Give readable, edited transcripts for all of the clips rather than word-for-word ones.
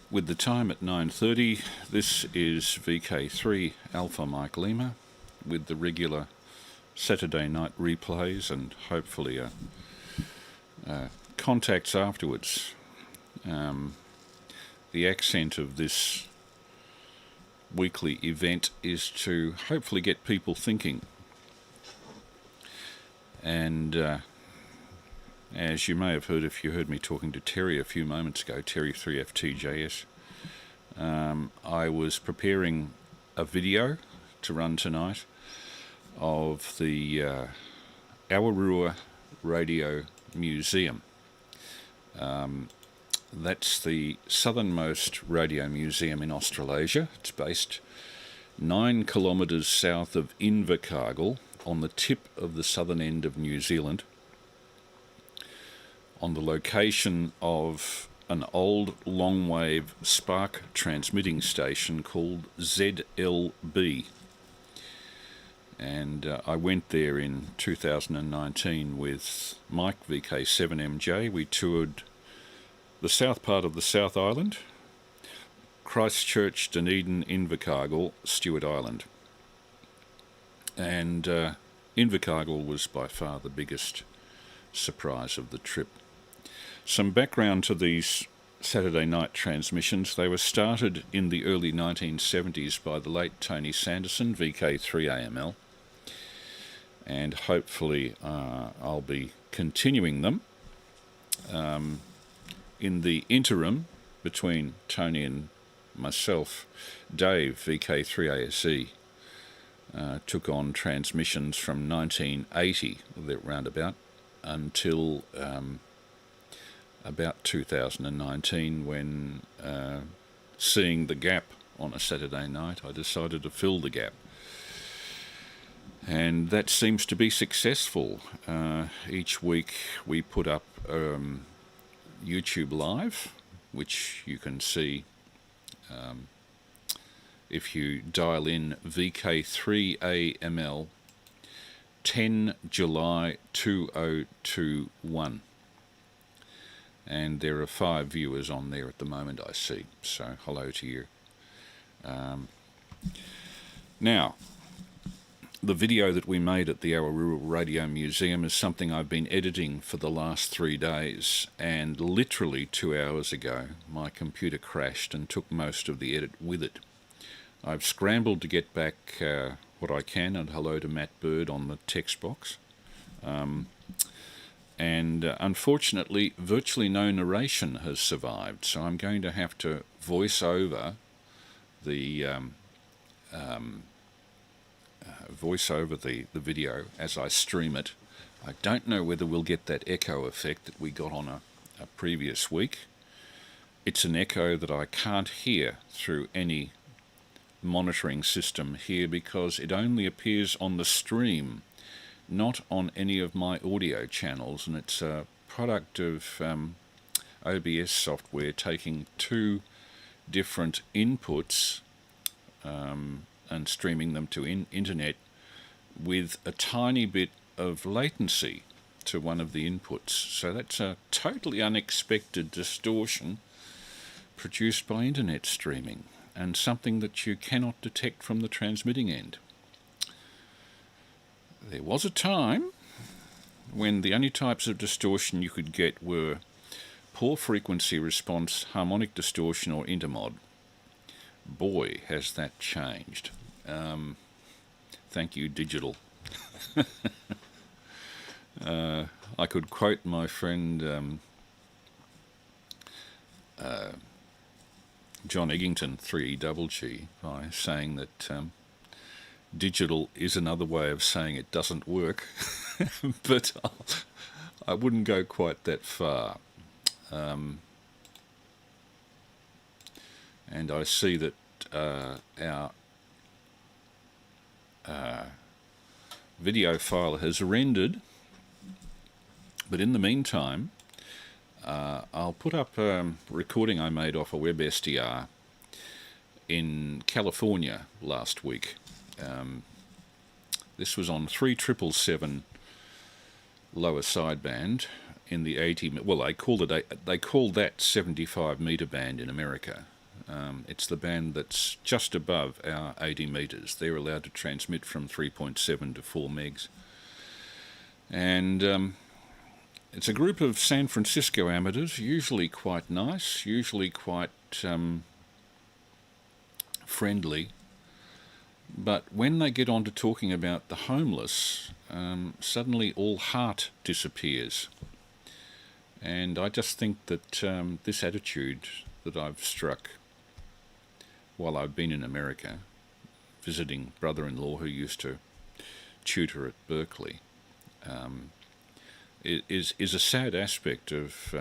With the time at 9:30, this is VK3 Alpha Mike Lima with the regular Saturday night replays and hopefully contacts afterwards. The accent of this weekly event is to hopefully get people thinking. And as you may have heard if you heard me talking to Terry a few moments ago, Terry 3FTJS, I was preparing a video to run tonight of the Awarua Radio Museum. That's the southernmost radio museum in Australasia. It's based 9 kilometres south of Invercargill, on the tip of the southern end of New Zealand, on the location of an old long-wave spark transmitting station called ZLB. And I went there in 2019 with Mike, VK7MJ. We toured the south part of the South Island, Christchurch, Dunedin, Invercargill, Stewart Island. And Invercargill was by far the biggest surprise of the trip. Some background to these Saturday night transmissions. They were started in the early 1970s by the late Tony Sanderson, VK3AML, and hopefully I'll be continuing them. In the interim between Tony and myself, Dave, VK3ASE, took on transmissions from 1980, roundabout, until about 2019, when, seeing the gap on a Saturday night, I decided to fill the gap. And that seems to be successful. Each week we put up YouTube Live, which you can see if you dial in VK3AML 10 July 2021. And there are 5 viewers on there at the moment, I see. So hello to you. Now, the video that we made at the Awarua Radio Museum is something I've been editing for the last 3 days, and literally 2 hours ago my computer crashed and took most of the edit with it. I've scrambled to get back what I can, and hello to Matt Bird on the text box. And unfortunately, virtually no narration has survived, so I'm going to have to voice over the video as I stream it. I don't know whether we'll get that echo effect that we got on a previous week. It's an echo that I can't hear through any monitoring system here because it only appears on the stream, not on any of my audio channels, and it's a product of OBS software taking 2 different inputs and streaming them to internet with a tiny bit of latency to one of the inputs. So that's a totally unexpected distortion produced by internet streaming, and something that you cannot detect from the transmitting end. There was a time when the only types of distortion you could get were poor frequency response, harmonic distortion, or intermod. Boy, has that changed. Thank you, digital. I could quote my friend John Eggington, 3EGG, by saying that digital is another way of saying it doesn't work, but I wouldn't go quite that far. And I see that our video file has rendered, but in the meantime I'll put up a recording I made off a WebSDR in California last week. This was on 3777 lower sideband in the 80, well, they call that 75 meter band in America. It's the band that's just above our 80 metres. They're allowed to transmit from 3.7 to 4 megs. And it's a group of San Francisco amateurs, usually quite nice, usually quite friendly. But when they get on to talking about the homeless, suddenly all heart disappears. And I just think that this attitude that I've struck while I've been in America, visiting brother-in-law who used to tutor at Berkeley, is a sad aspect of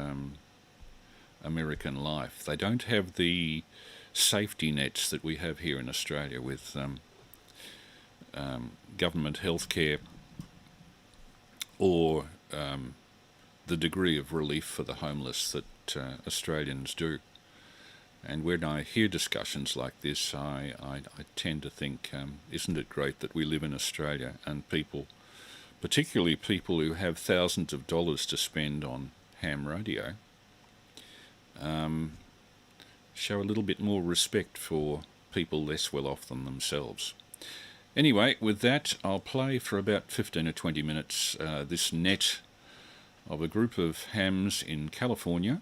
American life. They don't have the safety nets that we have here in Australia with government healthcare or the degree of relief for the homeless that Australians do. And when I hear discussions like this, I tend to think, isn't it great that we live in Australia and people, particularly people who have thousands of dollars to spend on ham radio, show a little bit more respect for people less well off than themselves. Anyway, with that, I'll play for about 15 or 20 minutes this net of a group of hams in California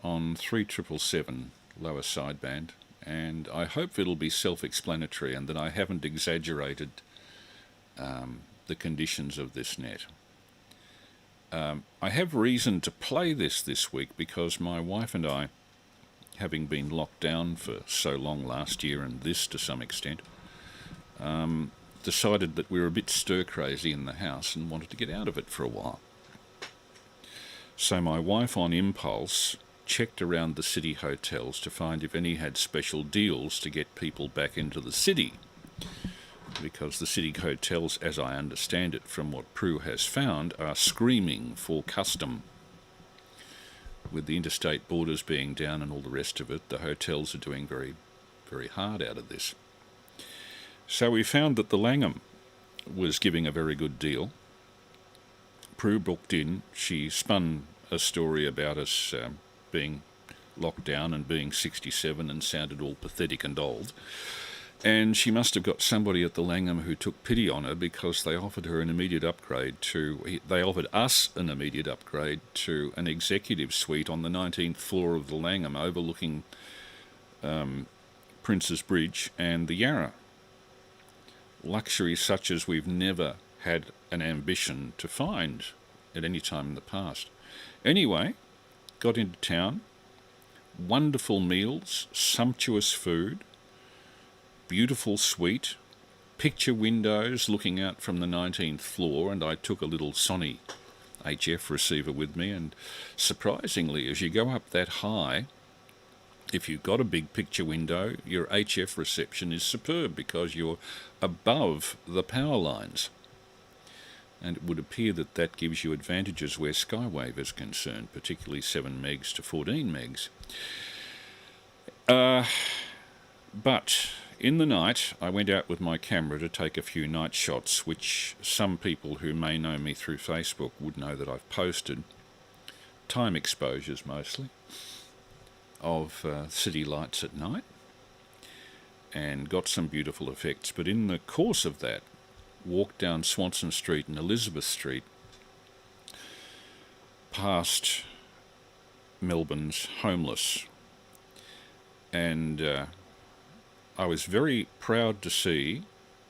on 3777 lower sideband, and I hope it'll be self-explanatory and that I haven't exaggerated the conditions of this net. I have reason to play this week because my wife and I, having been locked down for so long last year and this to some extent, decided that we were a bit stir-crazy in the house and wanted to get out of it for a while. So my wife, on impulse, checked around the city hotels to find if any had special deals to get people back into the city, because the city hotels, as I understand it from what Prue has found, are screaming for custom. With the interstate borders being down and all the rest of it, the hotels are doing very, very hard out of this. So we found that the Langham was giving a very good deal. Prue booked in. She spun a story about us being locked down and being 67 and sounded all pathetic and old. And she must have got somebody at the Langham who took pity on her because they offered her an immediate upgrade they offered us an immediate upgrade to an executive suite on the 19th floor of the Langham overlooking Prince's Bridge and the Yarra. Luxury such as we've never had an ambition to find at any time in the past. Anyway, got into town, wonderful meals, sumptuous food, beautiful suite, picture windows looking out from the 19th floor, and I took a little Sony HF receiver with me, and surprisingly, as you go up that high, if you've got a big picture window, your HF reception is superb because you're above the power lines. And it would appear that that gives you advantages where Skywave is concerned, particularly 7 megs to 14 megs. But in the night, I went out with my camera to take a few night shots, which some people who may know me through Facebook would know that I've posted. Time exposures mostly, of city lights at night, and got some beautiful effects. But in the course of that, walked down Swanson Street and Elizabeth Street past Melbourne's homeless, and I was very proud to see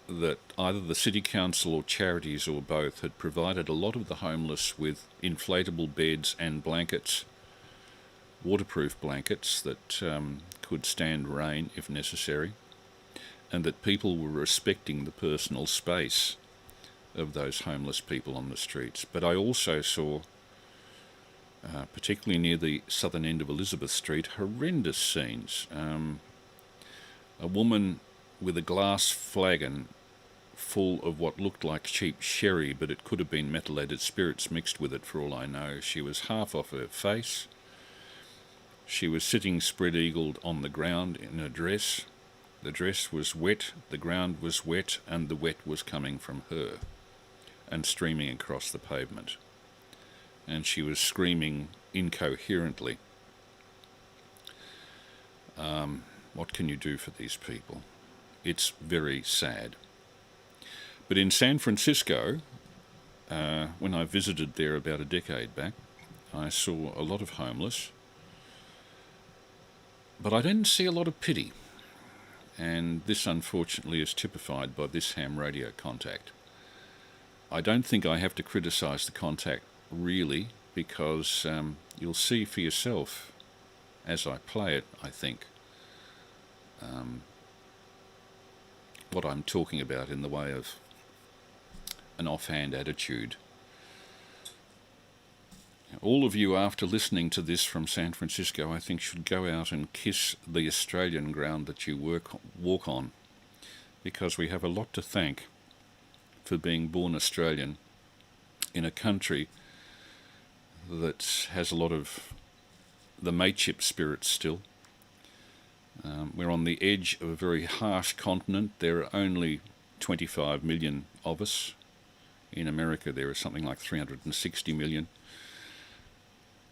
that either the City Council or charities or both had provided a lot of the homeless with inflatable beds and blankets, waterproof blankets that could stand rain if necessary, and that people were respecting the personal space of those homeless people on the streets. But I also saw, particularly near the southern end of Elizabeth Street, horrendous scenes. A woman with a glass flagon full of what looked like cheap sherry, but it could have been methylated spirits mixed with it for all I know. She was half off her face. She was sitting spread-eagled on the ground in a dress. The dress was wet, the ground was wet, and the wet was coming from her and streaming across the pavement. And she was screaming incoherently. What can you do for these people? It's very sad. But in San Francisco, when I visited there about a decade back, I saw a lot of homeless, but I didn't see a lot of pity. And this, unfortunately, is typified by this ham radio contact. I don't think I have to criticise the contact, really, because you'll see for yourself as I play it, I think, what I'm talking about in the way of an offhand attitude. All of you, after listening to this from San Francisco, I think should go out and kiss the Australian ground that you walk on, because we have a lot to thank for being born Australian in a country that has a lot of the mateship spirit still. We're on the edge of a very harsh continent. There are only 25 million of us. In America there are something like 360 million.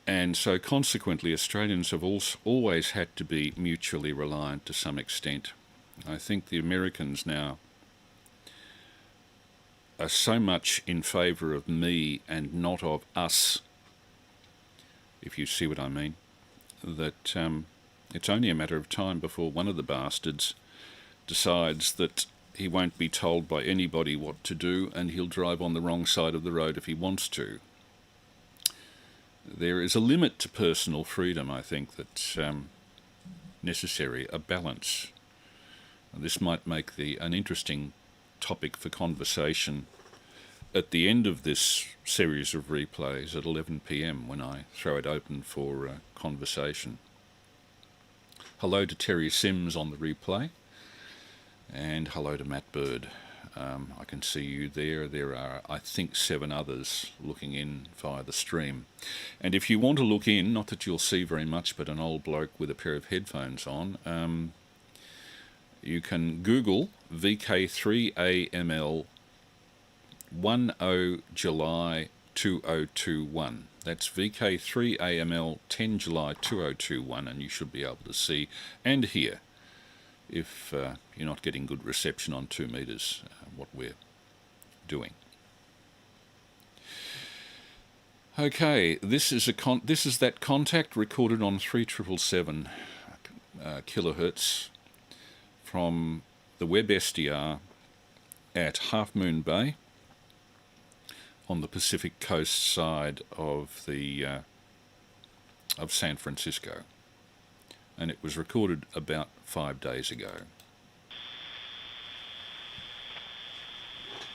And so consequently Australians have always had to be mutually reliant to some extent. I think the Americans now are so much in favour of me and not of us, if you see what I mean, that it's only a matter of time before one of the bastards decides that he won't be told by anybody what to do and he'll drive on the wrong side of the road if he wants to. There is a limit to personal freedom, I think, that's necessary, a balance. This might make an interesting topic for conversation at the end of this series of replays at 11 p.m. when I throw it open for conversation. Hello to Terry Sims on the replay, and hello to Matt Bird. I can see you there. There are, I think, 7 others looking in via the stream. And if you want to look in, not that you'll see very much, but an old bloke with a pair of headphones on, you can Google VK3AML 10 July 2021. That's VK3AML 10 July 2021, and you should be able to see and hear, if you're not getting good reception on 2 metres, what we're doing. Okay, this is that contact recorded on 3777 kilohertz from the Webb SDR at Half Moon Bay on the Pacific coast side of San Francisco, and it was recorded about 5 days ago.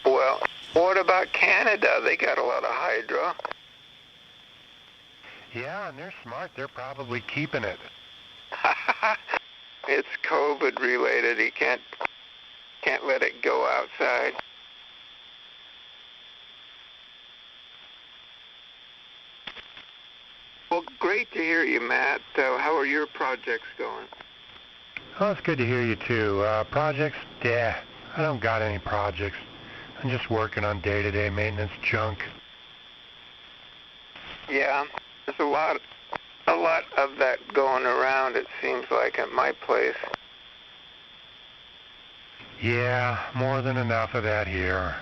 Well, what about Canada? They got a lot of hydro. Yeah, and they're smart. They're probably keeping it. It's COVID related. You can't let it go outside. Well, great to hear you, Matt. How are your projects going? Oh, it's good to hear you, too. Projects? Yeah, I don't got any projects. I'm just working on day-to-day maintenance junk. Yeah, there's a lot of that going around, it seems like, at my place. Yeah, more than enough of that here.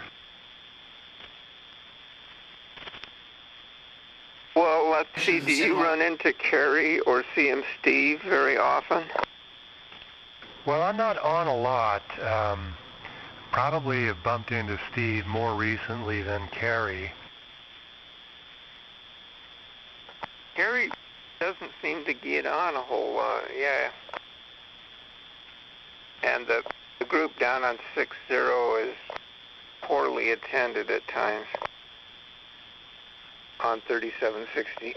Well, let's see, do you run into Kerry or CM Steve very often? Well, I'm not on a lot. Probably have bumped into Steve more recently than Carrie. Kerry doesn't seem to get on a whole lot, yeah. And the group down on 60 is poorly attended at times on 3760.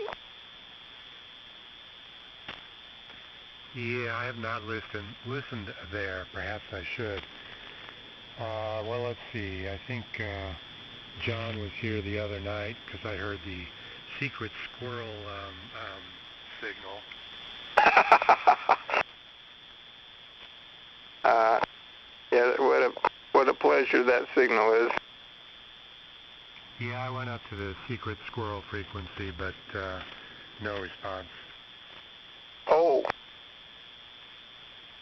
Yeah, I have not listened there. Perhaps I should. Well, let's see. I think John was here the other night because I heard the secret squirrel signal. Yeah, what a pleasure that signal is. Yeah, I went up to the secret squirrel frequency, but no response. Oh.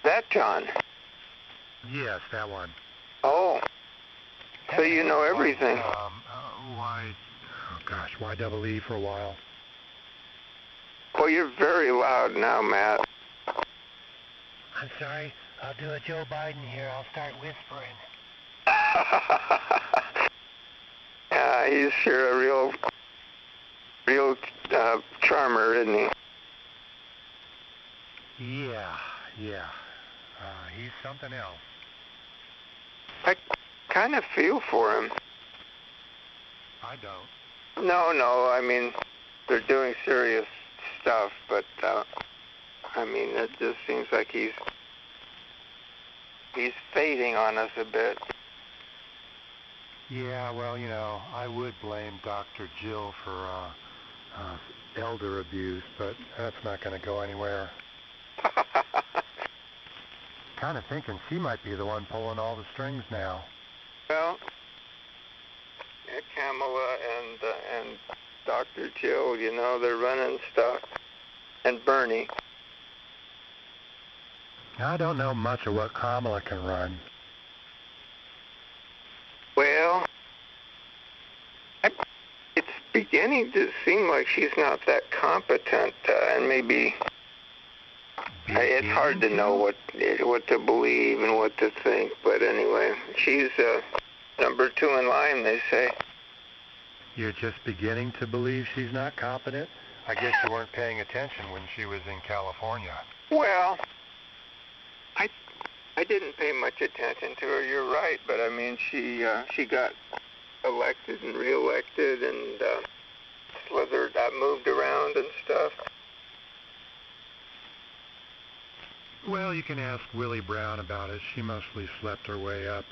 That John? Yes, that one. Oh. So you know everything. Why double E for a while? Well, you're very loud now, Matt. I'm sorry. I'll do a Joe Biden here. I'll start whispering. Yeah, he's sure a real charmer, isn't he? Yeah. He's something else. I kind of feel for him. I don't. No, I mean, they're doing serious stuff, but, I mean, it just seems like he's fading on us a bit. Yeah, well, I would blame Dr. Jill for elder abuse, but that's not going to go anywhere. Kind of thinking she might be the one pulling all the strings now. Well, Kamala and Dr. Jill, they're running stuff. And Bernie. I don't know much of what Kamala can run. Well, it's beginning to seem like she's not that competent, and maybe it's hard to know what to believe and what to think. But anyway, she's number 2 in line, they say. You're just beginning to believe she's not competent? I guess you weren't paying attention when she was in California. Well, I didn't pay much attention to her, you're right, but I mean, she got elected and reelected and moved around and stuff. Well, you can ask Willie Brown about it. She mostly slept her way up.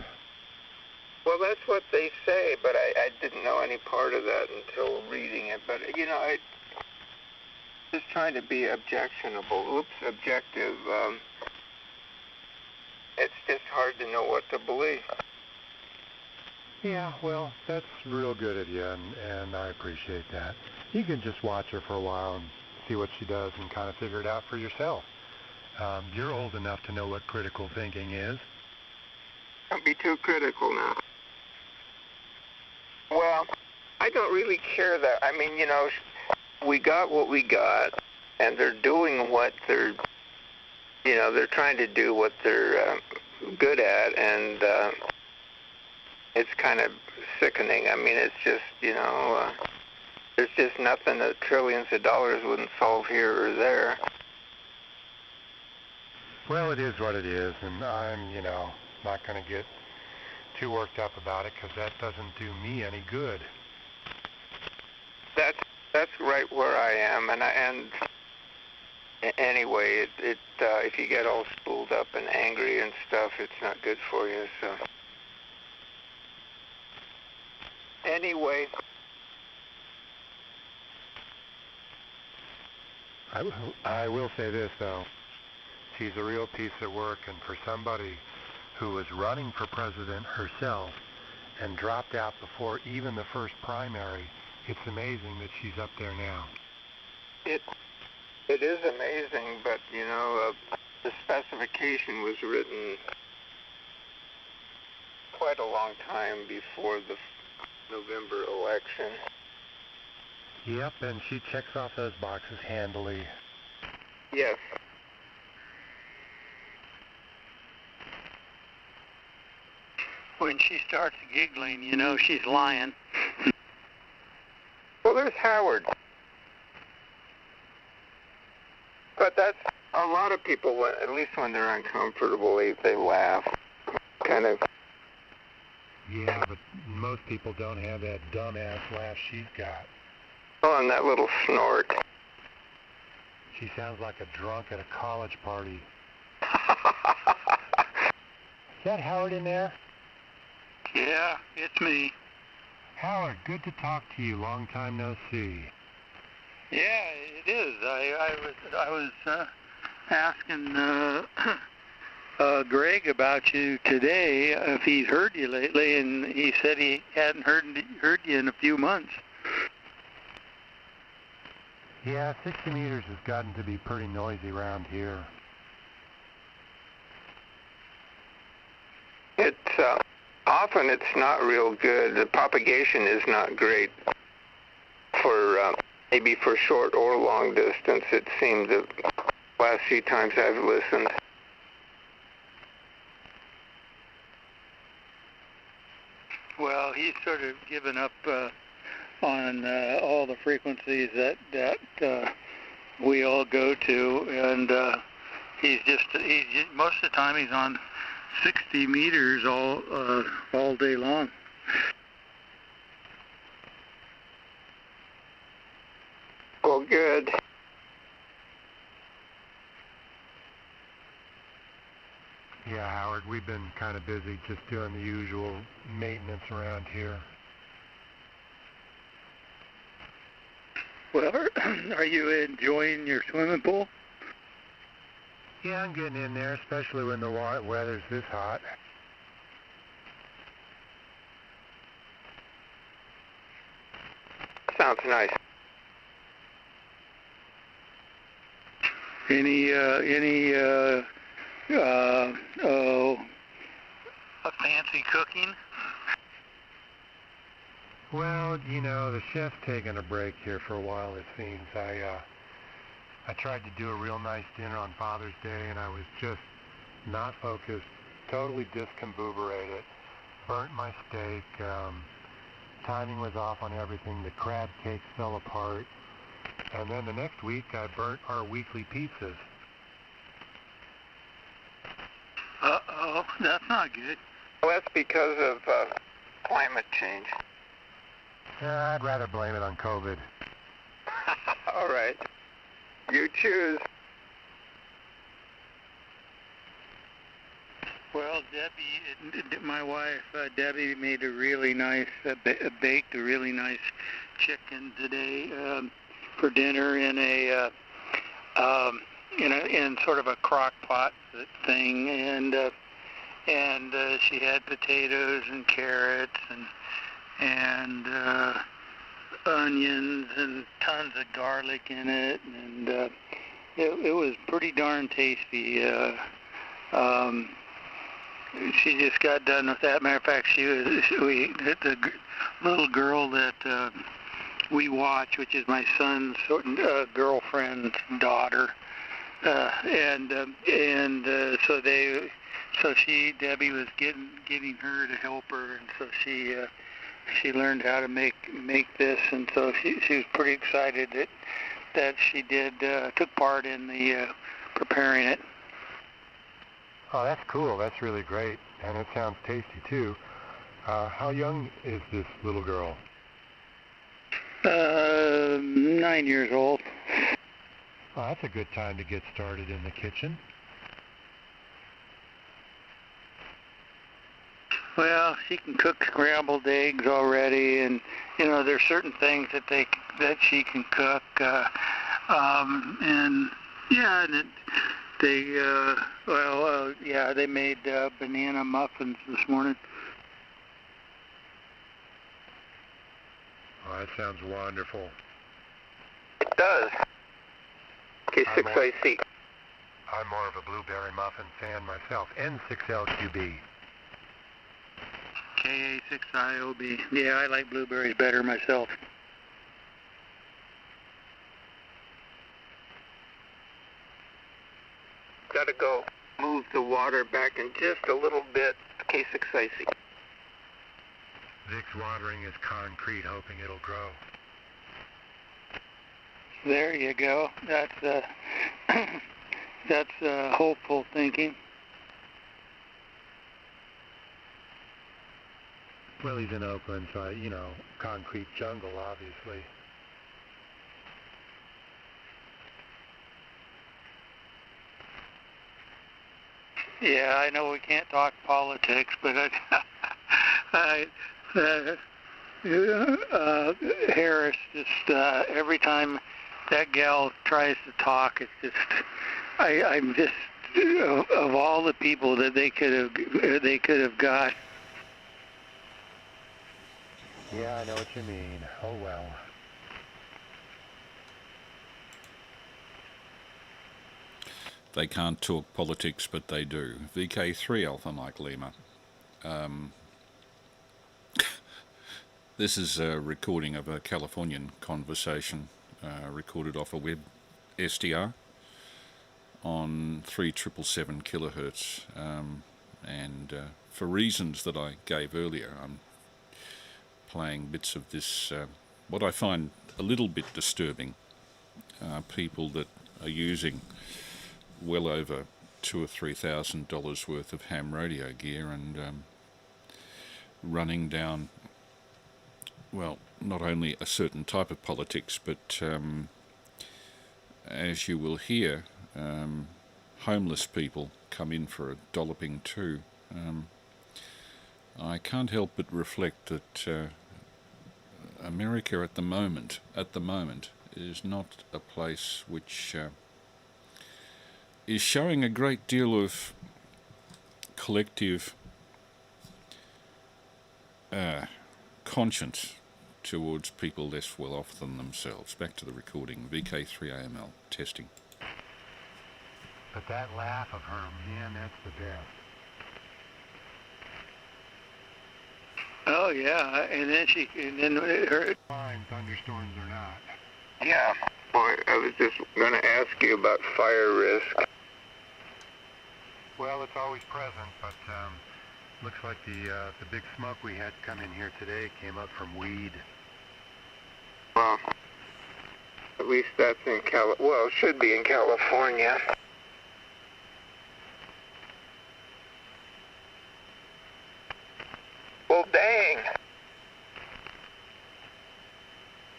Well, that's what they say, but I didn't know any part of that until reading it. But, I just trying to be objective. It's just hard to know what to believe. Yeah, well, that's real good of you, and I appreciate that. You can just watch her for a while and see what she does and kind of figure it out for yourself. You're old enough to know what critical thinking is. Don't be too critical now. Well, I don't really care that. I mean, we got what we got, and they're doing what they're trying to do what they're good at, and it's kind of sickening. I mean, it's just, there's just nothing that trillions of dollars wouldn't solve here or there. Well, it is what it is, and I'm, not going to get too worked up about it because that doesn't do me any good. That's right where I am, and anyway, if you get all spooled up and angry and stuff, it's not good for you. So anyway, I will say this though. She's a real piece of work, and for somebody who was running for president herself and dropped out before even the first primary, it's amazing that she's up there now. It is amazing, but the specification was written quite a long time before the November election. Yep, and she checks off those boxes handily. Yes. When she starts giggling, she's lying. Well, there's Howard. But that's a lot of people, at least when they're uncomfortable, they laugh. Kind of. Yeah, but most people don't have that dumbass laugh she's got. Oh, and that little snort. She sounds like a drunk at a college party. Is that Howard in there? Yeah, it's me. Howard, good to talk to you. Long time no see. Yeah, it is. I was asking Greg about you today if he's heard you lately, and he said he hadn't heard you in a few months. Yeah, 60 meters has gotten to be pretty noisy around here. often it's not real good. The propagation is not great for maybe for short or long distance. It seemed the last few times I've listened. Well, he's sort of given up on all the frequencies that we all go to, and he's just most of the time he's on 60 meters all day long. Well, good. Yeah, Howard, we've been kind of busy just doing the usual maintenance around here. Well, are you enjoying your swimming pool? Yeah, I'm getting in there, especially when the weather's this hot. Sounds nice. Any fancy cooking? Well, the chef's taking a break here for a while, it seems. I tried to do a real nice dinner on Father's Day, and I was just not focused, totally discombobulated, burnt my steak, timing was off on everything, the crab cakes fell apart, and then the next week I burnt our weekly pizzas. Uh-oh, that's not good. Well, that's because of climate change. Yeah, I'd rather blame it on COVID. All right. You choose. Well, Debbie, my wife, Debbie made a really nice, baked a really nice chicken today for dinner in in sort of a crock pot thing, and she had potatoes and carrots and onions and tons of garlic in it, and it was pretty darn tasty. She just got done with that. Matter of fact, the little girl that we watch, which is my son's girlfriend's daughter, Debbie was getting her to help her, and so she learned how to make this, and so she was pretty excited that she took part in the preparing it. Oh, that's cool. That's really great. And it sounds tasty, too. How young is this little girl? 9 years old. Oh, that's a good time to get started in the kitchen. Well, she can cook scrambled eggs already, and there's certain things that she can cook, they made banana muffins this morning. Oh, that sounds wonderful. It does. K6IC. I'm more of a blueberry muffin fan myself. N6LQB. KA6IOB. Yeah, I like blueberries better myself. Got to go move the water back in just a little bit. K6IC. Vic's watering his concrete, hoping it'll grow. There you go. That's hopeful thinking. Well, he's in Oakland, so, concrete jungle, obviously. Yeah, I know we can't talk politics, but Harris just every time that gal tries to talk, it's just I'm just of all the people that they could have got. Yeah, I know what you mean. Oh, well. They can't talk politics, but they do. VK3 Alpha Mike Lima. This is a recording of a Californian conversation recorded off a web SDR on 3777 kilohertz. And for reasons that I gave earlier, I'm playing bits of this, what I find a little bit disturbing, people that are using well over $2,000 or $3,000 worth of ham radio gear and running down, well, not only a certain type of politics, but as you will hear, homeless people come in for a dolloping too. I can't help but reflect that America at the moment is not a place which is showing a great deal of collective conscience towards people less well off than themselves. Back to the recording. VK3AML testing. But that laugh of her, man, that's the best. Oh yeah, and then her. Fine, thunderstorms or not. Yeah. Boy, I was just going to ask you about fire risk. Well, it's always present, but looks like the big smoke we had come in here today came up from weed. Well, at least that's in well, it should be in California. Well, dang.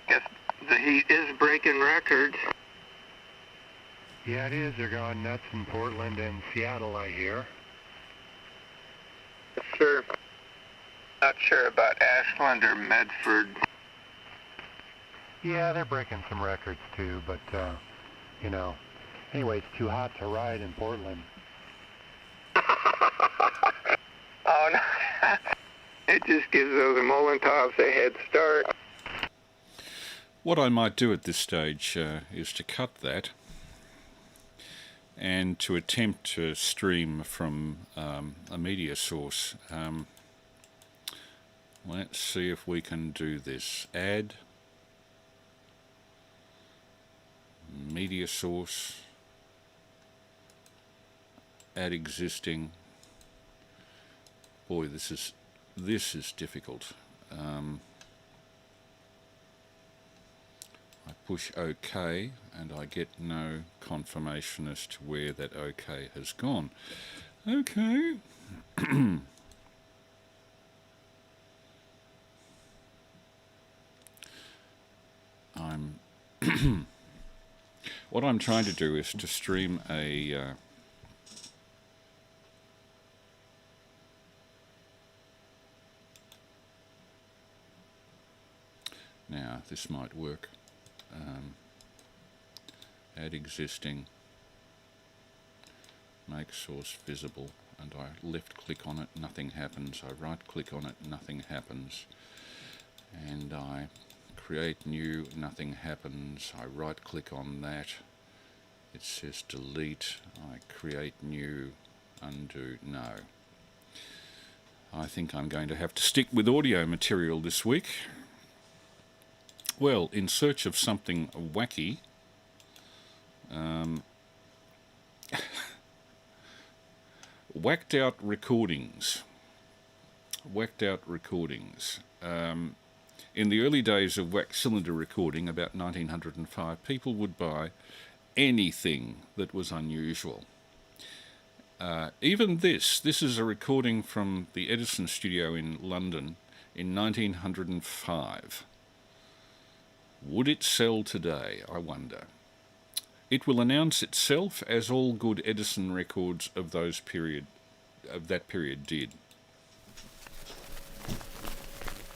Guess the heat is breaking records. Yeah, it is. They're going nuts in Portland and Seattle, I hear. Sure. Not sure about Ashland or Medford. Yeah, they're breaking some records too, but, you know, anyway, it's too hot to ride in Portland. Oh, no. It just gives those Molotovs a head start. What I might do at this stage is to cut that and to attempt to stream from a media source. Let's see if we can do this. Add media source, add existing. Boy, this is difficult. I push OK and I get no confirmation as to where that OK has gone. Okay. What I'm trying to do is to stream a now this might work. Add existing, make source visible, and I left click on it, nothing happens. I right click on it, nothing happens, and I create new, nothing happens. I right click on that, it says delete. I create new, undo, no. I think I'm going to have to stick with audio material this week. Well, in search of something wacky, whacked out recordings. In the early days of wax cylinder recording, about 1905, people would buy anything that was unusual. Even this is a recording from the Edison studio in London in 1905. Would it sell today, I wonder? It will announce itself as all good Edison records of that period did.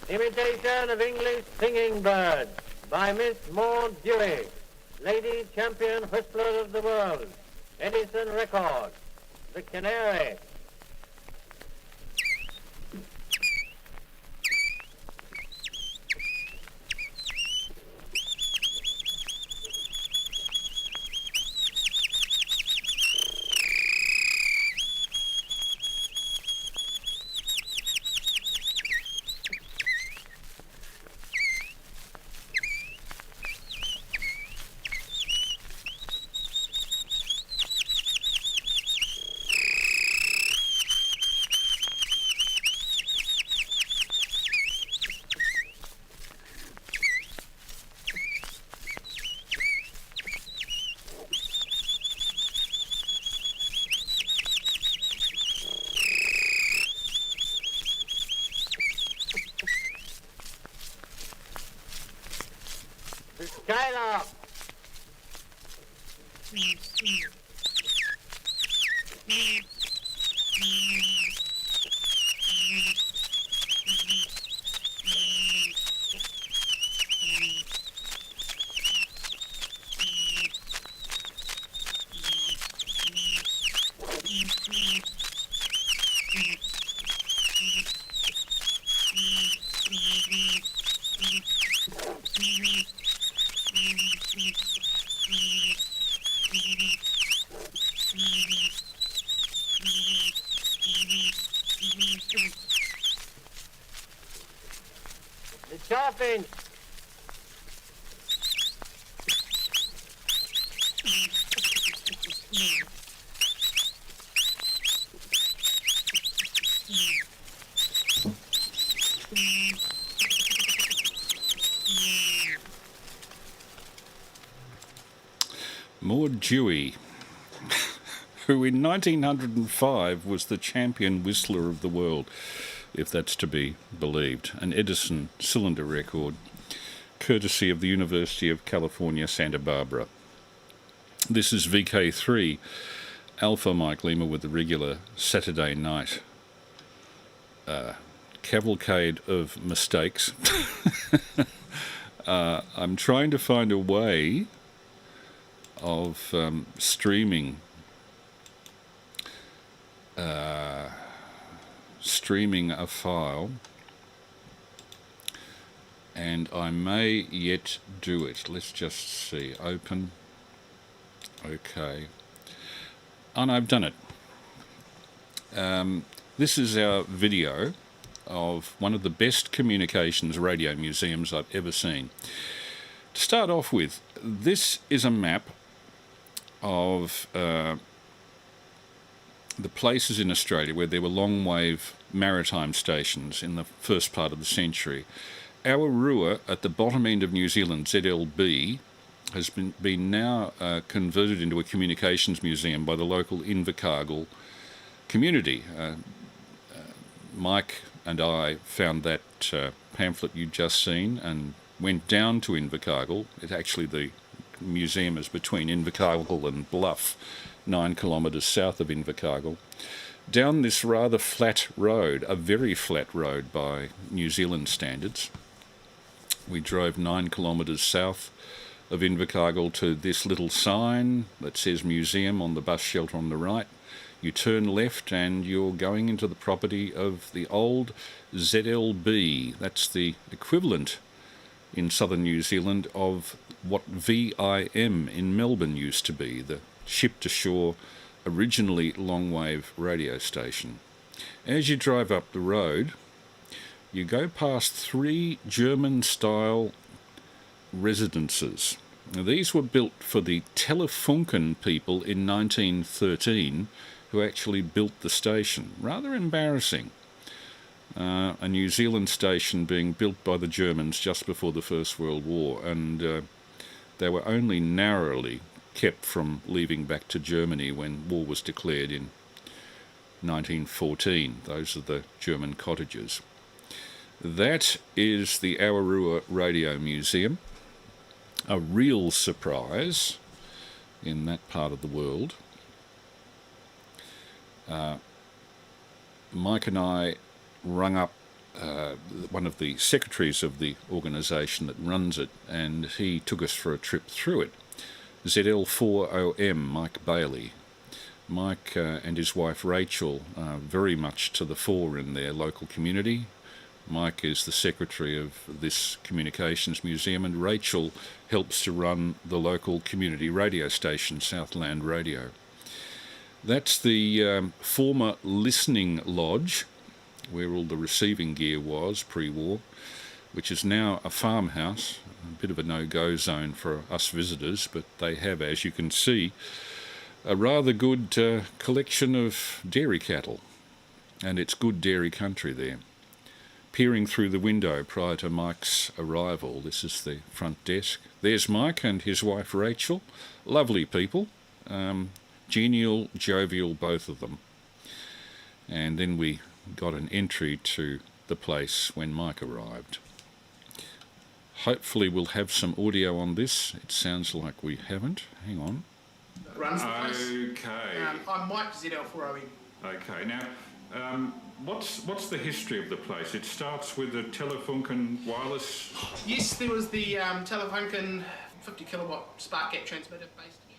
Imitation of English Singing Birds by Miss Maud Dewey, Lady Champion Whistler of the World, Edison Records, The Canary. dialogue. The chopping. Maud Dewey, who in 1905 was the champion whistler of the world, if that's to be believed, an Edison cylinder record, courtesy of the University of California, Santa Barbara. This is VK3 Alpha Mike Lima with the regular Saturday night cavalcade of mistakes. I'm trying to find a way of streaming a file, and I may yet do it. Let's just see. Open. Okay. And I've done it. This is our video of one of the best communications radio museums I've ever seen. To start off with, this is a map of the places in Australia where there were long-wave maritime stations in the first part of the century. Awarua, at the bottom end of New Zealand, ZLB, has been now converted into a communications museum by the local Invercargill community. Mike and I found that pamphlet you'd just seen and went down to Invercargill. It's actually, the museum is between Invercargill and Bluff, 9 kilometres south of Invercargill. Down this rather flat road, a very flat road by New Zealand standards, we drove 9 kilometres south of Invercargill to this little sign that says museum on the bus shelter on the right. You turn left and you're going into the property of the old ZLB. That's the equivalent in southern New Zealand of what VIM in Melbourne used to be, the ship-to-shore, originally long-wave radio station. As you drive up the road, you go past 3 German-style residences. Now, these were built for the Telefunken people in 1913, who actually built the station. Rather embarrassing. A New Zealand station being built by the Germans just before the First World War, and they were only narrowly kept from leaving back to Germany when war was declared in 1914. Those are the German cottages. That is the Awarua Radio Museum. A real surprise in that part of the world. Mike and I rung up one of the secretaries of the organisation that runs it, and he took us for a trip through it. ZL4OM, Mike Bailey. Mike and his wife Rachel are very much to the fore in their local community. Mike is the secretary of this communications museum, and Rachel helps to run the local community radio station, Southland Radio. That's the former listening lodge, where all the receiving gear was pre-war, which is now a farmhouse, a bit of a no-go zone for us visitors, but they have, as you can see, a rather good collection of dairy cattle, and it's good dairy country there. Peering through the window prior to Mike's arrival, this is the front desk. There's Mike and his wife Rachel, lovely people, genial, jovial, both of them. And then we got an entry to the place when Mike arrived. hopefully we'll have some audio on this. It sounds like we haven't. Hang on. Runs the place. Okay. I'm Mike ZL4OE. Okay. Now, what's the history of the place? It starts with the Telefunken wireless. Yes, there was the Telefunken 50 kilowatt spark gap transmitter based here.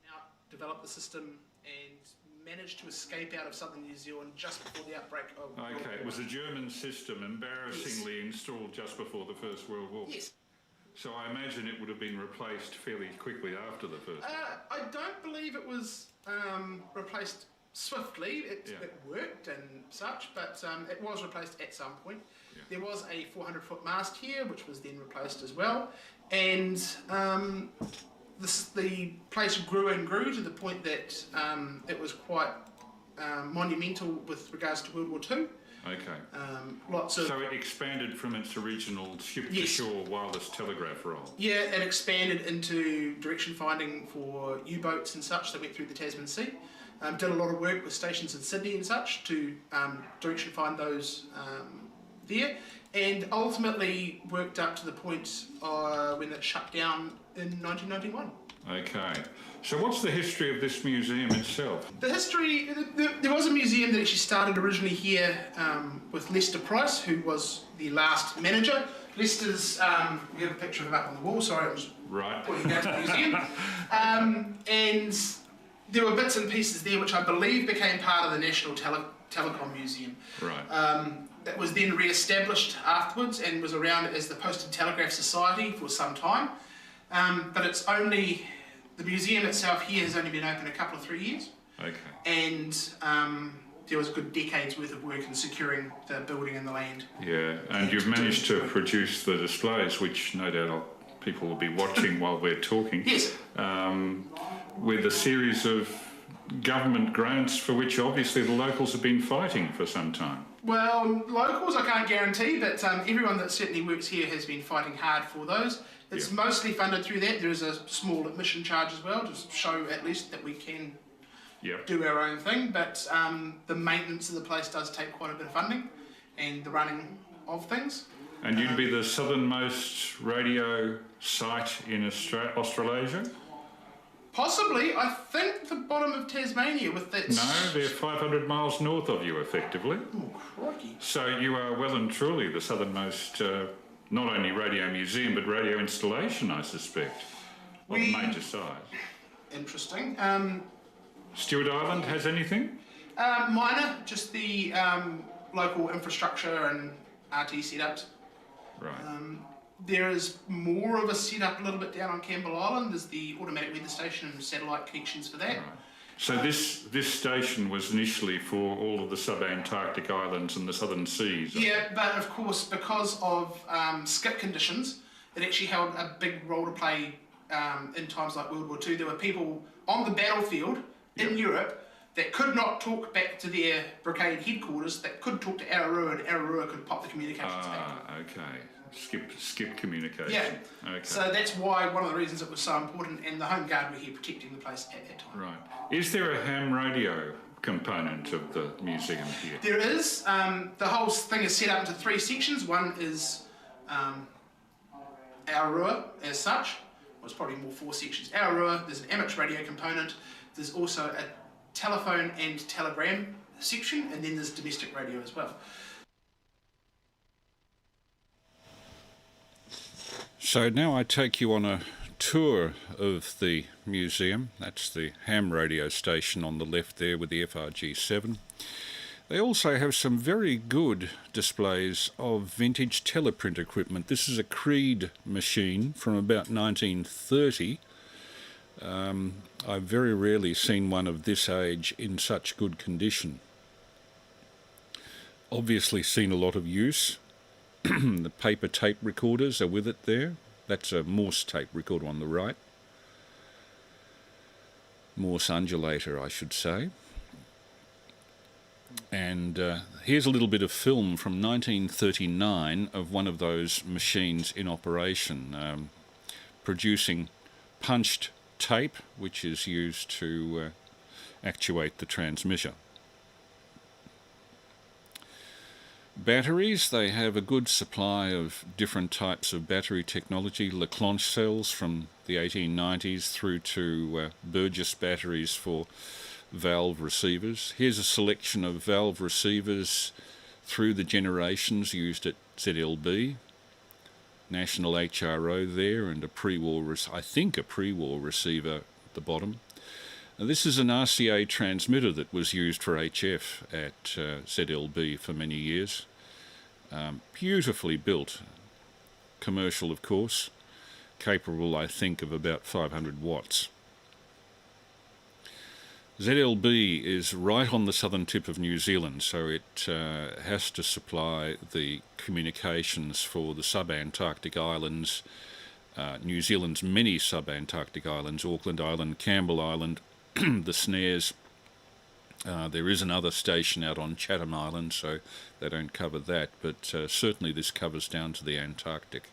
Now developed the system and managed to escape out of southern New Zealand just before the outbreak of World War Okay, it was a German system, embarrassingly installed just before the First World War. Yes. So I imagine it would have been replaced fairly quickly after the First. I don't believe it was replaced swiftly. It worked and such, but it was replaced at some point. Yeah. There was a 400-foot mast here, which was then replaced as well, and the place grew and grew to the point that it was quite monumental with regards to World War II. Okay. So it expanded from its original ship-to-shore wireless telegraph role. Yeah, it expanded into direction finding for U-boats and such that went through the Tasman Sea. Did a lot of work with stations in Sydney and such to direction find those there, and ultimately worked up to the point when it shut down in 1991. Okay. So what's the history of this museum itself? The history, there was a museum that actually started originally here with Lester Price, who was the last manager. Lester's, we have a picture of him up on the wall, sorry, I was pointing out to the museum. And there were bits and pieces there which I believe became part of the National Telecom Museum. Right. That was then re-established afterwards and was around as the Post and Telegraph Society for some time. But it's only, the museum itself here has only been open a couple of 3 years. Okay. And there was a good decade's worth of work in securing the building and the land. Yeah, and you've managed to produce the displays, which no doubt people will be watching while we're talking. Yes. With a series of government grants for which obviously the locals have been fighting for some time. Well, locals I can't guarantee, but everyone that certainly works here has been fighting hard for those. It's mostly funded through that. There is a small admission charge as well to show at least that we can do our own thing, but the maintenance of the place does take quite a bit of funding and the running of things. And you'd be the southernmost radio site in Australasia? Possibly. I think the bottom of Tasmania with that... No, they're 500 miles north of you, effectively. Oh, crikey. So you are well and truly the southernmost, not only radio museum, but radio installation, I suspect, of major size. Interesting. Stewart Island has anything? Minor, just the local infrastructure and RT setups. Right. There is more of a setup a little bit down on Campbell Island. There's the automatic weather station and satellite connections for that. Right. So this station was initially for all of the sub-Antarctic islands and the southern seas. Yeah, but of course, because of skip conditions, it actually held a big role to play in times like World War II. There were people on the battlefield in Europe that could not talk back to their brigade headquarters, that could talk to Ararua, and Ararua could pop the communications back. Okay. Skip communication. Yeah. Okay. So that's why one of the reasons it was so important, and the Home Guard were here protecting the place at that time. Right. Is there a ham radio component of the museum here? There is. The whole thing is set up into 3 sections. One is Ararua as such. Well, it's probably more 4 sections. Ararua, there's an amateur radio component. There's also a telephone and telegram section, and then there's domestic radio as well. So now I take you on a tour of the museum. That's the ham radio station on the left there with the FRG7. They also have some very good displays of vintage teleprint equipment. This is a Creed machine from about 1930. I've very rarely seen one of this age in such good condition. Obviously seen a lot of use. The paper tape recorders are with it there. That's a Morse tape recorder on the right. Morse undulator, I should say. And here's a little bit of film from 1939 of one of those machines in operation, producing punched tape, which is used to actuate the transmitter. Batteries, they have a good supply of different types of battery technology. Leclanche cells from the 1890s through to Burgess batteries for valve receivers. Here's a selection of valve receivers through the generations used at ZLB. National HRO there, and a pre-war, I think a pre-war receiver at the bottom. Now, this is an RCA transmitter that was used for HF at ZLB for many years. Beautifully built, commercial of course, capable I think of about 500 watts. ZLB is right on the southern tip of New Zealand, so it has to supply the communications for the subantarctic islands, New Zealand's many subantarctic islands, Auckland Island, Campbell Island, the Snares. There is another station out on Chatham Island, so they don't cover that, but certainly this covers down to the Antarctic.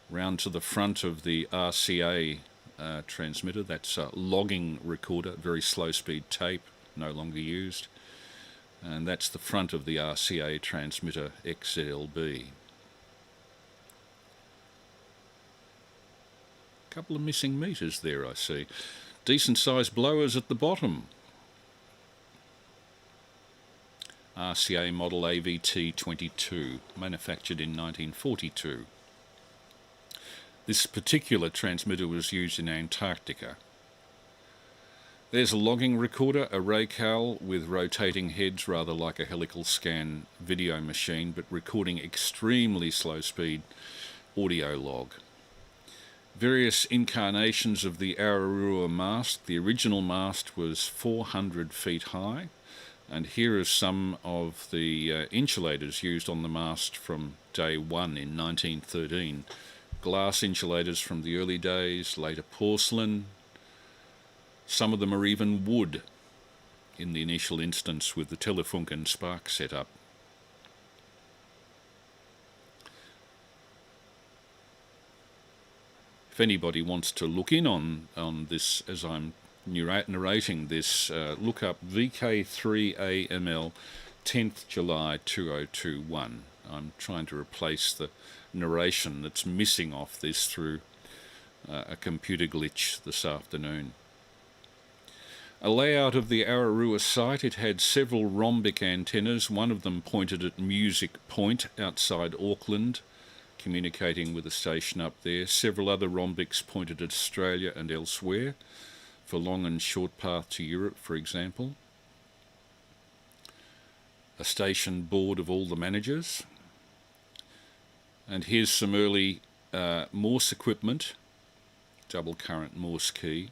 Round to the front of the RCA transmitter, that's a logging recorder, very slow speed tape, no longer used, and that's the front of the RCA transmitter XLB. Couple of missing meters there, I see. Decent sized blowers at the bottom. RCA model AVT22, manufactured in 1942. This particular transmitter was used in Antarctica. There's a logging recorder, a Raycal with rotating heads, rather like a helical scan video machine, but recording extremely slow speed audio log. Various incarnations of the Ararua mast. The original mast was 400 feet high, and here are some of the insulators used on the mast from day one in 1913. Glass insulators from the early days, later porcelain. Some of them are even wood in the initial instance with the Telefunken spark setup. If anybody wants to look in on this as I'm narrating this, look up VK3AML 10th July 2021. I'm trying to replace the narration that's missing off this through a computer glitch this afternoon. A layout of the Ararua site. It had several rhombic antennas, one of them pointed at Music Point outside Auckland, communicating with a station up there. Several other rhombics pointed at Australia and elsewhere, for long and short path to Europe, for example. A station board of all the managers. And here's some early Morse equipment, double current Morse key,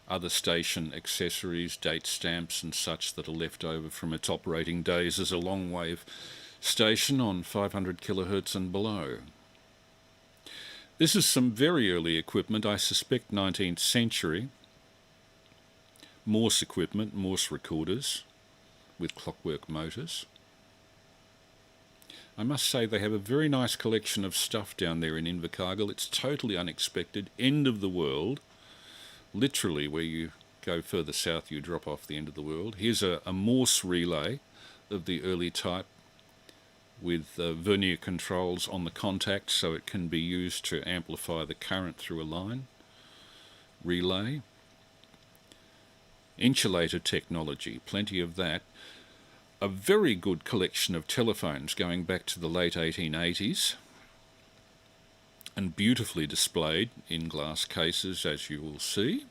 other station accessories, date stamps and such that are left over from its operating days as a long wave station on 500 kilohertz and below. This is some very early equipment, I suspect 19th century. Morse equipment, Morse recorders with clockwork motors. I must say they have a very nice collection of stuff down there in Invercargill. It's totally unexpected, end of the world. Literally, where you go further south, you drop off the end of the world. Here's a Morse relay of the early type with vernier controls on the contacts so it can be used to amplify the current through a line. Relay. Insulator technology, plenty of that. A very good collection of telephones going back to the late 1880s and beautifully displayed in glass cases, as you will see.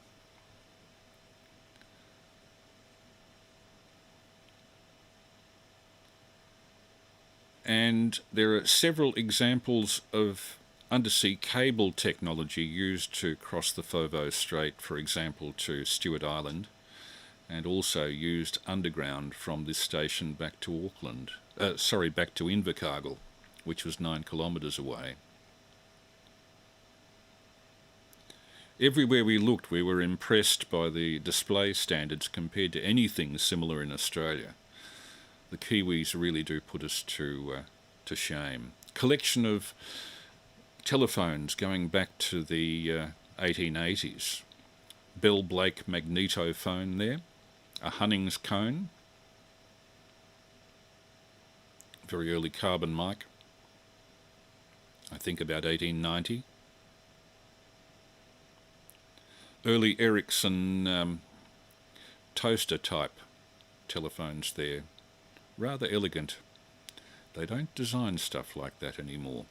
And there are several examples of undersea cable technology used to cross the Foveaux Strait, for example, to Stewart Island, and also used underground from this station back to back to Invercargill, which was 9 kilometres away. Everywhere we looked, we were impressed by the display standards compared to anything similar in Australia. The Kiwis really do put us to shame. Collection of telephones going back to the 1880s. Bell Blake magnetophone there. A Hunnings cone. very early carbon mic. I think about 1890. Early Ericsson toaster type telephones there. Rather elegant. They don't design stuff like that anymore.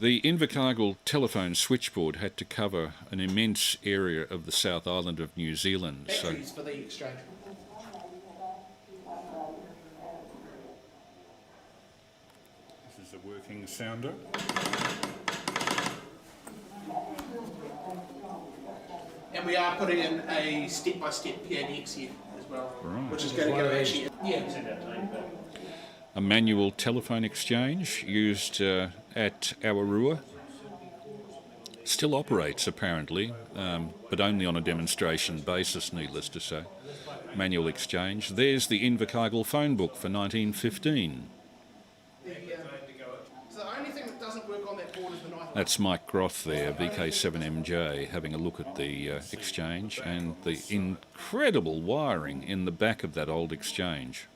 The Invercargill telephone switchboard had to cover an immense area of the South Island of New Zealand. Batteries for the exchange. This is a working sounder. And we are putting in a step-by-step PADX here as well, Right. which is going to go actually. Yeah. A manual telephone exchange used at Awarua. Still operates apparently, but only on a demonstration basis, needless to say. Manual exchange. There's the Invercargill phone book for 1915. So the only thing that doesn't work on that board is the night. That's Mike Groth there, VK3AML, having a look at the exchange and the incredible wiring in the back of that old exchange.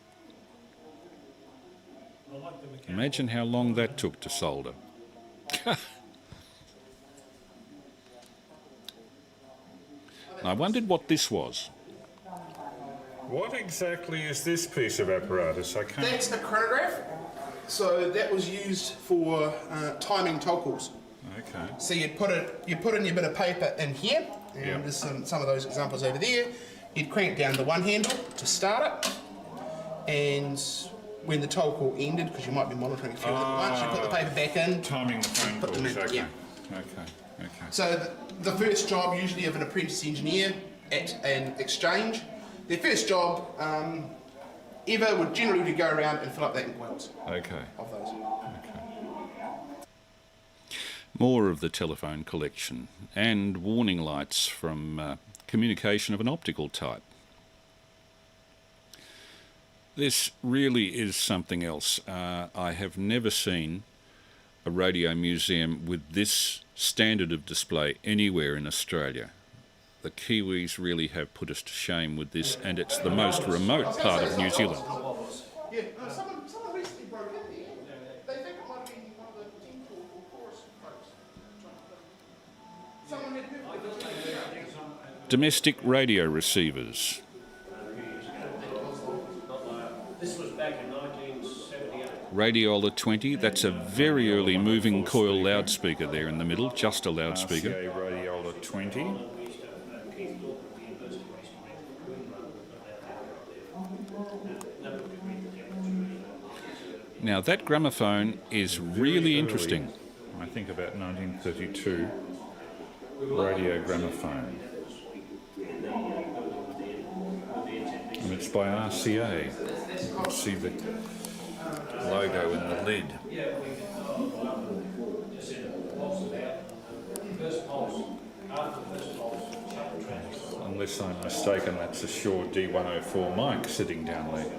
Imagine how long that took to solder. I wondered what this was. What exactly is this piece of apparatus? I can't... That's a chronograph. So that was used for timing toll calls. Okay. So you'd put in your bit of paper in here, and Yep. there's some of those examples over there. You'd crank down the one handle to start it, and when the toll call ended, because you might be monitoring a few of them at once, you put the paper back in. Timing the phone Put them calls, in, okay. yeah. Okay. So the first job usually of an apprentice engineer at an exchange, their first job ever would generally go around and fill up that ink wells Okay. of those. More of the telephone collection and warning lights from communication of an optical type. This really is something else. I have never seen a radio museum with this standard of display anywhere in Australia. The Kiwis really have put us to shame with this, and it's the most remote part of New Zealand. Yeah, someone recently broke in there. They think it might have been one of the team or chorus folks. Someone had heard. Domestic radio receivers. This was back in 1978. Radiola 20, that's a very early moving coil loudspeaker there in the middle, just a loudspeaker. Radiola 20. Now that gramophone is really interesting. I think about 1932 radio gramophone. And it's by RCA. You can see the logo in the lid. Unless I'm mistaken, that's a Shaw D104 mic sitting down there.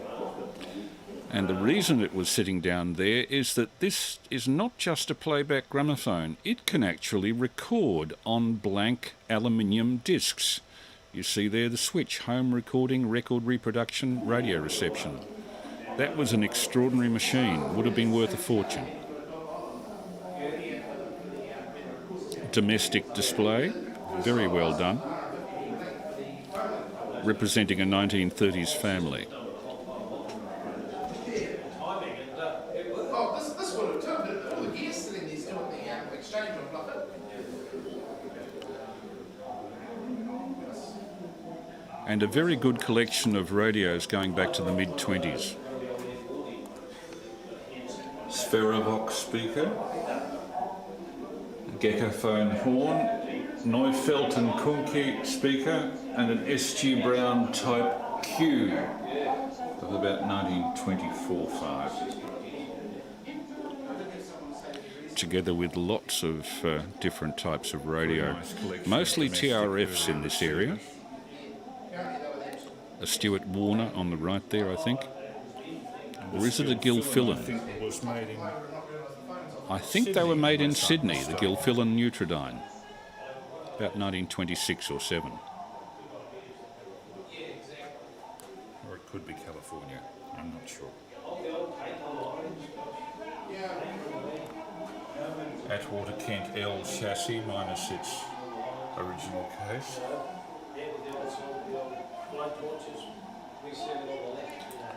And the reason it was sitting down there is that this is not just a playback gramophone. It can actually record on blank aluminium discs. You see there the switch, home recording, record reproduction, radio reception. That was an extraordinary machine, would have been worth a fortune. Domestic display, very well done. Representing a 1930s family. Oh, this would have took, but all the gears sitting there still at the exchange of Bluffett. And a very good collection of radios going back to the mid-20s. Spherovox speaker, Geckophone horn, Neufeld and Kuhnke speaker, and an SG Brown type Q of about 1924-5. Together with lots of different types of radio, mostly TRFs in this area. A Stuart Warner on the right there, I think. Or is it a Gilfillan? I think they were made in Sydney, the Gilfillan Neutrodyne. About 1926 or 7. Or it could be California, I'm not sure. Atwater Kent L chassis minus its original case.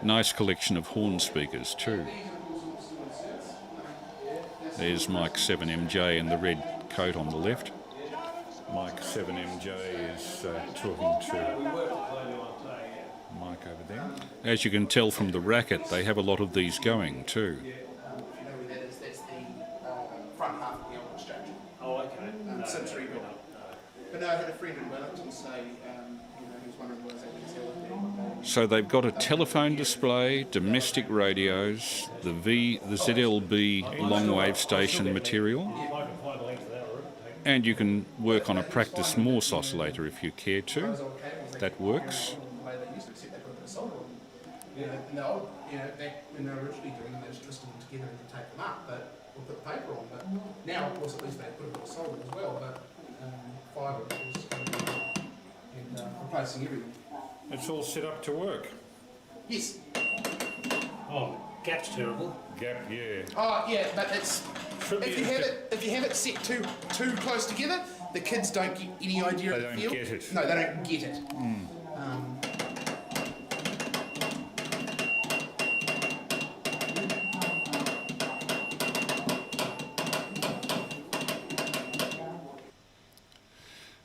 Nice collection of horn speakers too. There's Mike 7MJ in the red coat on the left. Mike 7MJ is talking to Mike over there. As you can tell from the racket, they have a lot of these going too. If you know where that is, that's the front half of the old structure. Oh, okay. Sensory building. But no, I had a friend in Wellington say, he was wondering where I was able to tell it. So they've got a telephone display, domestic radios, the ZLB long wave station material, and you can work on a practice Morse oscillator if you care to. That works. And back when they were originally doing them, they just twisted them together and could take them up, or put paper on. But now, of course, at least they put a bit of solder as well. But fibre, of course, and replacing everything. It's all set up to work. Yes. Oh, gap's terrible. Gap, yeah. Oh, yeah, but it's if you have it set too close together, the kids don't get any idea of the feel. They don't get it. No, they don't get it.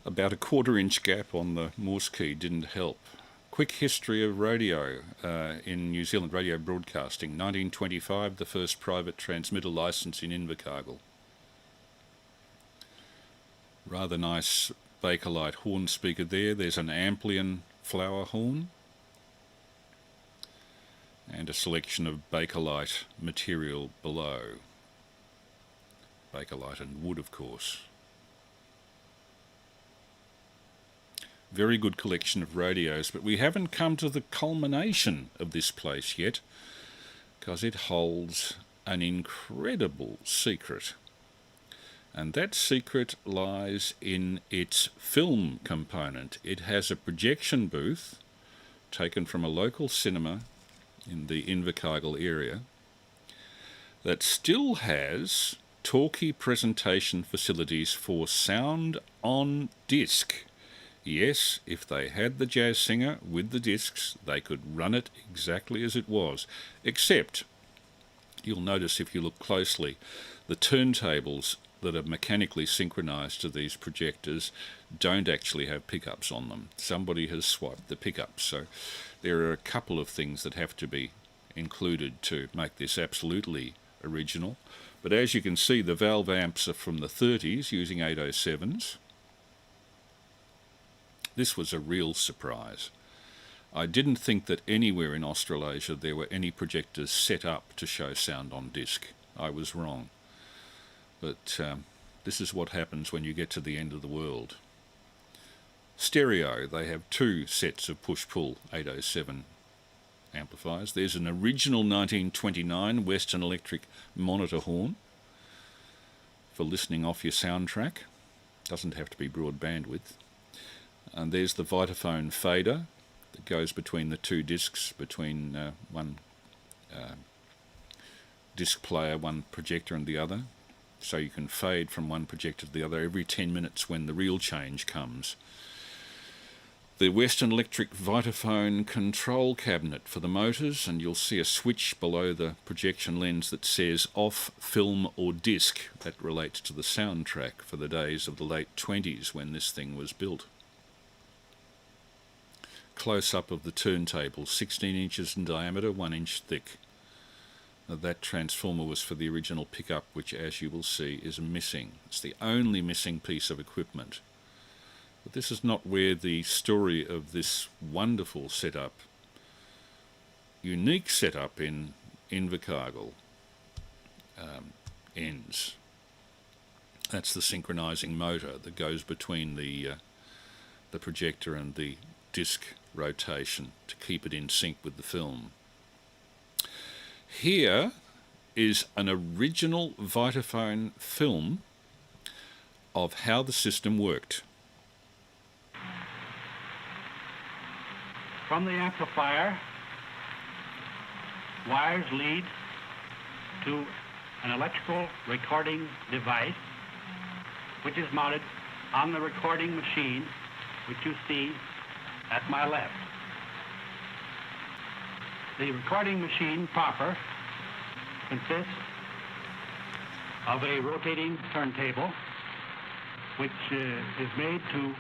About a 1/4 gap on the Morse key didn't help. Quick history of radio in New Zealand radio broadcasting. 1925, the first private transmitter licence in Invercargill. Rather nice Bakelite horn speaker there. There's an Amplian flower horn. And a selection of Bakelite material below. Bakelite and wood, of course. Very good collection of radios, but we haven't come to the culmination of this place yet, because it holds an incredible secret. And that secret lies in its film component. It has a projection booth taken from a local cinema in the Invercargill area that still has talkie presentation facilities for sound on disc. Yes, if they had the jazz singer with the discs, they could run it exactly as it was. Except, you'll notice if you look closely, the turntables that are mechanically synchronized to these projectors don't actually have pickups on them. Somebody has swiped the pickups. So there are a couple of things that have to be included to make this absolutely original. But as you can see, the valve amps are from the 30s using 807s. This was a real surprise. I didn't think that anywhere in Australasia there were any projectors set up to show sound on disc. I was wrong. But this is what happens when you get to the end of the world. Stereo, they have 2 sets of push-pull 807 amplifiers. There's an original 1929 Western Electric monitor horn for listening off your soundtrack. Doesn't have to be broad bandwidth. And there's the Vitaphone fader that goes between the 2 discs, between one disc player, one projector and the other. So you can fade from one projector to the other every 10 minutes when the reel change comes. The Western Electric Vitaphone control cabinet for the motors, and you'll see a switch below the projection lens that says off, film or disc. That relates to the soundtrack for the days of the late 20s when this thing was built. Close-up of the turntable, 16 inches in diameter, 1 inch thick. Now, that transformer was for the original pickup, which, as you will see, is missing. It's the only missing piece of equipment. But this is not where the story of this wonderful setup, unique setup in Invercargill, ends. That's the synchronizing motor that goes between the projector and the disc rotation to keep it in sync with the film. Here is an original Vitaphone film of how the system worked. From the amplifier, wires lead to an electrical recording device which is mounted on the recording machine which you see at my left. The recording machine proper consists of a rotating turntable which is made to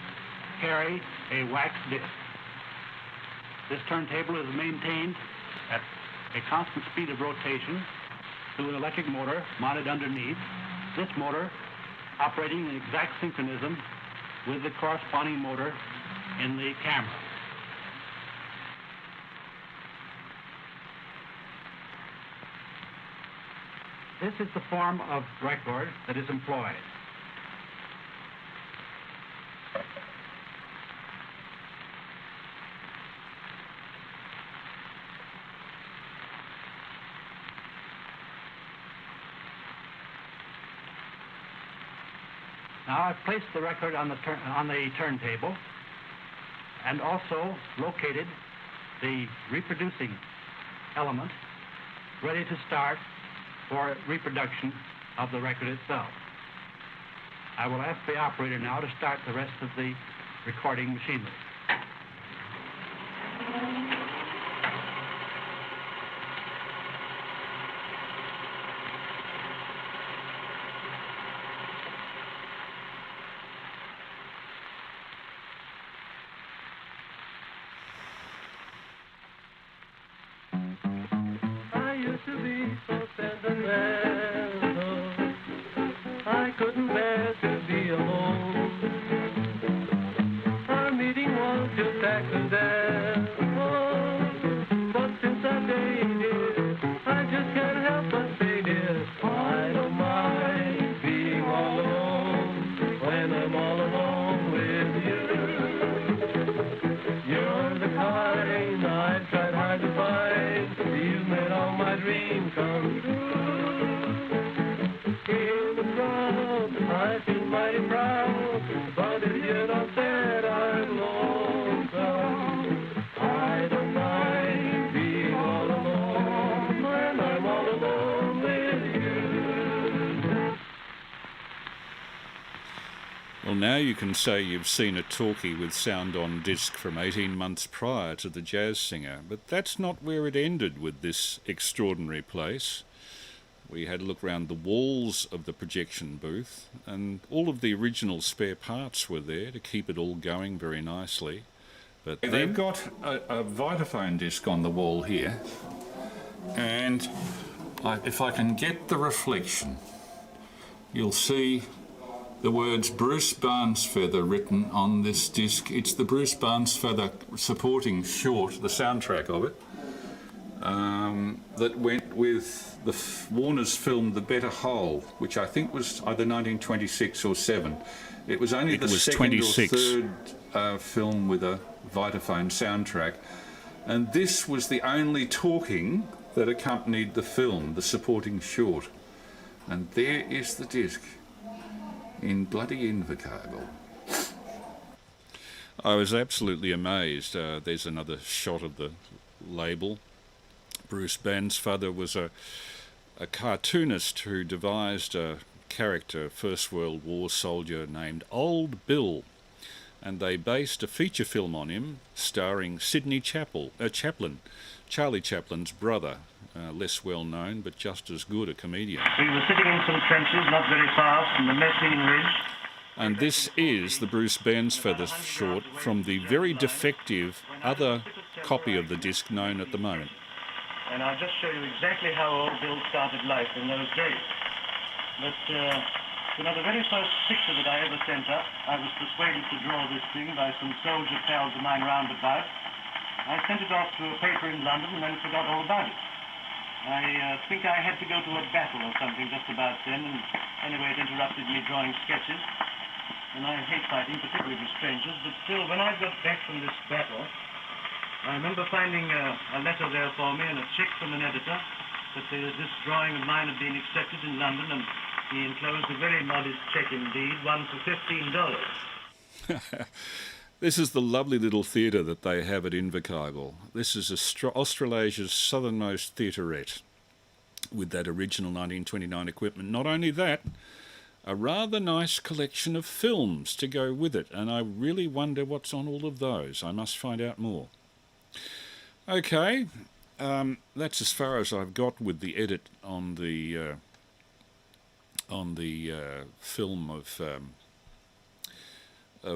carry a wax disc. This turntable is maintained at a constant speed of rotation through an electric motor mounted underneath. This motor operating in exact synchronism with the corresponding motor in the camera. This is the form of record that is employed. Now I've placed the record on the turntable and also located the reproducing element ready to start for reproduction of the record itself. I will ask the operator now to start the rest of the recording machinery. I used to be so sentimental, I couldn't bear to be alone. Our meeting was just accidental, but since that day, dear, I just can't help but say, dear, I don't mind being all alone when I'm all alone with you. You're the kind I've tried hard to find. You've made all my dreams come true. In the crowd, I feel mighty proud, but if you don't say I'm lonesome, I don't mind being all alone when I'm all alone with you. Well, now you can say you've seen a talkie with sound on disc from 18 months prior to the jazz singer, but that's not where it ended with this extraordinary place. We had a look round the walls of the projection booth, and all of the original spare parts were there to keep it all going very nicely. But they've got a Vitaphone disc on the wall here, and if I can get the reflection, you'll see the words Bruce Barnesfeather written on this disc. It's the Bruce Barnesfeather supporting short, the soundtrack of it, that went with the Warner's film The Better Whole, which I think was either 1926 or 7. It was only the second 26. or third film with a Vitaphone soundtrack, and this was the only talking that accompanied the film, the supporting short. And there is the disc in bloody Invercargill. I was absolutely amazed. There's another shot of the label. Bruce Barnesfeather was a cartoonist who devised a character, First World War soldier named Old Bill, and they based a feature film on him starring Sidney Chaplin, Charlie Chaplin's brother, less well known but just as good a comedian. We were sitting in some trenches not very far from the Messine Ridge. And this is the Bruce Barnesfeather short from the very defective other copy of the disc known at the moment. And I'll just show you exactly how Old Bill started life in those days. But, the very first picture that I ever sent up, I was persuaded to draw this thing by some soldier pals of mine round about. I sent it off to a paper in London and then forgot all about it. I think I had to go to a battle or something just about then, and anyway it interrupted me drawing sketches. And I hate fighting, particularly with strangers, but still, when I got back from this battle, I remember finding a letter there for me and a check from an editor that this drawing of mine had been accepted in London, and he enclosed a very modest check indeed, one for $15. This is the lovely little theatre that they have at Invercargill. This is Australasia's southernmost theaterette. with that original 1929 equipment. Not only that, a rather nice collection of films to go with it, and I really wonder what's on all of those. I must find out more. Okay, that's as far as I've got with the edit on the film of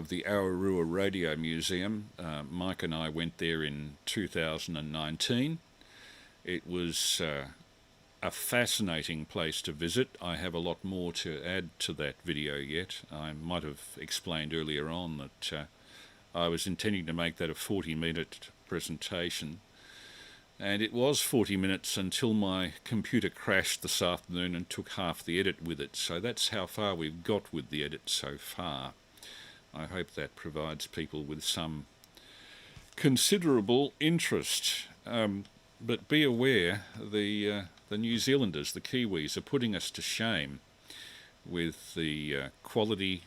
the Awarua Radio Museum. Mike and I went there in 2019. It was a fascinating place to visit. I have a lot more to add to that video yet. I might have explained earlier on that I was intending to make that a 40-minute presentation, and it was 40 minutes until my computer crashed this afternoon and took half the edit with it. So that's how far we've got with the edit so far. I hope that provides people with some considerable interest. But be aware, the New Zealanders, the Kiwis, are putting us to shame with the quality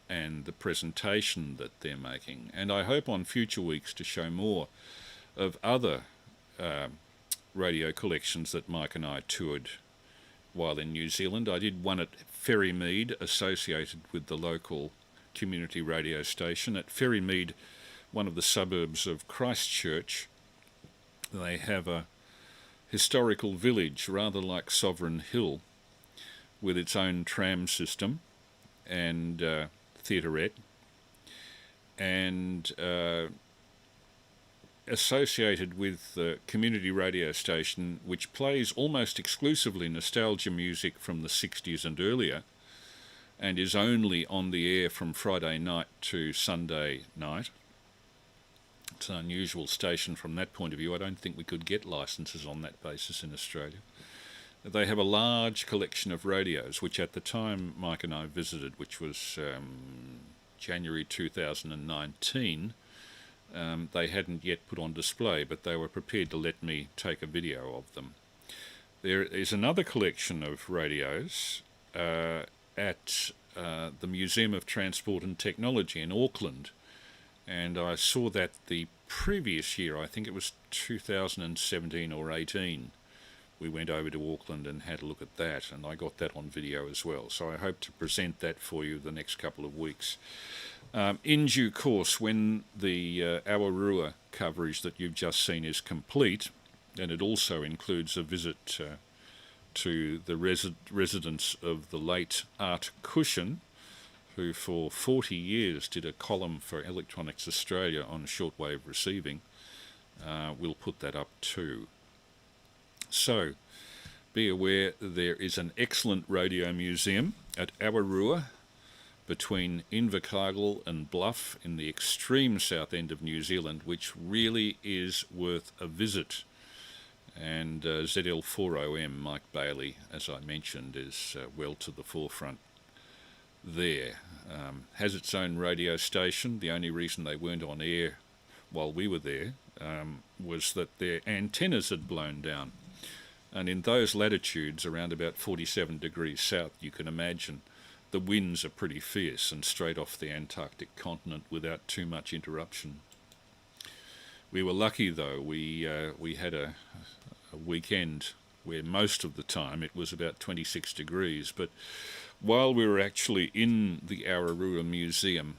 and the presentation that they're making. And I hope on future weeks to show more of other radio collections that Mike and I toured while in New Zealand. I did one at Ferrymead, associated with the local community radio station. At Ferrymead, one of the suburbs of Christchurch, they have a historical village, rather like Sovereign Hill, with its own tram system and theaterette, and associated with the community radio station, which plays almost exclusively nostalgia music from the 60s and earlier, and is only on the air from Friday night to Sunday night. It's an unusual station from that point of view. I don't think we could get licenses on that basis in Australia. They have a large collection of radios, which at the time Mike and I visited, which was January 2019, they hadn't yet put on display, but they were prepared to let me take a video of them. There is another collection of radios at the Museum of Transport and Technology in Auckland, and I saw that the previous year, I think it was 2017 or 18, we went over to Auckland and had a look at that, and I got that on video as well. So I hope to present that for you the next couple of weeks. In due course, when the Awarua coverage that you've just seen is complete, and it also includes a visit to the residence of the late Art Cushion, who for 40 years did a column for Electronics Australia on shortwave receiving, we'll put that up too. So, be aware there is an excellent radio museum at Awarua between Invercargill and Bluff in the extreme south end of New Zealand, which really is worth a visit. And ZL4OM, Mike Bailey, as I mentioned, is well to the forefront there. Has its own radio station. The only reason they weren't on air while we were there was that their antennas had blown down. And in those latitudes, around about 47 degrees south, you can imagine the winds are pretty fierce and straight off the Antarctic continent without too much interruption. We were lucky, though. We had a weekend where most of the time it was about 26 degrees, but while we were actually in the Awarua Museum,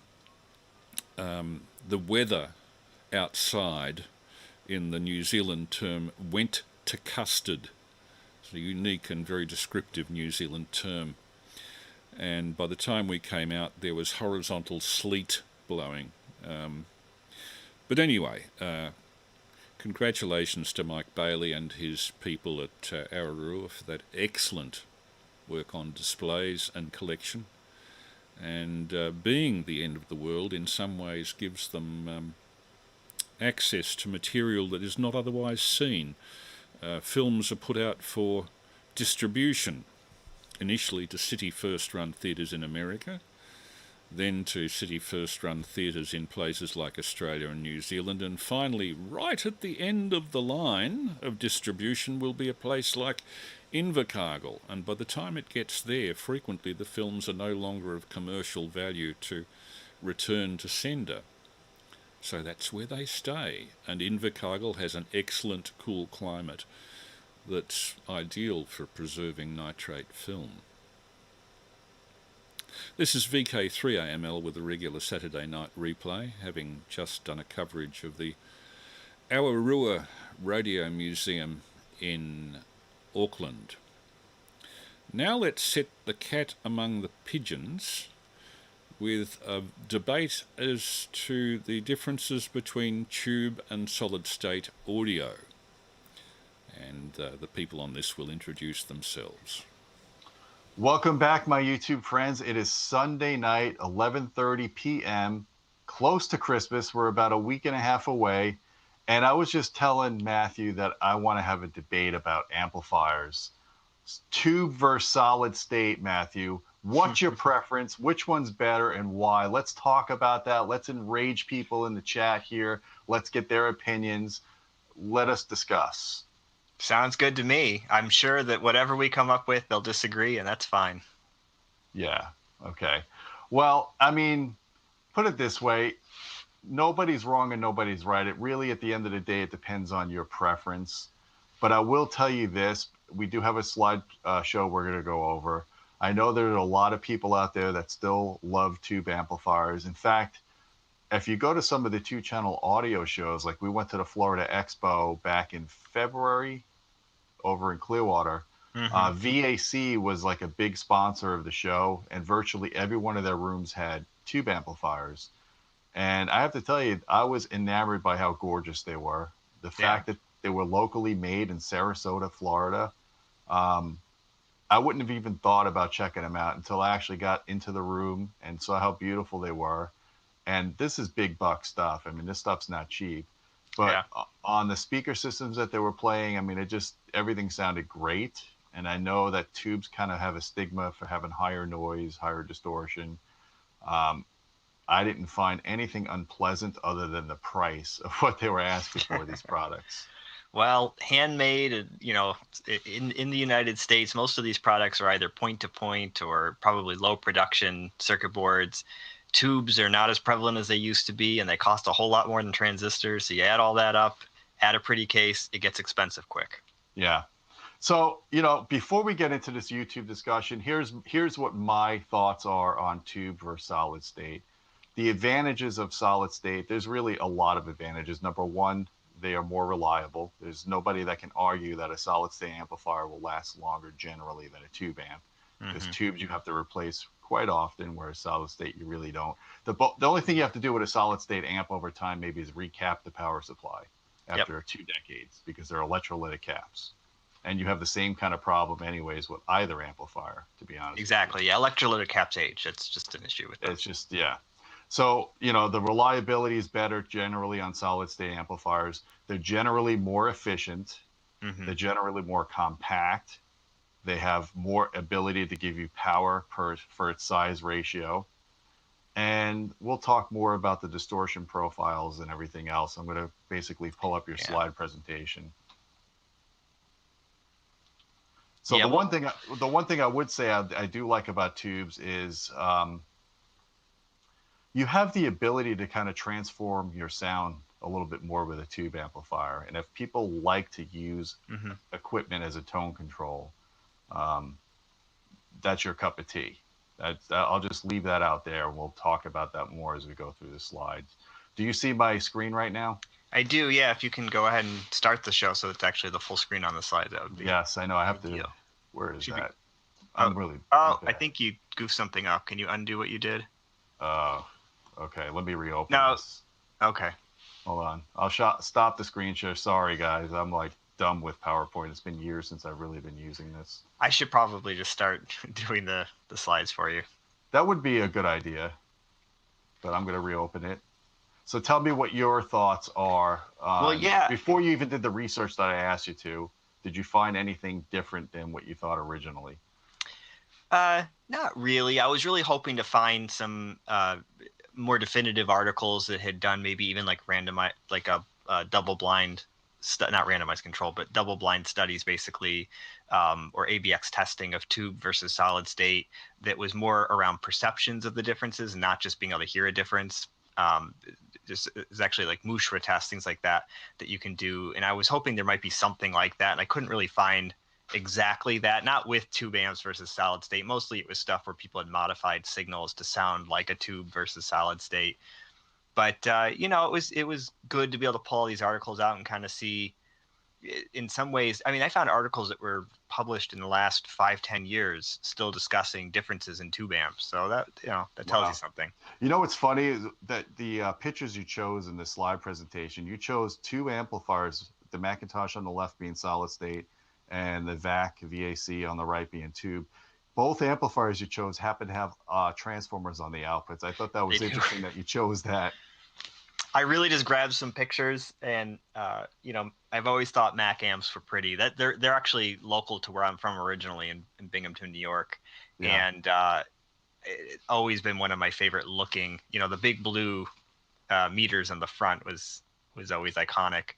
the weather outside, in the New Zealand term, went to custard. It's a unique and very descriptive New Zealand term. And by the time we came out, there was horizontal sleet blowing. But anyway, congratulations to Mike Bailey and his people at Awarua for that excellent work on displays and collection. And being the end of the world in some ways gives them access to material that is not otherwise seen. Films are put out for distribution, initially to City First Run theatres in America, then to City First Run theatres in places like Australia and New Zealand, and finally, right at the end of the line of distribution will be a place like Invercargill, and by the time it gets there, frequently the films are no longer of commercial value to return to sender. So that's where they stay, and Invercargill has an excellent cool climate. that's ideal for preserving nitrate film. This is VK3AML with a regular Saturday night replay, having just done a coverage of the Awarua Radio Museum in Auckland. Now let's set the cat among the pigeons with a debate as to the differences between tube and solid-state audio. And the people on this will introduce themselves. Welcome back, my YouTube friends. It is Sunday night, 11:30 p.m., close to Christmas. We're about a week and a half away. And I was just telling Matthew that I want to have a debate about amplifiers. Tube versus solid state, Matthew. What's your preference? Which one's better and why? Let's talk about that. Let's enrage people in the chat here. Let's get their opinions. Let us discuss. Sounds good to me. I'm sure that whatever we come up with, they'll disagree, and that's fine. Yeah. Okay. Well, I mean, put it this way. Nobody's wrong and nobody's right. It really, at the end of the day, it depends on your preference. But I will tell you this. We do have a slide show we're going to go over. I know there are a lot of people out there that still love tube amplifiers. In fact, if you go to some of the two-channel audio shows, like we went to the Florida Expo back in February over in Clearwater, VAC was like a big sponsor of the show, and virtually every one of their rooms had tube amplifiers. And I have to tell you, I was enamored by how gorgeous they were. The fact that they were locally made in Sarasota, Florida. I wouldn't have even thought about checking them out until I actually got into the room and saw how beautiful they were. And this is big buck stuff. I mean, this stuff's not cheap. But on the speaker systems that they were playing, I mean, everything sounded great. And I know that tubes kind of have a stigma for having higher noise, higher distortion. I didn't find anything unpleasant other than the price of what they were asking for these products. Well, handmade, you know, in the United States, most of these products are either point-to-point or probably low production circuit boards. Tubes are not as prevalent as they used to be, and they cost a whole lot more than transistors. So you add all that up, add a pretty case, it gets expensive quick. Yeah. So, you know, before we get into this YouTube discussion, here's what my thoughts are on tube versus solid state. The advantages of solid state, there's really a lot of advantages. Number one, they are more reliable. There's nobody that can argue that a solid state amplifier will last longer generally than a tube amp. Because tubes you have to replace quite often, whereas solid state you really don't. The only thing you have to do with a solid state amp over time maybe is recap the power supply after 2 decades, because they're electrolytic caps. And you have the same kind of problem anyways with either amplifier, to be honest. Exactly. Yeah, electrolytic caps age. That's just an issue with that. It's just, yeah. So, you know, the reliability is better generally on solid state amplifiers. They're generally more efficient. They're generally more compact. They have more ability to give you power for its size ratio. And we'll talk more about the distortion profiles and everything else. I'm going to basically pull up your slide presentation. So the one thing I would say I do like about tubes is you have the ability to kind of transform your sound a little bit more with a tube amplifier. And if people like to use equipment as a tone control, that's your cup of tea. I'll just leave that out there. We'll talk about that more as we go through the slides. Do you see my screen right now? I do, yeah. If you can go ahead and start the show so it's actually the full screen on the slide, that would be. Yes, I know. I have to. Where is that? Okay. I think you goofed something up. Can you undo what you did? Okay. Let me reopen this. Okay. Hold on. I'll stop the screen share. Sorry, guys. I'm like dumb with PowerPoint. It's been years since I've really been using this. I should probably just start doing the slides for you. That would be a good idea, but I'm going to reopen it. So tell me what your thoughts are. Before you even did the research that I asked you to, did you find anything different than what you thought originally? Not really. I was really hoping to find some more definitive articles that had done maybe even like a double-blind, not randomized control, but double-blind studies basically, or ABX testing of tube versus solid state that was more around perceptions of the differences, not just being able to hear a difference. There's actually like Mushra tests, things like that you can do. And I was hoping there might be something like that, and I couldn't really find exactly that. Not with tube amps versus solid state. Mostly it was stuff where people had modified signals to sound like a tube versus solid state. But it was good to be able to pull all these articles out and kind of see. In some ways, I mean, I found articles that were published in the last 5-10 years still discussing differences in tube amps. So that tells you something. You know what's funny is that the pictures you chose in this live presentation, you chose two amplifiers, the Macintosh on the left being solid state and the VAC on the right being tube. Both amplifiers you chose happen to have transformers on the outputs. I thought that was interesting that you chose that. I really just grabbed some pictures, and I've always thought Mac amps were pretty. That they're actually local to where I'm from originally in Binghamton, New York, and it's always been one of my favorite looking. The big blue meters on the front was always iconic.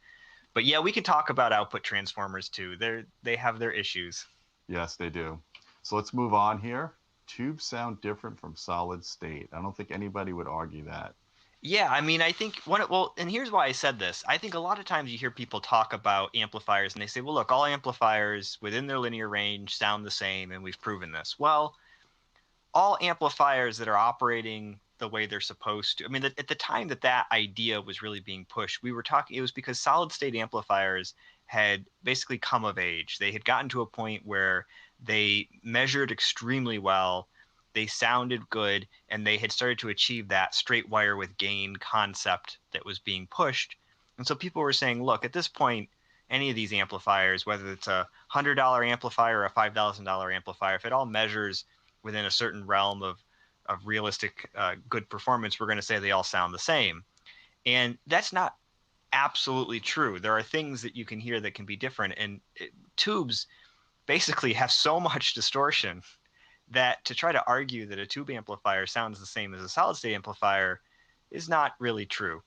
But yeah, we can talk about output transformers too. They have their issues. Yes, they do. So let's move on here. Tubes sound different from solid state. I don't think anybody would argue that. Yeah, I mean, I think and here's why I said this. I think a lot of times you hear people talk about amplifiers and they say, well, look, all amplifiers within their linear range sound the same, and we've proven this. Well, all amplifiers that are operating the way they're supposed to. I mean, at the time that idea was really being pushed, it was because solid state amplifiers had basically come of age. They had gotten to a point where they measured extremely well. They sounded good, and they had started to achieve that straight wire with gain concept that was being pushed. And so people were saying, look, at this point, any of these amplifiers, whether it's a $100 amplifier or a $5,000 amplifier, if it all measures within a certain realm of realistic good performance, we're going to say they all sound the same. And that's not absolutely true. There are things that you can hear that can be different, and tubes basically have so much distortion that to try to argue that a tube amplifier sounds the same as a solid state amplifier is not really true.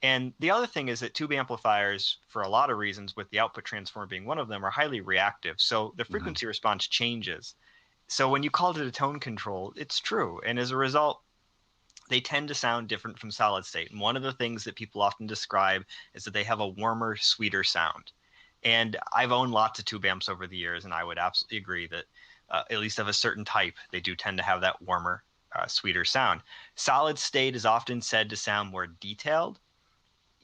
And the other thing is that tube amplifiers, for a lot of reasons, with the output transformer being one of them, are highly reactive. So the frequency response changes. So when you called it a tone control, it's true. And as a result, they tend to sound different from solid state. And one of the things that people often describe is that they have a warmer, sweeter sound. And I've owned lots of tube amps over the years, and I would absolutely agree that at least of a certain type, they do tend to have that warmer, sweeter sound. Solid state is often said to sound more detailed.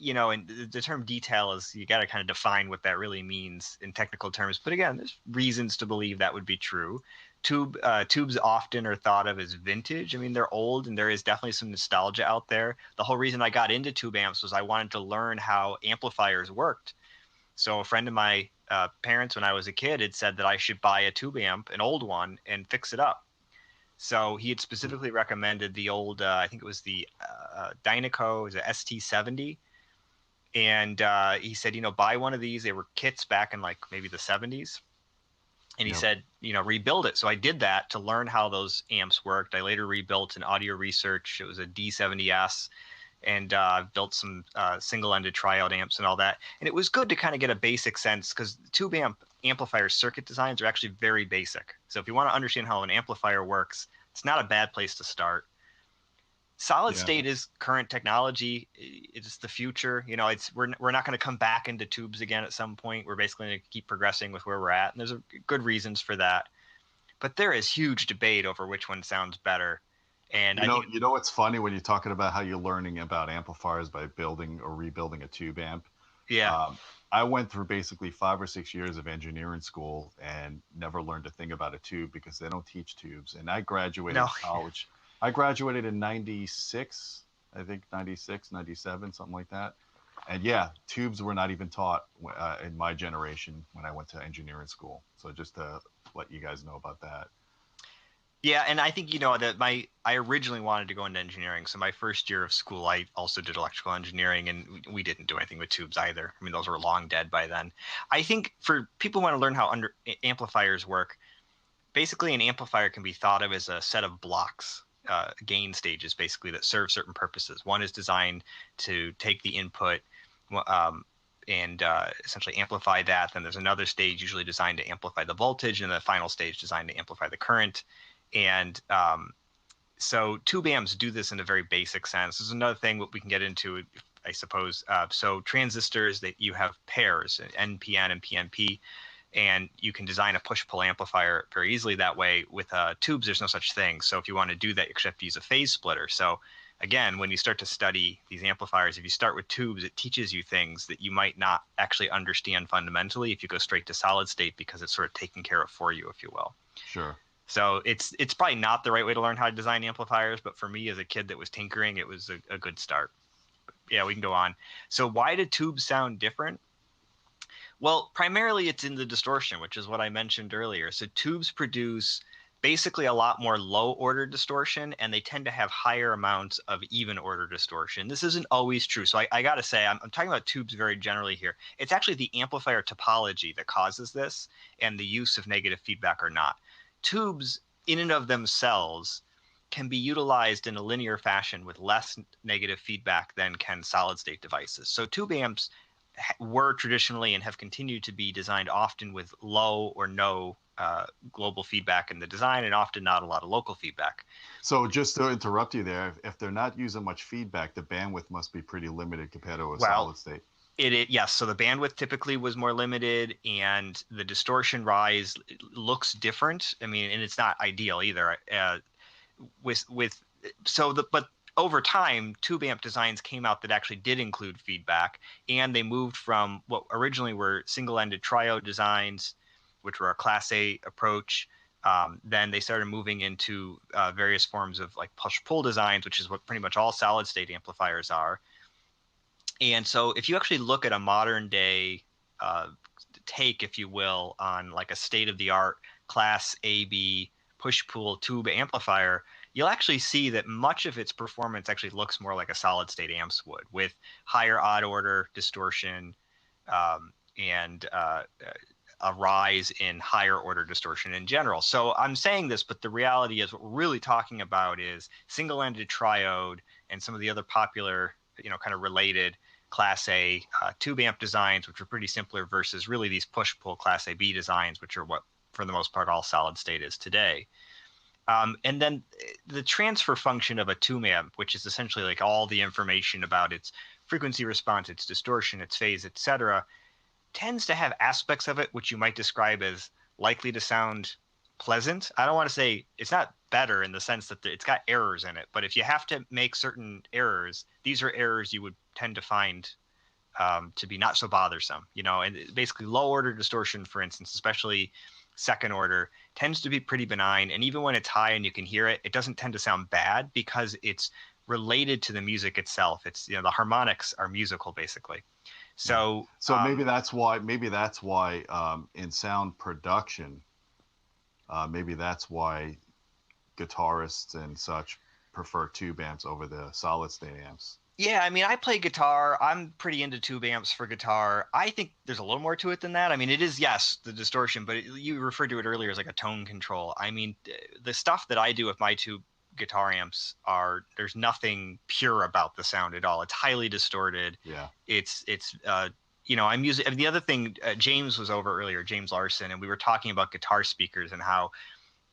And the term detail is, you got to kind of define what that really means in technical terms. But again, there's reasons to believe that would be true. Tubes often are thought of as vintage. I mean, they're old, and there is definitely some nostalgia out there. The whole reason I got into tube amps was I wanted to learn how amplifiers worked. So a friend of my parents, when I was a kid, had said that I should buy a tube amp, an old one, and fix it up. So he had specifically recommended the old, I think it was the Dynaco, it was a ST70. And he said, buy one of these. They were kits back in like maybe the 70s. And he said, rebuild it. So I did that to learn how those amps worked. I later rebuilt an Audio Research. It was a D70S. And built some single-ended triode amps and all that. And it was good to kind of get a basic sense, because tube amplifier circuit designs are actually very basic. So if you want to understand how an amplifier works, it's not a bad place to start. Solid state is current technology. It's the future. We're not going to come back into tubes again at some point. We're basically going to keep progressing with where we're at. And there's good reasons for that. But there is huge debate over which one sounds better. And you know what's funny when you're talking about how you're learning about amplifiers by building or rebuilding a tube amp? Yeah. I went through basically 5 or 6 years of engineering school and never learned a thing about a tube because they don't teach tubes. And I graduated college. I graduated in 96, I think 96, 97, something like that. And yeah, tubes were not even taught in my generation when I went to engineering school. So just to let you guys know about that. Yeah, and I think that I originally wanted to go into engineering. So my first year of school, I also did electrical engineering, and we didn't do anything with tubes either. I mean, those were long dead by then. I think for people who want to learn how amplifiers work, basically an amplifier can be thought of as a set of blocks, gain stages, basically, that serve certain purposes. One is designed to take the input and essentially amplify that. Then there's another stage usually designed to amplify the voltage, and the final stage designed to amplify the current. And So tube amps do this in a very basic sense. There's another thing that we can get into, I suppose. So transistors, that you have pairs, NPN and PNP, and you can design a push-pull amplifier very easily that way. With tubes, there's no such thing. So if you want to do that, you actually have to use a phase splitter. So again, when you start to study these amplifiers, if you start with tubes, it teaches you things that you might not actually understand fundamentally if you go straight to solid state, because it's sort of taken care of for you, if you will. Sure. So it's probably not the right way to learn how to design amplifiers, but for me as a kid that was tinkering, it was a good start. But yeah, we can go on. So why do tubes sound different? Well, primarily it's in the distortion, which is what I mentioned earlier. So tubes produce basically a lot more low order distortion, and they tend to have higher amounts of even order distortion. This isn't always true. So I got to say, I'm talking about tubes very generally here. It's actually the amplifier topology that causes this, and the use of negative feedback or not. Tubes in and of themselves can be utilized in a linear fashion with less negative feedback than can solid state devices. So tube amps were traditionally and have continued to be designed often with low or no global feedback in the design, and often not a lot of local feedback. So just to interrupt you there, if they're not using much feedback, the bandwidth must be pretty limited compared to a solid state. Yes. So the bandwidth typically was more limited, and the distortion rise looks different. I mean, and it's not ideal either. But over time, tube amp designs came out that actually did include feedback, and they moved from what originally were single-ended triode designs, which were a Class A approach. Then they started moving into various forms of like push-pull designs, which is what pretty much all solid-state amplifiers are. And so if you actually look at a modern day take, if you will, on like a state-of-the-art Class AB push-pull tube amplifier, you'll actually see that much of its performance actually looks more like a solid-state amps would, with higher odd-order distortion and a rise in higher-order distortion in general. So I'm saying this, but the reality is what we're really talking about is single-ended triode and some of the other popular, kind of related Class A tube amp designs, which are pretty simpler, versus really these push-pull Class AB designs, which are what, for the most part, all solid-state is today. And then the transfer function of a tube amp, which is essentially like all the information about its frequency response, its distortion, its phase, etc., tends to have aspects of it which you might describe as likely to sound pleasant. I don't want to say it's not better in the sense that it's got errors in it, but if you have to make certain errors, these are errors you would tend to find to be not so bothersome, and basically low order distortion, for instance, especially second order, tends to be pretty benign. And even when it's high and you can hear it, it doesn't tend to sound bad because it's related to the music itself. It's, the harmonics are musical basically. So maybe that's why in sound production, maybe that's why guitarists and such prefer tube amps over the solid state amps. Yeah, I mean, I play guitar. I'm pretty into tube amps for guitar. I think there's a little more to it than that. I mean, it is, yes, the distortion, but you referred to it earlier as like a tone control. I mean, the stuff that I do with my tube guitar amps there's nothing pure about the sound at all. It's highly distorted. Yeah. I'm using, the other thing, James was over earlier, James Larson, and we were talking about guitar speakers and how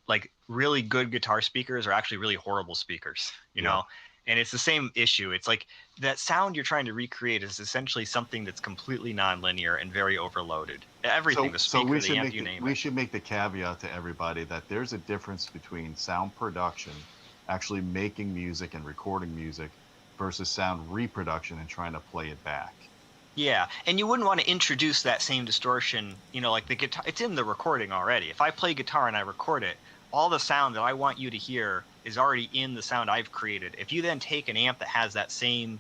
like really good guitar speakers are actually really horrible speakers, you know? And it's the same issue. It's like that sound you're trying to recreate is essentially something that's completely nonlinear and very overloaded. Everything, the speaker, the amp, you name it. We should make the caveat to everybody that there's a difference between sound production, actually making music and recording music, versus sound reproduction and trying to play it back. Yeah, and you wouldn't want to introduce that same distortion, like the guitar. It's in the recording already. If I play guitar and I record it, all the sound that I want you to hear is already in the sound I've created. If you then take an amp that has that same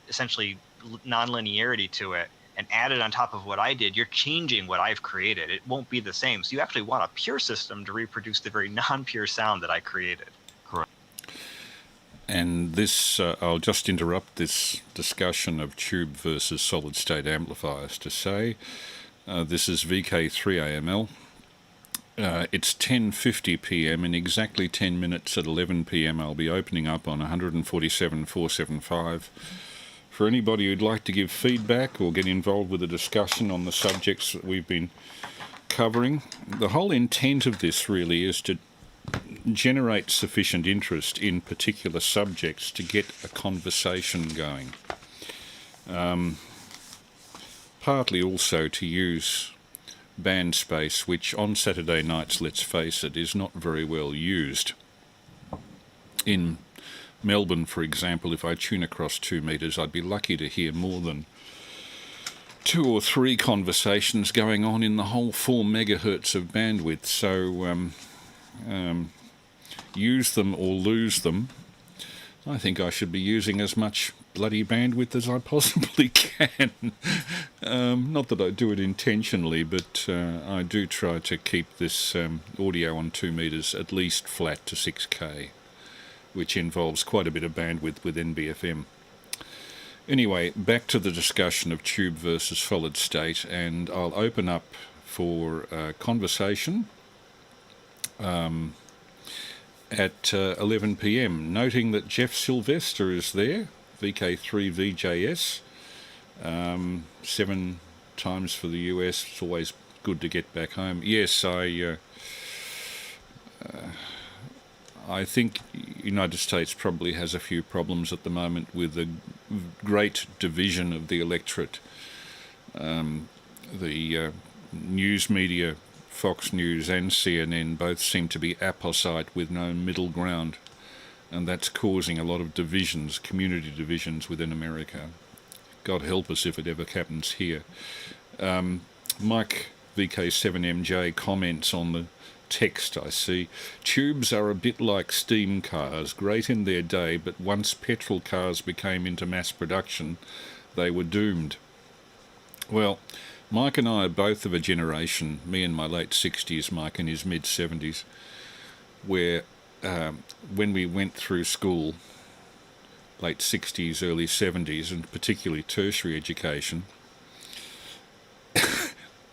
essentially nonlinearity to it and add it on top of what I did, you're changing what I've created. It won't be the same. So you actually want a pure system to reproduce the very non-pure sound that I created. Correct. And this, I'll just interrupt this discussion of tube versus solid-state amplifiers to say, this is VK3AML. It's 10:50 p.m. In exactly 10 minutes at 11 p.m. I'll be opening up on 147.475. For anybody who'd like to give feedback or get involved with a discussion on the subjects that we've been covering, the whole intent of this really is to generate sufficient interest in particular subjects to get a conversation going. Partly also to use band space, which on Saturday nights, let's face it, is not very well used. In Melbourne, for example, if I tune across 2 metres, I'd be lucky to hear more than 2 or 3 conversations going on in the whole 4 megahertz of bandwidth. So use them or lose them. I think I should be using as much bloody bandwidth as I possibly can. Not that I do it intentionally, but I do try to keep this audio on 2 metres at least flat to 6K, which involves quite a bit of bandwidth with NBFM. Anyway, back to the discussion of tube versus solid state, and I'll open up for conversation at 11 p.m, noting that Jeff Sylvester is there, VK3VJS, 7 times for the US. It's always good to get back home. Yes, I think United States probably has a few problems at the moment with the great division of the electorate. The news media, Fox News and CNN, both seem to be apposite with no middle ground, and that's causing a lot of divisions, community divisions within America. God help us if it ever happens here. Mike VK7MJ comments on the text I see. Tubes are a bit like steam cars, great in their day, but once petrol cars became into mass production, they were doomed. Well, Mike and I are both of a generation, me in my late 60s, Mike in his mid-70s, where when we went through school, late 60s, early 70s, and particularly tertiary education,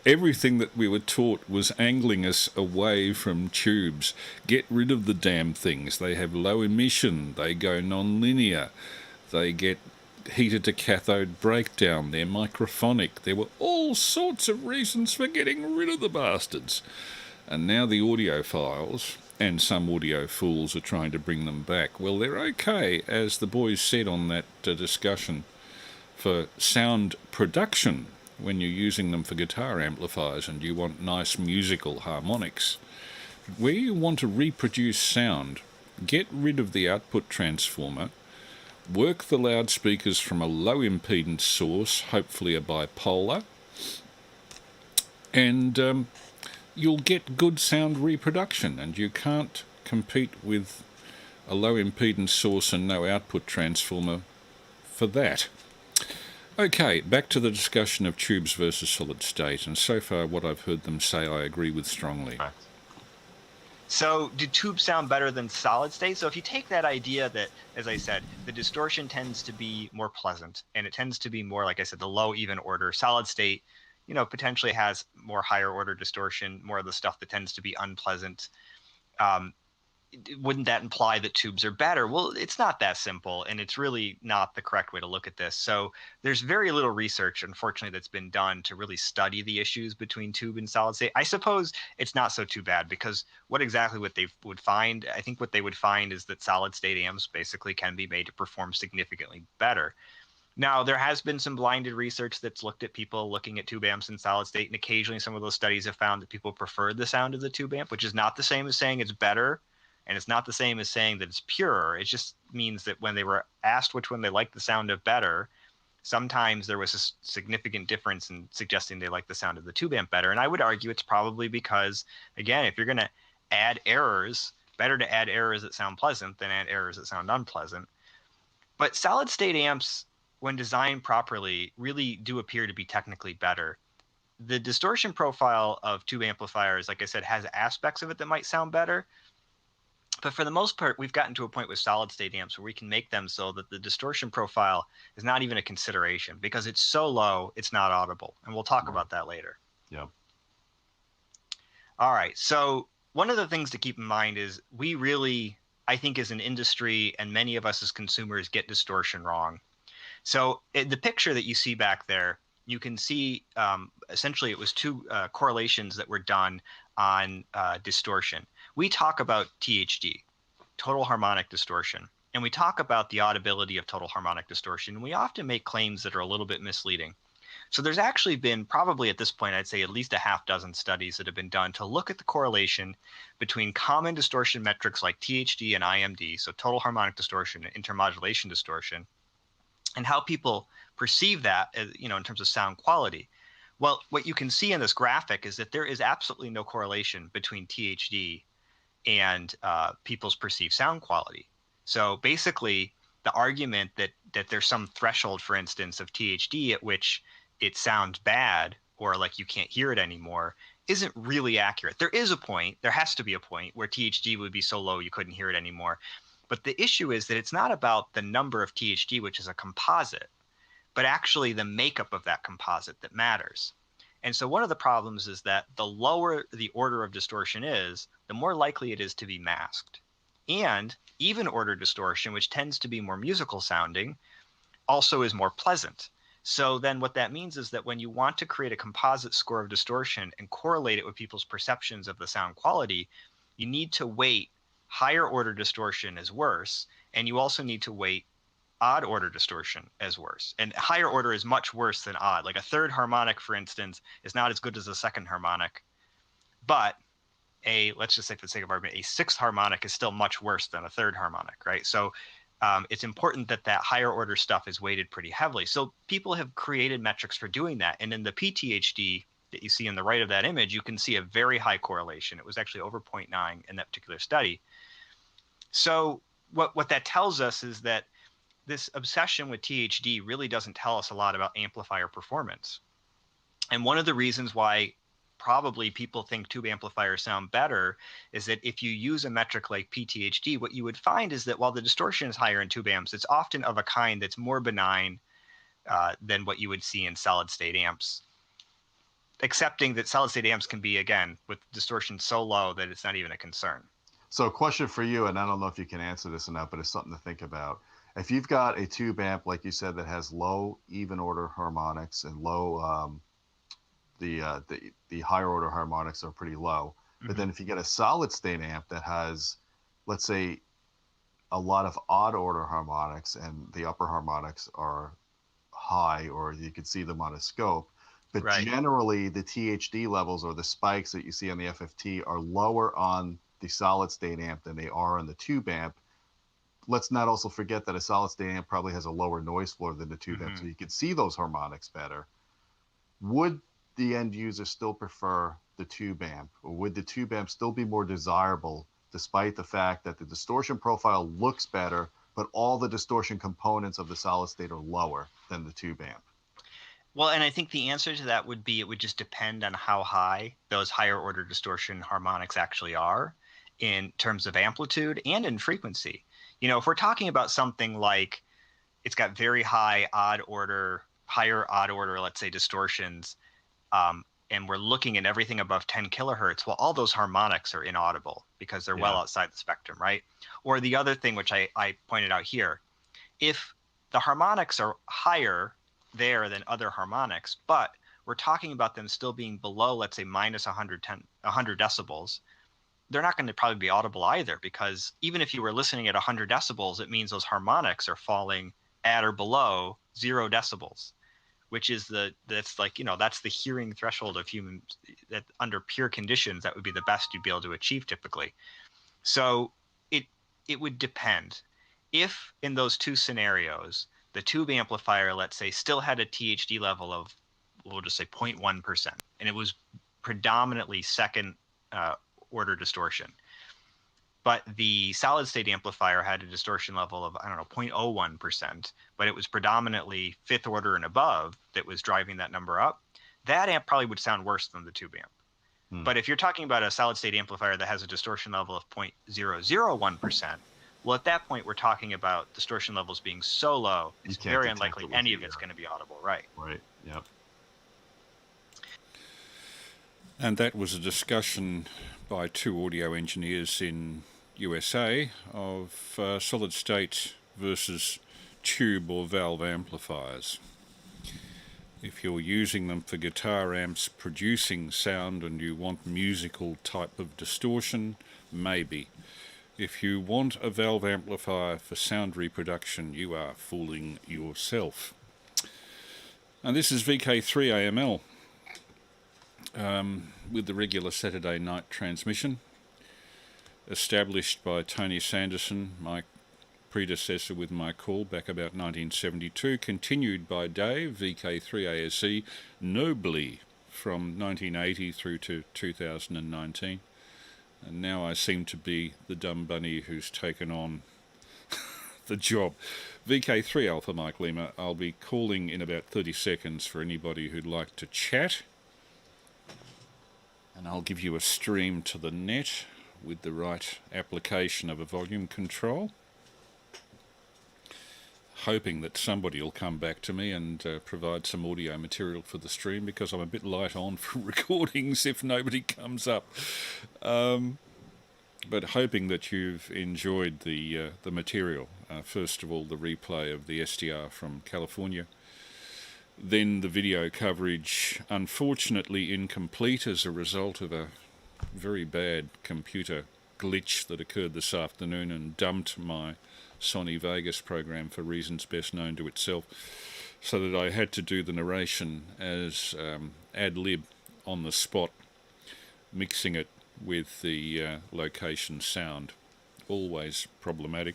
everything that we were taught was angling us away from tubes. Get rid of the damn things. They have low emission, they go non-linear, they get heated to cathode breakdown, they're microphonic. There were all sorts of reasons for getting rid of the bastards. And now the audiophiles and some audio fools are trying to bring them back. Well, they're okay, as the boys said on that discussion, for sound production, when you're using them for guitar amplifiers and you want nice musical harmonics. Where you want to reproduce sound, get rid of the output transformer, work the loudspeakers from a low impedance source, hopefully a bipolar, and you'll get good sound reproduction, and you can't compete with a low impedance source and no output transformer for that. Okay, back to the discussion of tubes versus solid state, and so far what I've heard them say I agree with strongly. Right. So do tubes sound better than solid state? So if you take that idea that, as I said, the distortion tends to be more pleasant, and it tends to be more, like I said, the low even order. Solid state, potentially has more higher order distortion, more of the stuff that tends to be unpleasant. Wouldn't that imply that tubes are better? Well, it's not that simple, and it's really not the correct way to look at this. So there's very little research, unfortunately, that's been done to really study the issues between tube and solid state. I suppose it's not so too bad, because what they would find, I think what they would find is that solid state amps basically can be made to perform significantly better. Now, there has been some blinded research that's looked at people looking at tube amps in solid state, and occasionally some of those studies have found that people prefer the sound of the tube amp, which is not the same as saying it's better. And it's not the same as saying that it's pure. It just means that when they were asked which one they liked the sound of better, sometimes there was a significant difference in suggesting they liked the sound of the tube amp better. And I would argue it's probably because, again, if you're going to add errors, better to add errors that sound pleasant than add errors that sound unpleasant. But solid state amps, when designed properly, really do appear to be technically better. The distortion profile of tube amplifiers, like I said, has aspects of it that might sound better. But for the most part, we've gotten to a point with solid state amps where we can make them so that the distortion profile is not even a consideration, because it's so low, it's not audible. And we'll talk about that later. Yep. All right. So one of the things to keep in mind is we really, I think as an industry and many of us as consumers, get distortion wrong. So the picture that you see back there, you can see essentially it was two correlations that were done on distortion. we talk about THD, total harmonic distortion, and we talk about the audibility of total harmonic distortion. We often make claims that are a little bit misleading. So there's actually been probably at this point, I'd say at least a half dozen studies that have been done to look at the correlation between common distortion metrics like THD and IMD, so total harmonic distortion and intermodulation distortion, and how people perceive that as, in terms of sound quality. Well, what you can see in this graphic is that there is absolutely no correlation between THD and people's perceived sound quality. So basically, the argument that there's some threshold, for instance, of THD at which it sounds bad or like you can't hear it anymore isn't really accurate. There is a point, there has to be a point where THD would be so low you couldn't hear it anymore. But the issue is that it's not about the number of THD, which is a composite, but actually the makeup of that composite that matters. And so one of the problems is that the lower the order of distortion is, the more likely it is to be masked. And even order distortion, which tends to be more musical sounding, also is more pleasant. So then what that means is that when you want to create a composite score of distortion and correlate it with people's perceptions of the sound quality, you need to weight higher order distortion as worse, and you also need to weight odd order distortion as worse. And higher order is much worse than odd. Like a third harmonic, for instance, is not as good as a second harmonic, but let's just say for the sake of argument, a sixth harmonic is still much worse than a third harmonic, right? So it's important that higher order stuff is weighted pretty heavily. So people have created metrics for doing that. And in the PTHD that you see in the right of that image, you can see a very high correlation. It was actually over 0.9 in that particular study. So what that tells us is that this obsession with THD really doesn't tell us a lot about amplifier performance. And one of the reasons why probably people think tube amplifiers sound better is that if you use a metric like PTHD, what you would find is that while the distortion is higher in tube amps, it's often of a kind that's more benign than what you would see in solid state amps. Accepting that solid state amps can be, again, with distortion so low that it's not even a concern. So a question for you, and I don't know if you can answer this or not, but it's something to think about. If you've got a tube amp, like you said, that has low even order harmonics and low the higher order harmonics are pretty low. But then if you get a solid state amp that has, let's say, a lot of odd order harmonics and the upper harmonics are high, or you can see them on a scope, but generally the THD levels or the spikes that you see on the FFT are lower on the solid state amp than they are on the tube amp. Let's not also forget that a solid state amp probably has a lower noise floor than the tube amp, so you can see those harmonics better. Would the end user still prefer the tube amp, or would the tube amp still be more desirable despite the fact that the distortion profile looks better, but all the distortion components of the solid state are lower than the tube amp? Well, and I think the answer to that would be it would just depend on how high those higher order distortion harmonics actually are in terms of amplitude and in frequency. If we're talking about something like it's got very high odd order, higher odd order, let's say distortions, and we're looking at everything above 10 kilohertz, well, all those harmonics are inaudible because they're well outside the spectrum, right? Or the other thing, which I pointed out here, if the harmonics are higher there than other harmonics, but we're talking about them still being below, let's say, minus 100 decibels, they're not going to probably be audible either, because even if you were listening at 100 decibels, it means those harmonics are falling at or below 0 decibels. Which is that's the hearing threshold of humans that under pure conditions, that would be the best you'd be able to achieve typically. So it would depend. If in those two scenarios, the tube amplifier, let's say, still had a THD level of, we'll just say 0.1%, and it was predominantly second order distortion, but the solid state amplifier had a distortion level of, 0.01%, but it was predominantly fifth order and above that was driving that number up, that amp probably would sound worse than the tube amp. But if you're talking about a solid state amplifier that has a distortion level of 0.001%, well, at that point, we're talking about distortion levels being so low, it's very unlikely any of it's going to be audible, right? Right, yep. And that was a discussion by two audio engineers in USA of solid state versus tube or valve amplifiers. If you're using them for guitar amps producing sound and you want musical type of distortion, maybe. If you want a valve amplifier for sound reproduction, you are fooling yourself. And this is VK3AML with the regular Saturday night transmission, established by Tony Sanderson, my predecessor with my call back about 1972, continued by Dave, VK3ASE, nobly from 1980 through to 2019. And now I seem to be the dumb bunny who's taken on the job. VK3 Alpha Mike Lima, I'll be calling in about 30 seconds for anybody who'd like to chat. And I'll give you a stream to the net with the right application of a volume control. Hoping that somebody will come back to me and provide some audio material for the stream, because I'm a bit light on for recordings if nobody comes up. But hoping that you've enjoyed the material. First of all, the replay of the SDR from California. Then the video coverage, unfortunately incomplete as a result of a very bad computer glitch that occurred this afternoon and dumped my Sony Vegas program for reasons best known to itself, so that I had to do the narration as ad-lib on the spot, mixing it with the location sound. Always problematic.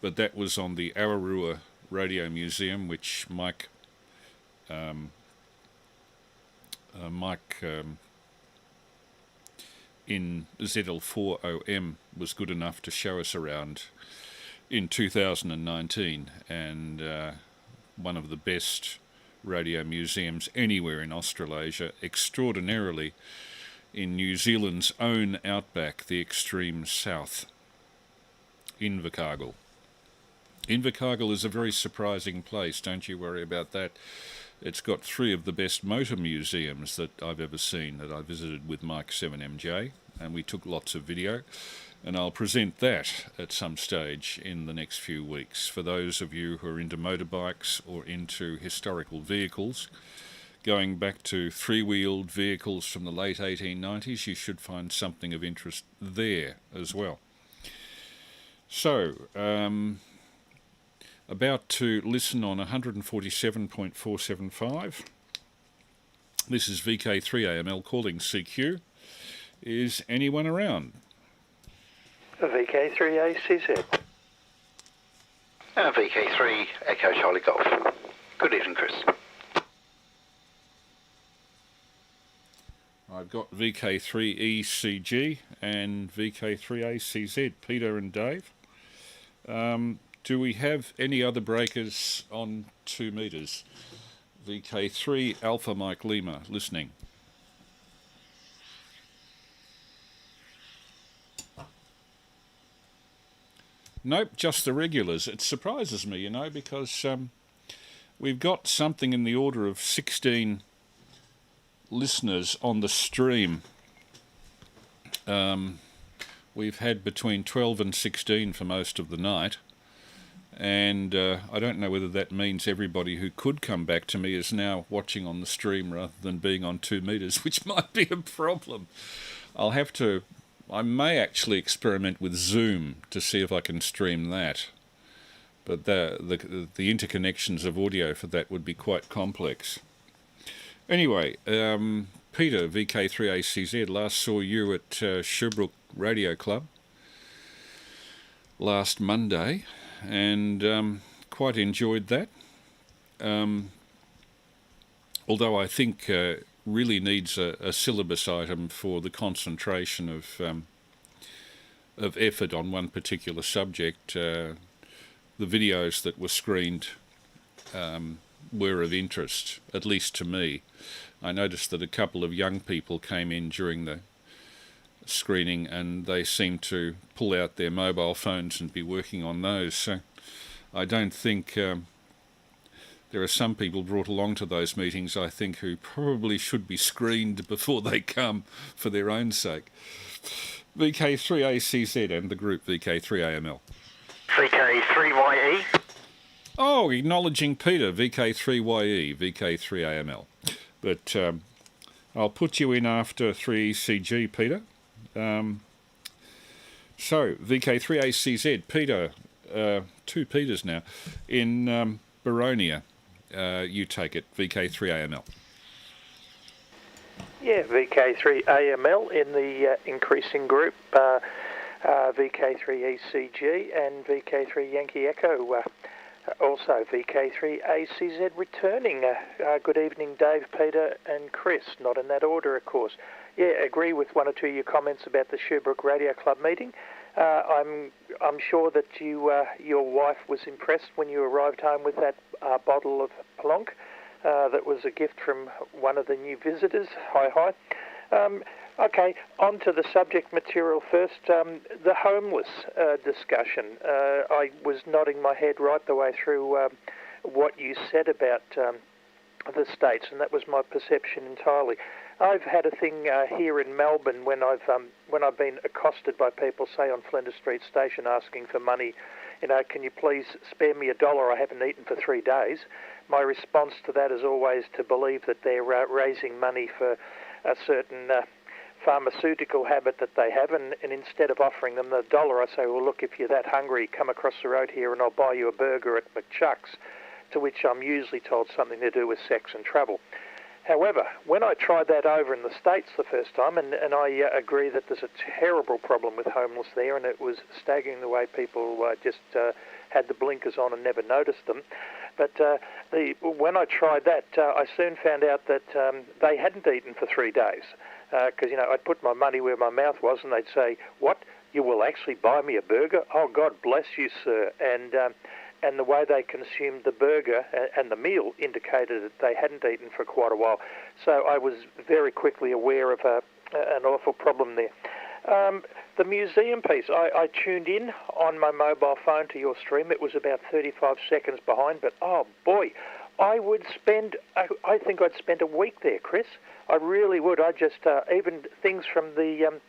But that was on the Ararua Radio Museum, which Mike in ZL4OM was good enough to show us around in 2019, and one of the best radio museums anywhere in Australasia, extraordinarily in New Zealand's own outback, the extreme south, Invercargill. Invercargill is a very surprising place, don't you worry about that. It's got 3 of the best motor museums that I've ever seen, that I visited with Mike 7MJ, and we took lots of video. And I'll present that at some stage in the next few weeks. For those of you who are into motorbikes or into historical vehicles, going back to 3-wheeled vehicles from the late 1890s, you should find something of interest there as well. So, about to listen on 147.475. This is VK3AML calling CQ. Is anyone around? VK3ACZ. VK3 Echo Charlie Golf. Good evening, Chris. I've got VK3ECG and VK3ACZ, Peter and Dave. Do we have any other breakers on 2 meters? VK3 Alpha Mike Lima, listening. Nope, just the regulars. It surprises me, you know, because we've got something in the order of 16 listeners on the stream. We've had between 12 and 16 for most of the night. And I don't know whether that means everybody who could come back to me is now watching on the stream rather than being on 2 meters, which might be a problem. I may actually experiment with Zoom to see if I can stream that. But the interconnections of audio for that would be quite complex. Anyway, Peter, VK3ACZ, last saw you at Sherbrooke Radio Club last Monday, and quite enjoyed that. Although I think really needs a syllabus item for the concentration of effort on one particular subject. The videos that were screened were of interest, at least to me. I noticed that a couple of young people came in during the screening and they seemed to pull out their mobile phones and be working on those. So I don't think there are some people brought along to those meetings, I think, who probably should be screened before they come for their own sake. VK3ACZ and the group VK3AML. VK3YE. Oh, acknowledging Peter, VK3YE, VK3AML. But I'll put you in after 3ECG, Peter. So, VK3ACZ, Peter, two Peters now, in Baronia. You take it, VK3AML. Yeah, VK3AML in the increasing group, VK3ECG and VK3 Yankee Echo. Also VK3ACZ returning. Good evening, Dave, Peter and Chris. Not in that order, of course. Yeah, agree with one or two of your comments about the Sherbrooke Radio Club meeting. I'm sure that your wife was impressed when you arrived home with that bottle of Plonk. That was a gift from one of the new visitors. Hi. Okay, on to the subject material first. The homeless discussion. I was nodding my head right the way through what you said about the States, and that was my perception entirely. I've had a thing here in Melbourne when I've been accosted by people, say on Flinders Street Station, asking for money. Can you please spare me $1? I haven't eaten for 3 days. My response to that is always to believe that they're raising money for a certain pharmaceutical habit that they have, and instead of offering them the $1, I say, well, look, if you're that hungry, come across the road here and I'll buy you a burger at McChuck's, to which I'm usually told something to do with sex and travel. However, when I tried that over in the States the first time, and I agree that there's a terrible problem with homeless there, and it was staggering the way people just had the blinkers on and never noticed them. But when I tried that, I soon found out that they hadn't eaten for 3 days. Because, I'd put my money where my mouth was, and they'd say, what, you will actually buy me a burger? Oh, God bless you, sir. And the way they consumed the burger and the meal indicated that they hadn't eaten for quite a while. So I was very quickly aware of an awful problem there. The museum piece, I tuned in on my mobile phone to your stream. It was about 35 seconds behind, but oh boy, I think I'd spend a week there, Chris. I really would. I just, even things from the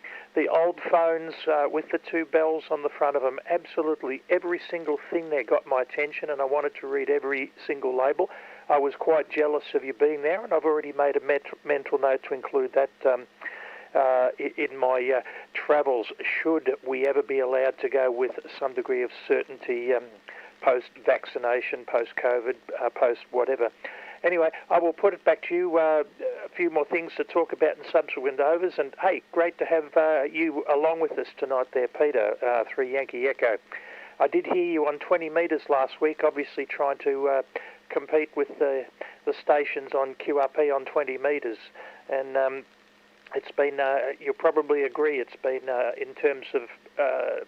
old phones with the 2 bells on the front of them, absolutely every single thing there got my attention, and I wanted to read every single label. I was quite jealous of you being there, and I've already made a mental note to include that in my travels, should we ever be allowed to go with some degree of certainty post-vaccination, post-COVID, post-whatever. Anyway, I will put it back to you. A few more things to talk about in subsequent overs. And, hey, great to have you along with us tonight there, Peter, 3 Yankee Echo. I did hear you on 20 metres last week, obviously trying to compete with the stations on QRP on 20 metres. And it's been, you'll probably agree, it's been, in terms of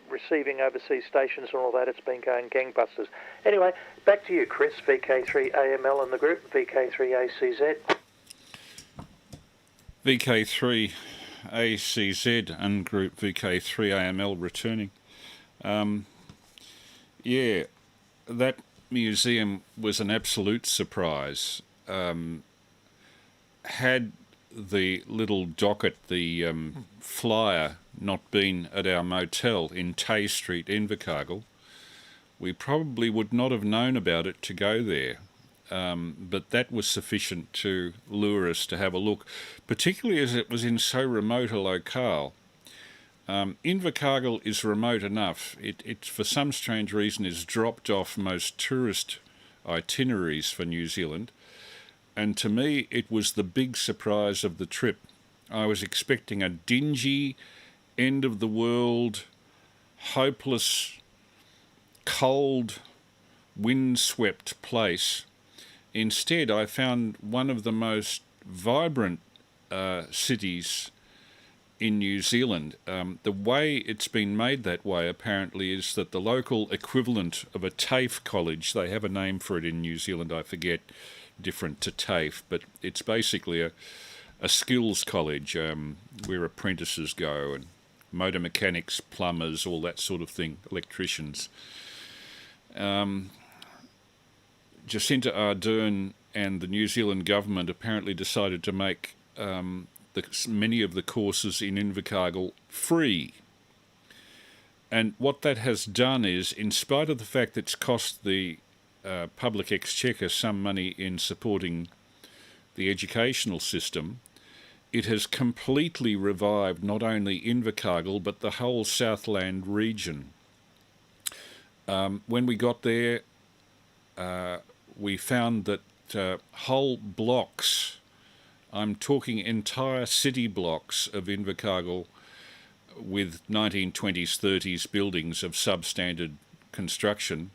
receiving overseas stations and all that, it's been going gangbusters. Anyway, back to you, Chris, VK3AML and the group, VK3ACZ. VK3ACZ and group VK3AML returning. Yeah, that museum was an absolute surprise. Had the little docket, the flyer, not been at our motel in Tay Street, Invercargill, we probably would not have known about it to go there. But that was sufficient to lure us to have a look, particularly as it was in so remote a locale. Invercargill is remote enough. It, for some strange reason, is dropped off most tourist itineraries for New Zealand. And to me, it was the big surprise of the trip. I was expecting a dingy, end-of-the-world, hopeless, cold, wind-swept place. Instead, I found one of the most vibrant cities in New Zealand. The way it's been made that way, apparently, is that the local equivalent of a TAFE college, they have a name for it in New Zealand, I forget, different to TAFE, but it's basically a skills college where apprentices go, and motor mechanics, plumbers, all that sort of thing, electricians. Jacinda Ardern and the New Zealand government apparently decided to make many of the courses in Invercargill free. And what that has done is, in spite of the fact that it's cost the public exchequer some money in supporting the educational system, it has completely revived not only Invercargill but the whole Southland region. When we got there, we found that whole blocks, I'm talking entire city blocks of Invercargill with 1920s, 30s buildings of substandard construction,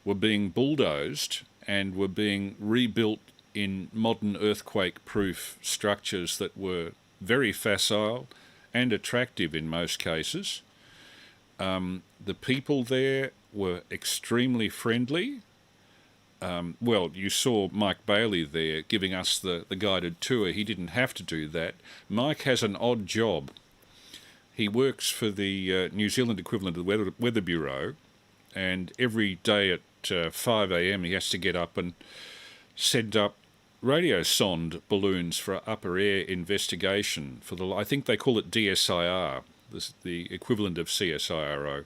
were being bulldozed and were being rebuilt in modern earthquake-proof structures that were very facile and attractive in most cases. The people there were extremely friendly. Well, you saw Mike Bailey there giving us the guided tour. He didn't have to do that. Mike has an odd job. He works for the New Zealand equivalent of the Weather Bureau, and every day at 5 a.m. he has to get up and send up radio sonde balloons for upper air investigation for the, I think they call it DSIR, the equivalent of CSIRO.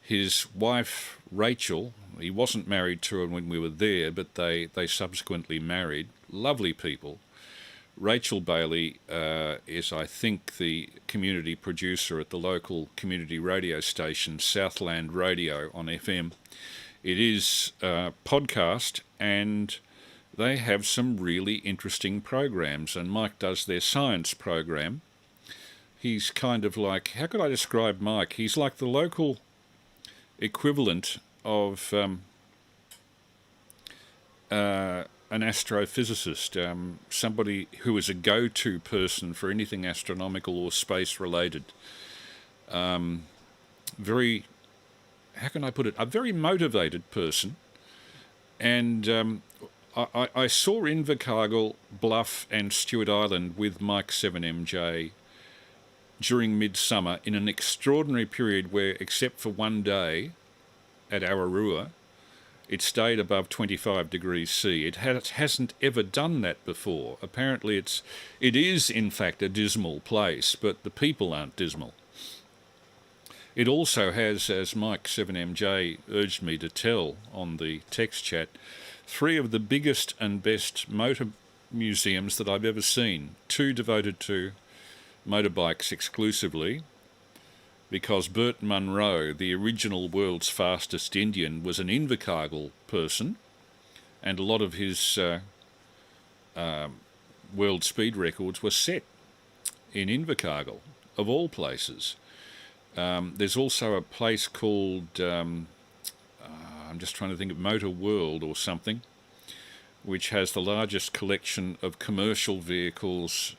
His wife, Rachel, he wasn't married to her when we were there, but they subsequently married. Lovely people. Rachel Bailey is, I think, the community producer at the local community radio station, Southland Radio on FM. It is a podcast, and they have some really interesting programs, and Mike does their science program. He's kind of like, how could I describe Mike? He's like the local equivalent of an astrophysicist, somebody who is a go-to person for anything astronomical or space-related. Very, how can I put it, a very motivated person. And I saw Invercargill, Bluff and Stewart Island with Mike 7MJ during midsummer in an extraordinary period where, except for one day at Ararua, it stayed above 25 degrees C. It hasn't ever done that before. Apparently it is in fact a dismal place, but the people aren't dismal. It also has, as Mike 7MJ urged me to tell on the text chat, 3 of the biggest and best motor museums that I've ever seen. 2 devoted to motorbikes exclusively, because Burt Munro, the original world's fastest Indian, was an Invercargill person, and a lot of his world speed records were set in Invercargill, of all places. There's also a place called, I'm just trying to think of Motor World or something, which has the largest collection of commercial vehicles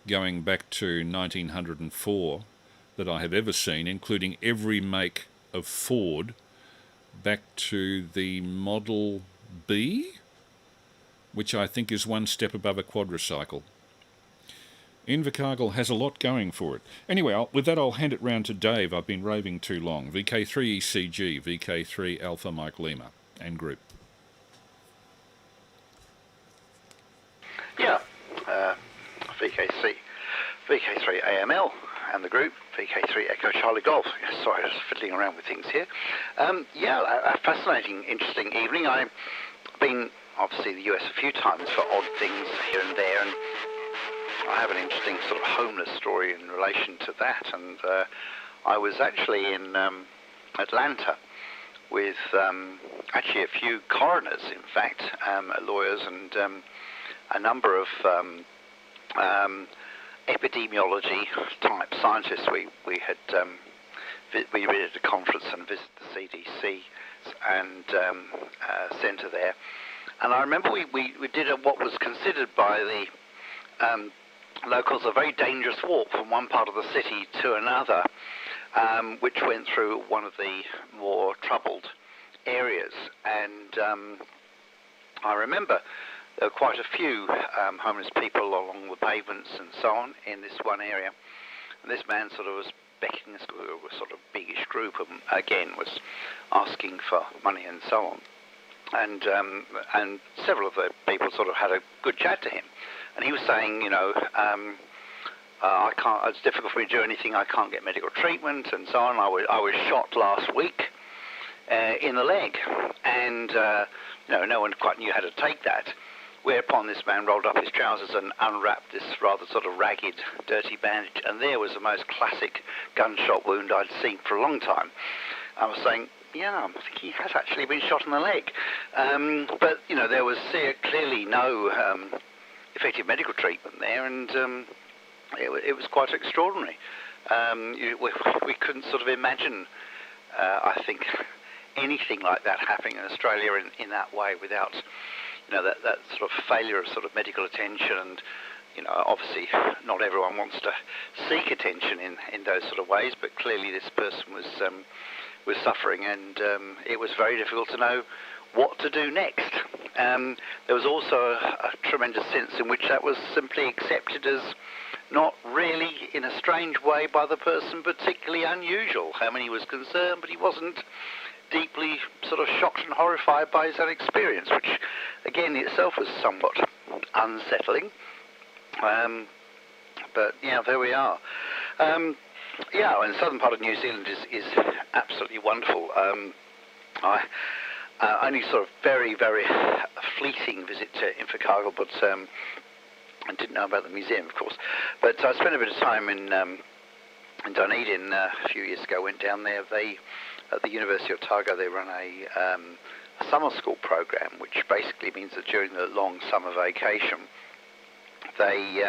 going back to 1904 that I have ever seen, including every make of Ford back to the Model B, which I think is one step above a quadricycle. Invercargill has a lot going for it. Anyway, with that I'll hand it round to Dave. I've been raving too long. VK3ECG, VK3 Alpha Mike Lima and group. Yeah, VK3AML and the group, VK3 Echo Charlie Golf. Sorry, just fiddling around with things here. A fascinating, interesting evening. I've been, obviously, the US a few times for odd things here and there, and I have an interesting sort of homeless story in relation to that. And I was actually in Atlanta with actually a few coroners, in fact, lawyers, and a number of epidemiology type scientists. We had we visited a conference and visited the CDC and centre there, and I remember we did what was considered by the locals a very dangerous walk from one part of the city to another, which went through one of the more troubled areas. And I remember there were quite a few homeless people along the pavements and so on in this one area. And this man sort of was beckoning us, a sort of biggish group, and again was asking for money and so on. And several of the people sort of had a good chat to him. And he was saying, you know, I can't, it's difficult for me to do anything, I can't get medical treatment and so on. I was shot last week in the leg, and no one quite knew how to take that. whereupon this man rolled up his trousers and unwrapped this rather sort of ragged, dirty bandage, and there was the most classic gunshot wound I'd seen for a long time. I was saying, yeah, I think he has actually been shot in the leg. But, you know, there was clearly no effective medical treatment there, and it was quite extraordinary. We couldn't sort of imagine, I think, anything like that happening in Australia in that way without, you know, that sort of failure of sort of medical attention. And, you know, obviously not everyone wants to seek attention in those sort of ways, but clearly this person was suffering, and it was very difficult to know what to do next. There was also a tremendous sense in which that was simply accepted as not really, in a strange way, by the person particularly unusual. I mean, he was concerned, but he wasn't deeply sort of shocked and horrified by his own experience, which again itself was somewhat unsettling. But yeah, there we are. Yeah, and the southern part of New Zealand is absolutely wonderful. I only sort of very, very fleeting visit to Invercargill, but I didn't know about the museum, of course. But I spent a bit of time in Dunedin a few years ago. Went down there. At the University of Otago, they run a summer school program, which basically means that during the long summer vacation, they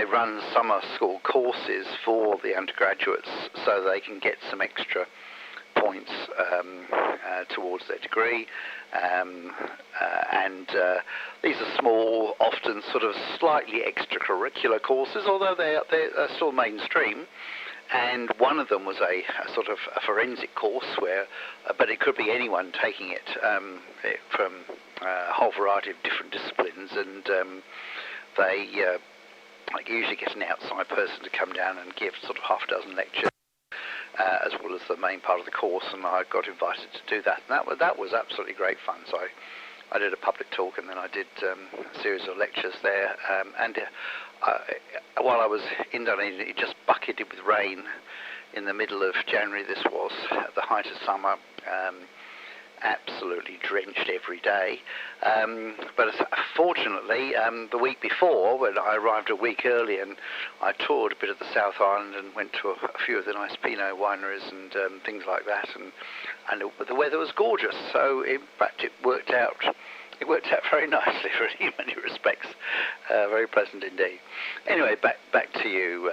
run summer school courses for the undergraduates so they can get some extra points towards their degree. And these are small, often sort of slightly extracurricular courses, although they're still mainstream. And one of them was a sort of a forensic course where, but it could be anyone taking it from a whole variety of different disciplines, and they usually get an outside person to come down and give sort of half a dozen lectures, as well as the main part of the course, and I got invited to do that. And that was absolutely great fun. So I did a public talk, and then I did a series of lectures there. While I was in Dunedin, it just bucketed with rain in the middle of January. This was at the height of summer, absolutely drenched every day. But fortunately, the week before, when I arrived a week early, and I toured a bit of the South Island and went to a few of the nice Pinot wineries and things like that, and the weather was gorgeous. So in fact, it worked out very nicely in many respects. Very pleasant indeed. Anyway, back to you,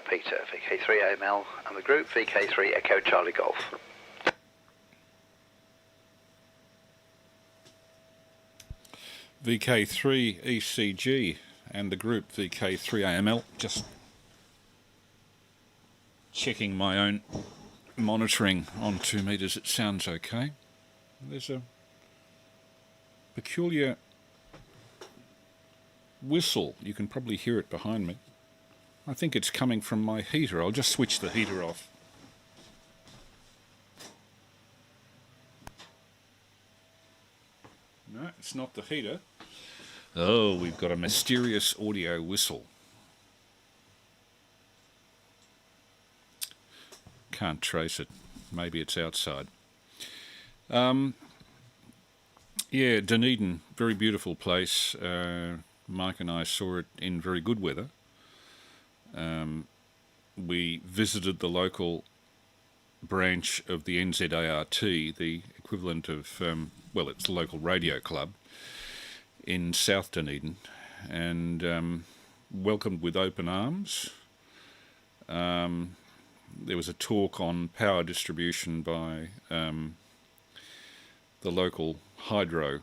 Peter. VK3AML and the group, VK3 Echo Charlie Golf. VK3 ECG and the group VK3AML. Just checking my own monitoring on 2 meters. It sounds okay. There's a peculiar whistle. You can probably hear it behind me. I think it's coming from my heater. I'll just switch the heater off. No, it's not the heater. Oh, we've got a mysterious audio whistle. Can't trace it. Maybe it's outside. Yeah, Dunedin, very beautiful place. Mike and I saw it in very good weather. We visited the local branch of the NZART, the equivalent of, well, it's the local radio club in South Dunedin, and welcomed with open arms. There was a talk on power distribution by the local hydro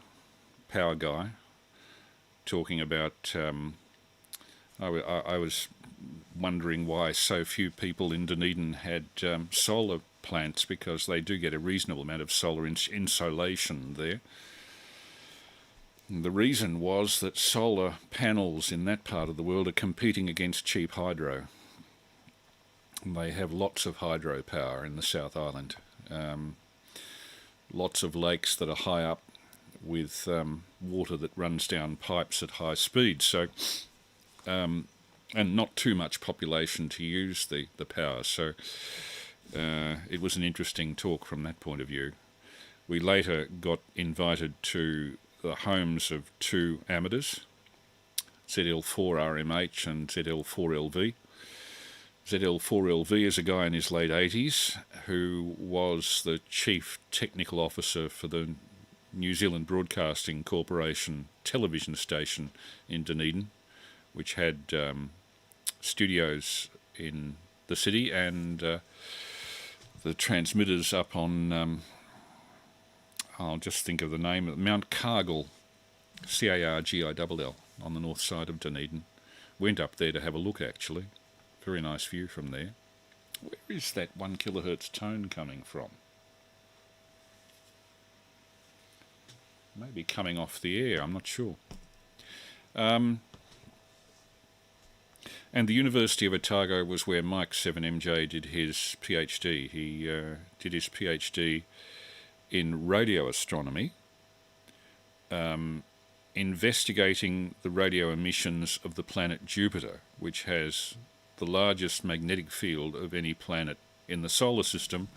power guy, talking about, I was wondering why so few people in Dunedin had solar plants, because they do get a reasonable amount of solar insolation there. And the reason was that solar panels in that part of the world are competing against cheap hydro. They have lots of hydro power in the South Island. Lots of lakes that are high up with water that runs down pipes at high speed. So, and not too much population to use the power. So it was an interesting talk from that point of view. We later got invited to the homes of two amateurs, ZL4RMH and ZL4LV. ZL4LV is a guy in his late 80s who was the chief technical officer for the New Zealand Broadcasting Corporation television station in Dunedin, which had studios in the city and the transmitters up on, I'll just think of the name, Mount Cargill, Cargill, on the north side of Dunedin. Went up there to have a look, actually. Very nice view from there. Where is that 1 kilohertz tone coming from? Maybe coming off the air, I'm not sure. And the University of Otago was where Mike 7MJ did his PhD. He did his PhD in radio astronomy, investigating the radio emissions of the planet Jupiter, which has the largest magnetic field of any planet in the solar system,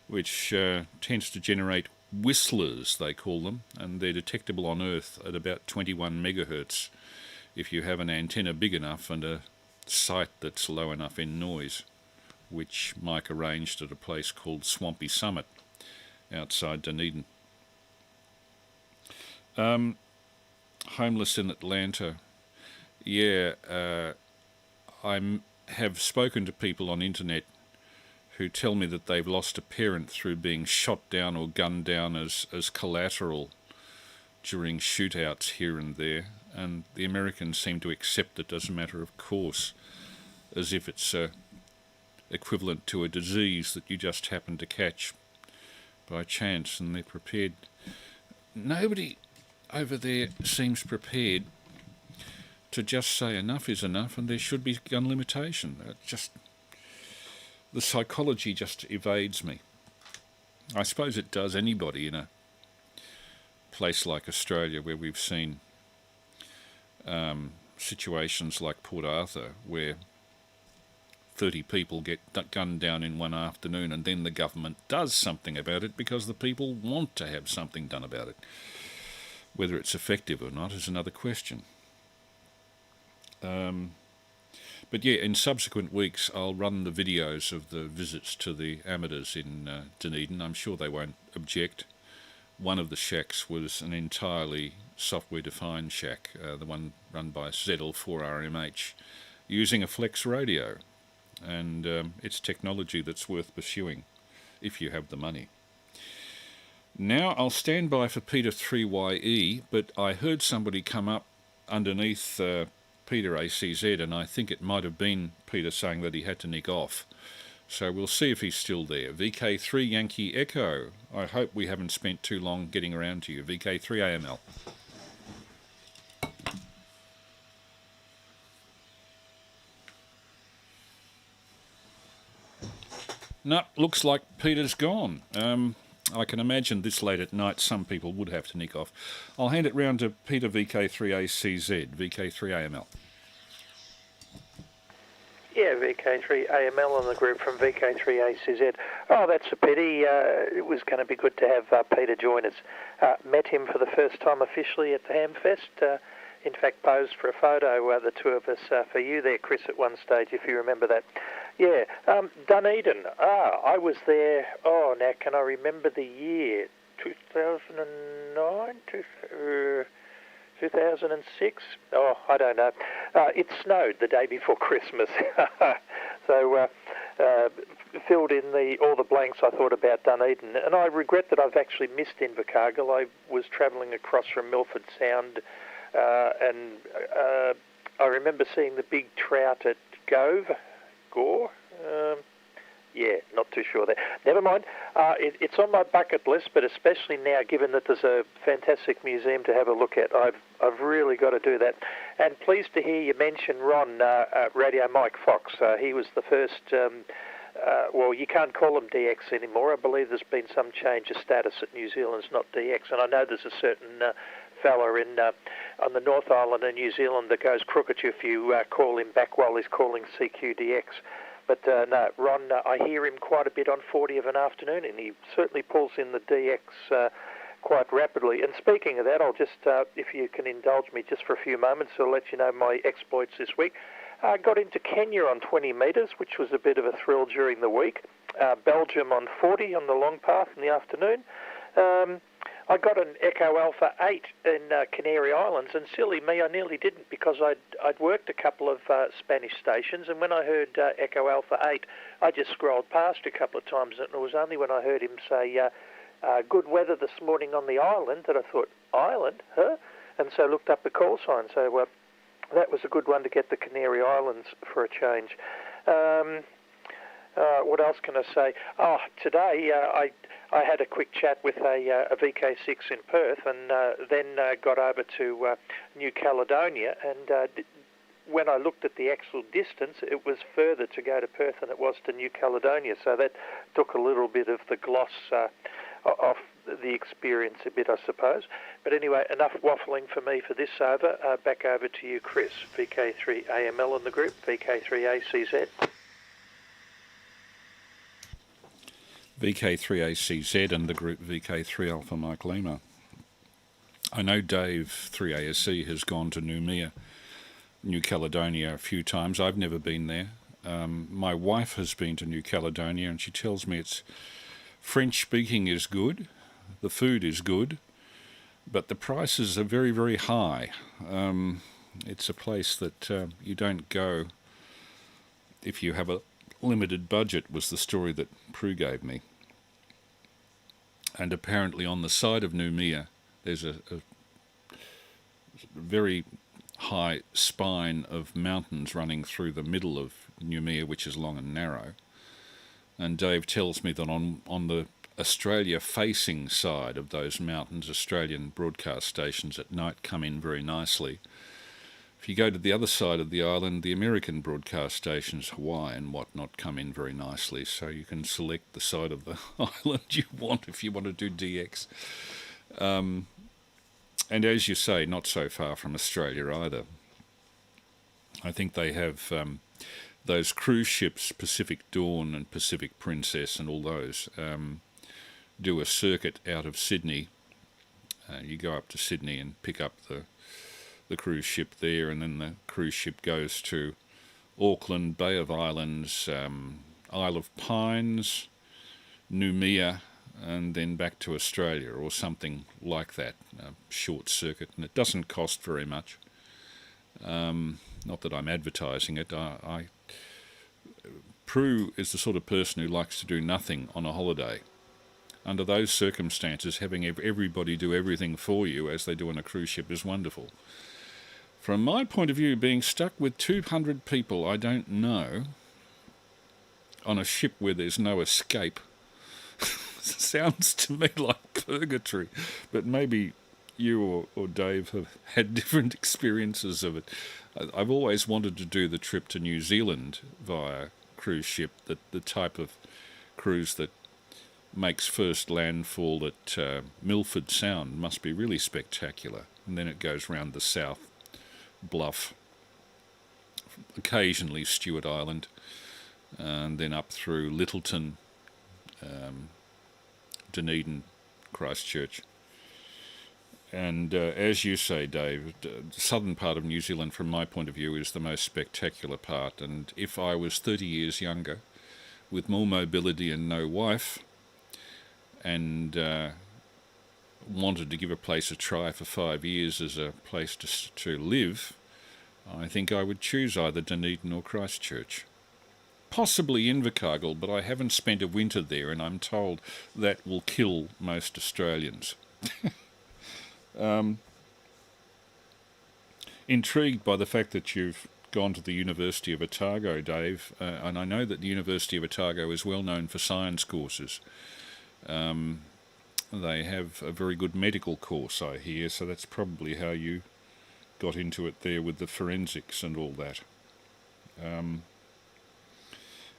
which tends to generate whistlers, they call them, and they're detectable on Earth at about 21 megahertz if you have an antenna big enough and a site that's low enough in noise, which Mike arranged at a place called Swampy Summit outside Dunedin. Homeless in Atlanta. Yeah, I have spoken to people on internet who tell me that they've lost a parent through being shot down or gunned down as collateral during shootouts here and there, and the Americans seem to accept it as a matter of course, as if it's equivalent to a disease that you just happen to catch by chance, and they're prepared. Nobody over there seems prepared to just say enough is enough and there should be gun limitation. The psychology just evades me. I suppose it does anybody in a place like Australia where we've seen situations like Port Arthur where 30 people get gunned down in one afternoon and then the government does something about it because the people want to have something done about it. Whether it's effective or not is another question. But yeah, in subsequent weeks I'll run the videos of the visits to the amateurs in Dunedin. I'm sure they won't object. One of the shacks was an entirely software-defined shack, the one run by ZL4RMH, using a flex radio. And it's technology that's worth pursuing if you have the money. Now I'll stand by for Peter 3YE, but I heard somebody come up underneath Peter ACZ, and I think it might have been Peter saying that he had to nick off. So we'll see if he's still there. VK3 Yankee Echo. I hope we haven't spent too long getting around to you. VK3AML. No, looks like Peter's gone. I can imagine this late at night some people would have to nick off. I'll hand it round to Peter VK3ACZ, VK3AML. Yeah, VK3AML and the group from VK3ACZ. Oh, that's a pity. It was going to be good to have Peter join us. Met him for the first time officially at the Hamfest. In fact, posed for a photo, the two of us, for you there, Chris, at one stage, if you remember that. Yeah, Dunedin. I was there, now can I remember the year? 2009? 2006? Oh, I don't know. It snowed the day before Christmas. So filled in all the blanks I thought about Dunedin. And I regret that I've actually missed Invercargill. I was travelling across from Milford Sound, and I remember seeing the big trout at Gore. Yeah, not too sure there. Never mind. It's on my bucket list, but especially now, given that there's a fantastic museum to have a look at, I've really got to do that. And pleased to hear you mention Ron, Radio Mike Fox. He was the first. Well, you can't call him DX anymore. I believe there's been some change of status at New Zealand. It's not DX, and I know there's a certain fella on the North Island in New Zealand that goes crook at you if you call him back while he's calling CQDX. But no, Ron, I hear him quite a bit on 40 of an afternoon, and he certainly pulls in the DX quite rapidly. And speaking of that, I'll just, if you can indulge me just for a few moments, I'll let you know my exploits this week. Got into Kenya on 20 metres, which was a bit of a thrill during the week. Belgium on 40 on the long path in the afternoon. I got an Echo Alpha 8 in Canary Islands, and silly me, I nearly didn't, because I'd worked a couple of Spanish stations, and when I heard Echo Alpha 8, I just scrolled past a couple of times, and it was only when I heard him say, good weather this morning on the island, that I thought, island? Huh? And so looked up the call sign. So that was a good one to get the Canary Islands for a change. What else can I say? Oh, today I had a quick chat with a VK6 in Perth, and then got over to New Caledonia, and when I looked at the actual distance, it was further to go to Perth than it was to New Caledonia, so that took a little bit of the gloss off the experience a bit, I suppose. But anyway, enough waffling for me for this over. Back over to you, Chris. VK3AML in the group, VK3ACZ. VK3ACZ and the group VK3 Alpha Mike Lima. I know Dave 3ASC has gone to Noumea, New Caledonia, a few times. I've never been there. My wife has been to New Caledonia, and she tells me it's French speaking is good, the food is good, but the prices are very, very high. It's a place that you don't go if you have a limited budget, was the story that Prue gave me. And apparently on the side of Noumea there's a very high spine of mountains running through the middle of Noumea, which is long and narrow. And Dave tells me that on the Australia-facing side of those mountains, Australian broadcast stations at night come in very nicely. If you go to the other side of the island, the American broadcast stations, Hawaii and whatnot, come in very nicely, so you can select the side of the island you want if you want to do DX. And as you say, not so far from Australia either. I think they have those cruise ships, Pacific Dawn and Pacific Princess and all those, do a circuit out of Sydney. You go up to Sydney and pick up the cruise ship there, and then the cruise ship goes to Auckland, Bay of Islands, Isle of Pines, Noumea, and then back to Australia or something like that, a short circuit, and it doesn't cost very much. Not that I'm advertising it. Prue is the sort of person who likes to do nothing on a holiday. Under those circumstances, having everybody do everything for you as they do on a cruise ship is wonderful. From my point of view, being stuck with 200 people I don't know on a ship where there's no escape sounds to me like purgatory. But maybe you or Dave have had different experiences of it. I've always wanted to do the trip to New Zealand via cruise ship, the type of cruise that makes first landfall at Milford Sound must be really spectacular. And then it goes round the South Bluff, occasionally Stewart Island, and then up through Littleton, Dunedin, Christchurch. And as you say, Dave, the southern part of New Zealand, from my point of view, is the most spectacular part. And if I was 30 years younger, with more mobility and no wife, and wanted to give a place a try for 5 years as a place to live, I think I would choose either Dunedin or Christchurch. Possibly Invercargill, but I haven't spent a winter there, and I'm told that will kill most Australians. Intrigued by the fact that you've gone to the University of Otago, Dave, and I know that the University of Otago is well known for science courses. They have a very good medical course, I hear, so that's probably how you got into it there with the forensics and all that. And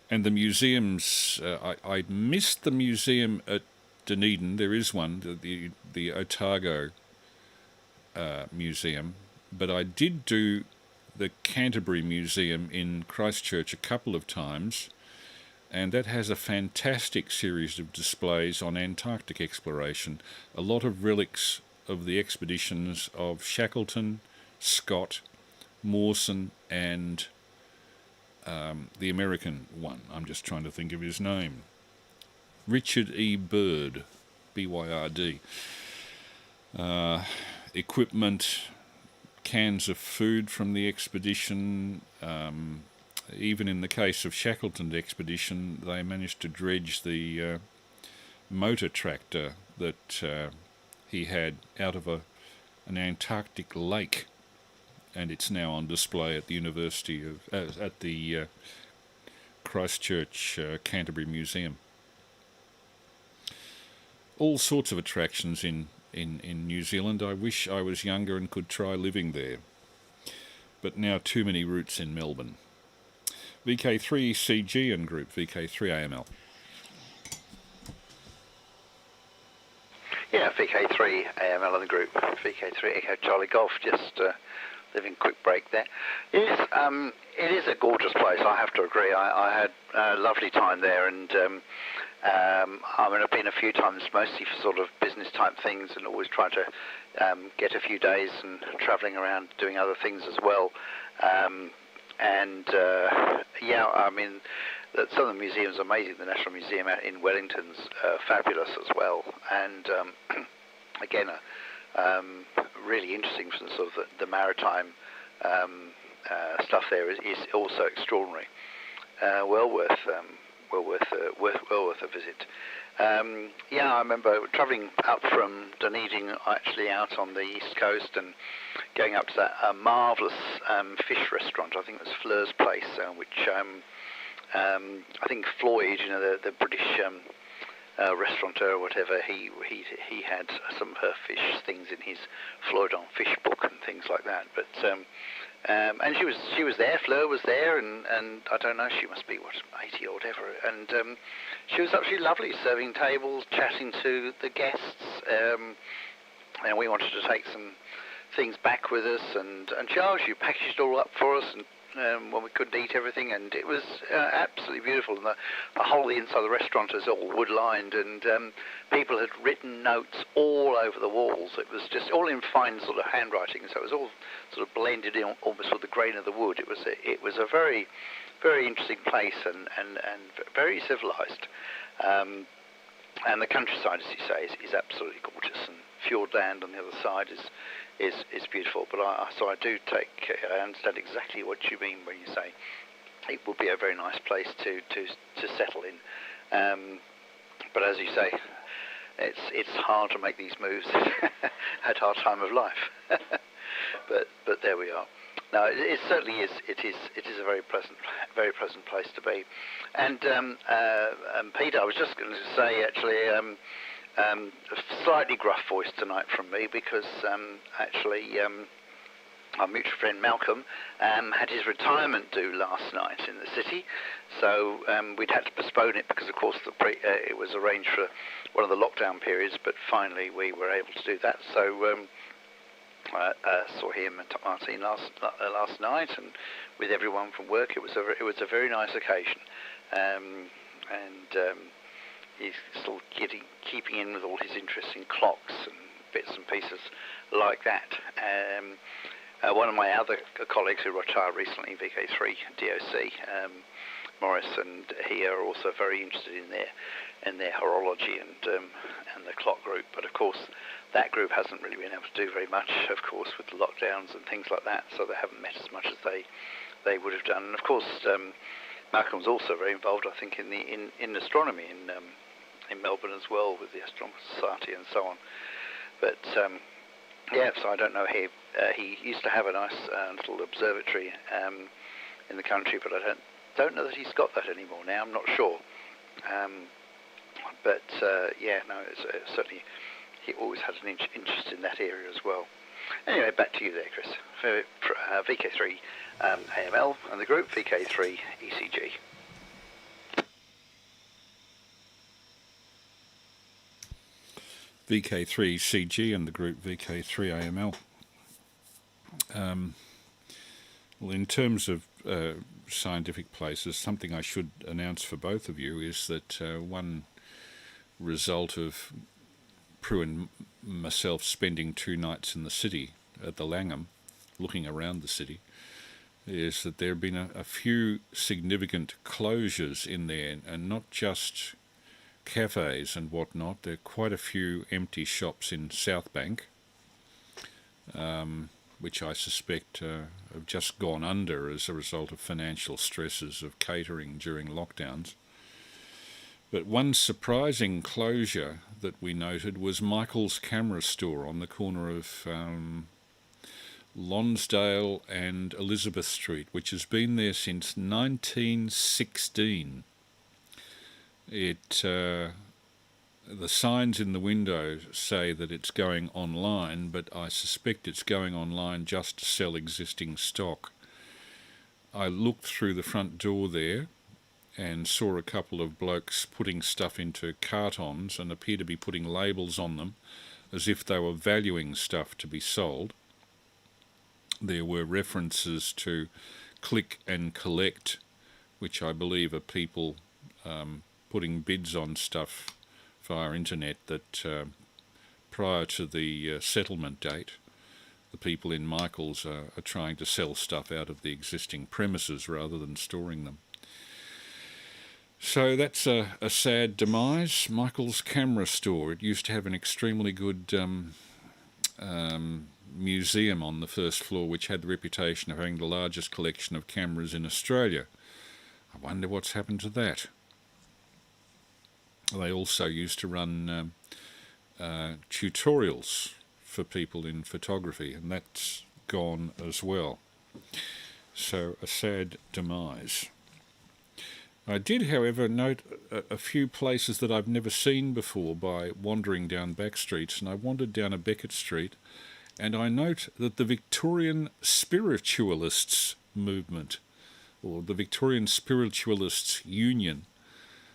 the museums, I missed the museum at Dunedin. There is one, the Otago Museum, but I did do the Canterbury Museum in Christchurch a couple of times, and that has a fantastic series of displays on Antarctic exploration. A lot of relics of the expeditions of Shackleton, Scott, Mawson, and the American one. I'm just trying to think of his name. Richard E. Byrd, B-Y-R-D. Equipment, cans of food from the expedition. Even in the case of Shackleton's expedition, they managed to dredge the motor tractor that he had out of an Antarctic lake, and it's now on display at the University of at the Christchurch Canterbury Museum. All sorts of attractions in New Zealand. I wish I was younger and could try living there, but now too many routes in Melbourne. VK3CG and Group, VK3AML. Yeah, VK3AML and the Group, VK3 Echo Charlie Golf, just living quick break there. It is a gorgeous place, I have to agree. I had a lovely time there, and I mean, I've been a few times, mostly for sort of business type things, and always try to get a few days and travelling around doing other things as well. Yeah, I mean, some of the museums are amazing. The National Museum out in Wellington's fabulous as well, and again, really interesting from sort of the maritime stuff there is also extraordinary. Well worth a visit. Yeah, I remember travelling up from Dunedin, actually out on the east coast, and going up to that marvellous fish restaurant. I think it was Fleur's Place, which I think Floyd, you know, the British restaurateur or whatever, he had some of her fish things in his Floyd on Fish book and things like that. But and she was there. Fleur was there, and I don't know, she must be 80 or whatever, and she was absolutely lovely, serving tables, chatting to the guests, and we wanted to take some things back with us, and she packaged it all up for us, and when we couldn't eat everything, and it was absolutely beautiful. And the whole inside of the restaurant is all wood lined, and people had written notes all over the walls. It was just all in fine sort of handwriting, so it was all sort of blended in almost with the grain of the wood. It was a very, very interesting place, and very civilized. And the countryside, as you say, is absolutely gorgeous, and Fjordland on the other side is beautiful. But I understand exactly what you mean when you say it would be a very nice place to settle in. But as you say, it's hard to make these moves at our time of life. but there we are. No, it certainly is. It is a very pleasant place to be. And Peter, I was just going to say, actually, a slightly gruff voice tonight from me, because actually our mutual friend Malcolm had his retirement due last night in the city, so we'd had to postpone it because, of course, it was arranged for one of the lockdown periods, but finally we were able to do that. So I saw him and Martine last night, and with everyone from work. It was a very nice occasion, and he's still keeping in with all his interests in clocks and bits and pieces like that. One of my other colleagues who retired recently, VK3 DOC, Morris, and he are also very interested in their horology and the clock group. But of course, that group hasn't really been able to do very much, of course, with the lockdowns and things like that. So they haven't met as much as they would have done. And of course, Malcolm's also very involved, I think, in astronomy in Melbourne as well, with the Astronomical Society and so on. But yeah, so I don't know. He used to have a nice little observatory in the country, but I don't know that he's got that anymore now. I'm not sure. But yeah, no, it's certainly he always had an interest in that area as well. Anyway, back to you there, Chris. For VK3 AML and the group VK3 ECG. VK3CG and the group VK3AML. Well, in terms of scientific places. Something I should announce for both of you is that one result of Prue and myself spending 2 nights in the city at the Langham, looking around the city, is that there have been a few significant closures in there, and not just cafes and whatnot. There are quite a few empty shops in South Bank, which I suspect have just gone under as a result of financial stresses of catering during lockdowns. But one surprising closure that we noted was Michael's Camera Store on the corner of Lonsdale and Elizabeth Street, which has been there since 1916. The signs in the window say that it's going online, but I suspect it's going online just to sell existing stock. I looked through the front door there and saw a couple of blokes putting stuff into cartons and appear to be putting labels on them as if they were valuing stuff to be sold. There were references to click and collect, which I believe are people putting bids on stuff via internet that prior to the settlement date, the people in Michael's are trying to sell stuff out of the existing premises rather than storing them. So that's a sad demise. Michael's Camera Store. It used to have an extremely good museum on the first floor, which had the reputation of having the largest collection of cameras in Australia. I wonder what's happened to that. They also used to run tutorials for people in photography, and that's gone as well. So a sad demise. I did, however, note a few places that I've never seen before by wandering down back streets, and I wandered down a Beckett Street, and I note that the Victorian Spiritualists movement, or the Victorian Spiritualists Union,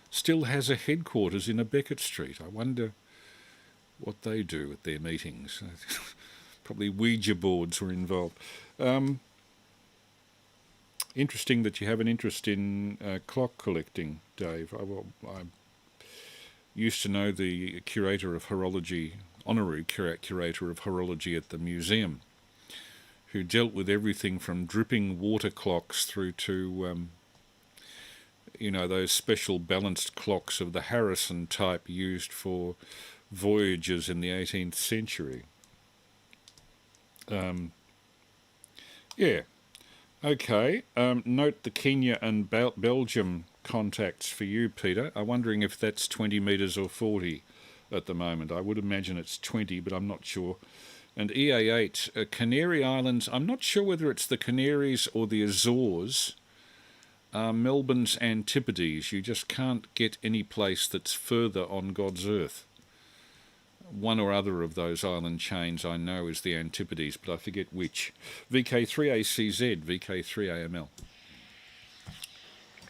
still has a headquarters in a Beckett Street. I wonder what they do at their meetings. Probably Ouija boards were involved. Interesting that you have an interest in clock collecting, Dave. I used to know the curator of horology, honorary curator of horology at the museum, who dealt with everything from dripping water clocks through to those special balanced clocks of the Harrison type used for voyages in the 18th century. Okay. Note the Kenya and Belgium contacts for you, Peter. I'm wondering if that's 20 metres or 40 at the moment. I would imagine it's 20, but I'm not sure. And EA8, Canary Islands, I'm not sure whether it's the Canaries or the Azores. Melbourne's Antipodes. You just can't get any place that's further on God's earth. One or other of those island chains I know is the Antipodes, but I forget which. VK3ACZ, VK3AML.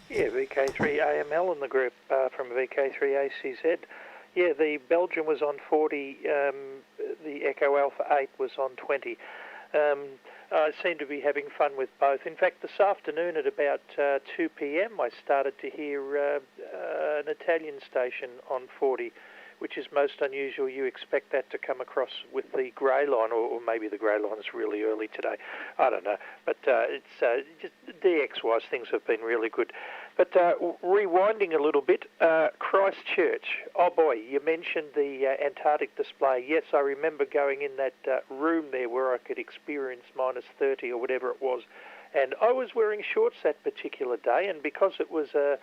Yeah, VK3AML in the group from VK3ACZ. Yeah, the Belgium was on 40, the Echo Alpha 8 was on 20. I seem to be having fun with both. In fact, this afternoon at about 2 p.m. I started to hear an Italian station on 40, which is most unusual. You expect that to come across with the grey line, or maybe the grey line is really early today. I don't know. But it's just DX-wise, things have been really good. But rewinding a little bit, Christchurch. Oh boy, you mentioned the Antarctic display. Yes, I remember going in that room there where I could experience minus 30 or whatever it was. And I was wearing shorts that particular day, and because it was a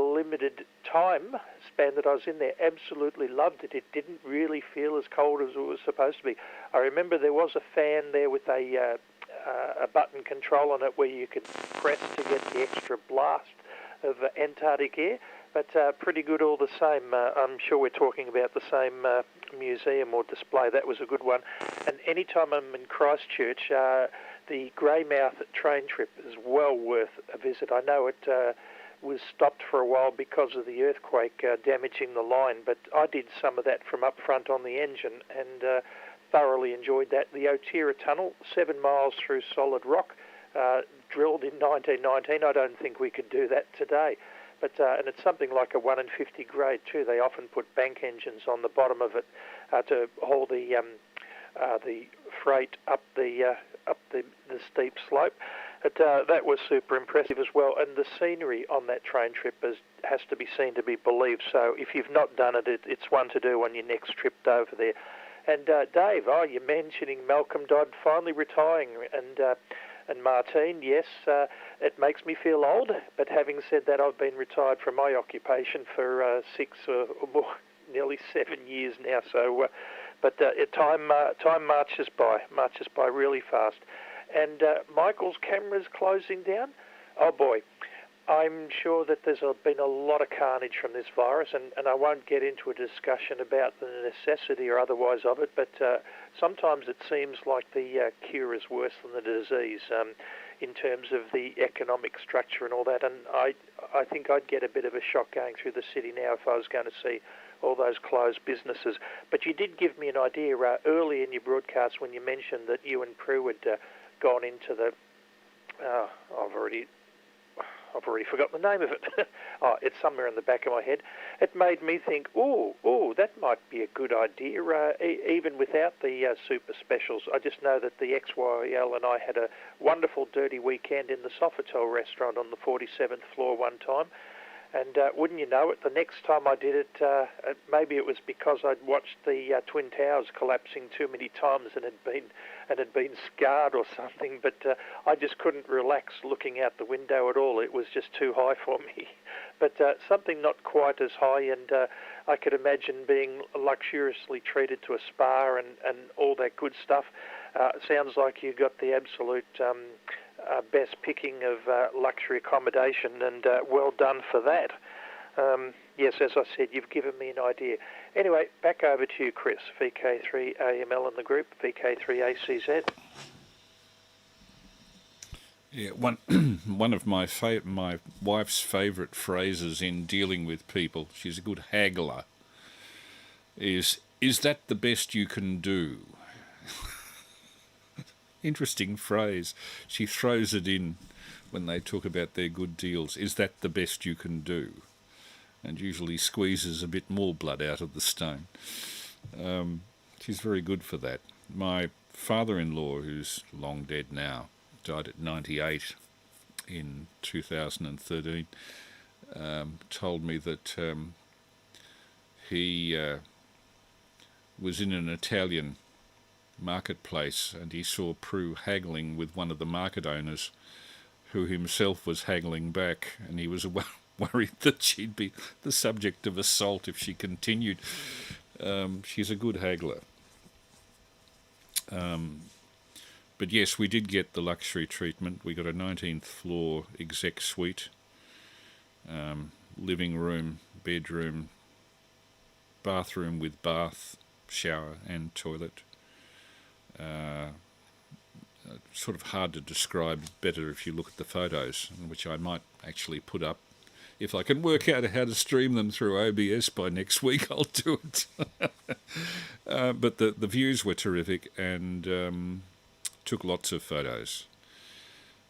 limited time span that I was in there, absolutely loved it. It didn't really feel as cold as it was supposed to be. I remember there was a fan there with a button control on it where you could press to get the extra blast of Antarctic air, but pretty good all the same. I'm sure we're talking about the same museum or display. That was a good one. And anytime I'm in Christchurch, the Greymouth train trip is well worth a visit. I know it was stopped for a while because of the earthquake damaging the line, but I did some of that from up front on the engine and thoroughly enjoyed that. The Otira Tunnel, 7 miles through solid rock, drilled in 1919. I don't think we could do that today. But and it's something like a 1 in 50 grade too. They often put bank engines on the bottom of it to haul the freight up the steep slope. But that was super impressive as well. And the scenery on that train trip has to be seen to be believed. So if you've not done it, it's one to do on your next trip over there. And Dave, you're mentioning Malcolm Dodd finally retiring, and Martine, yes, it makes me feel old. But having said that, I've been retired from my occupation for 6 or more, nearly 7 years now. So, time marches by really fast. And Michael's camera's closing down. Oh boy. I'm sure that there's been a lot of carnage from this virus, and I won't get into a discussion about the necessity or otherwise of it, but sometimes it seems like the cure is worse than the disease in terms of the economic structure and all that. And I think I'd get a bit of a shock going through the city now if I was going to see all those closed businesses. But you did give me an idea early in your broadcast when you mentioned that you and Prue had gone into the... I've already forgotten the name of it. It's somewhere in the back of my head. It made me think, that might be a good idea, even without the super specials. I just know that the XYL and I had a wonderful dirty weekend in the Sofitel restaurant on the 47th floor one time. And wouldn't you know it, the next time I did it, maybe it was because I'd watched the Twin Towers collapsing too many times and had been scarred or something. But I just couldn't relax looking out the window at all. It was just too high for me. But something not quite as high, and I could imagine being luxuriously treated to a spa and all that good stuff. Sounds like you got the absolute best picking of luxury accommodation, and well done for that. Yes, as I said, you've given me an idea. Anyway, back over to you, Chris. VK3AML in the group, VK3ACZ. Yeah, one of my wife's favourite phrases in dealing with people, she's a good haggler, is that the best you can do? Interesting phrase. She throws it in when they talk about their good deals. Is that the best you can do? And usually squeezes a bit more blood out of the stone. She's very good for that. My father-in-law, who's long dead now, died at 98 in 2013, told me that he was in an Italian marketplace and he saw Prue haggling with one of the market owners who himself was haggling back, and he was worried that she'd be the subject of assault if she continued. She's a good haggler. But yes, we did get the luxury treatment. We got a 19th floor exec suite, living room, bedroom, bathroom with bath, shower and toilet. Sort of hard to describe, better if you look at the photos, which I might actually put up. If I can work out how to stream them through OBS by next week, I'll do it. But the views were terrific, and took lots of photos.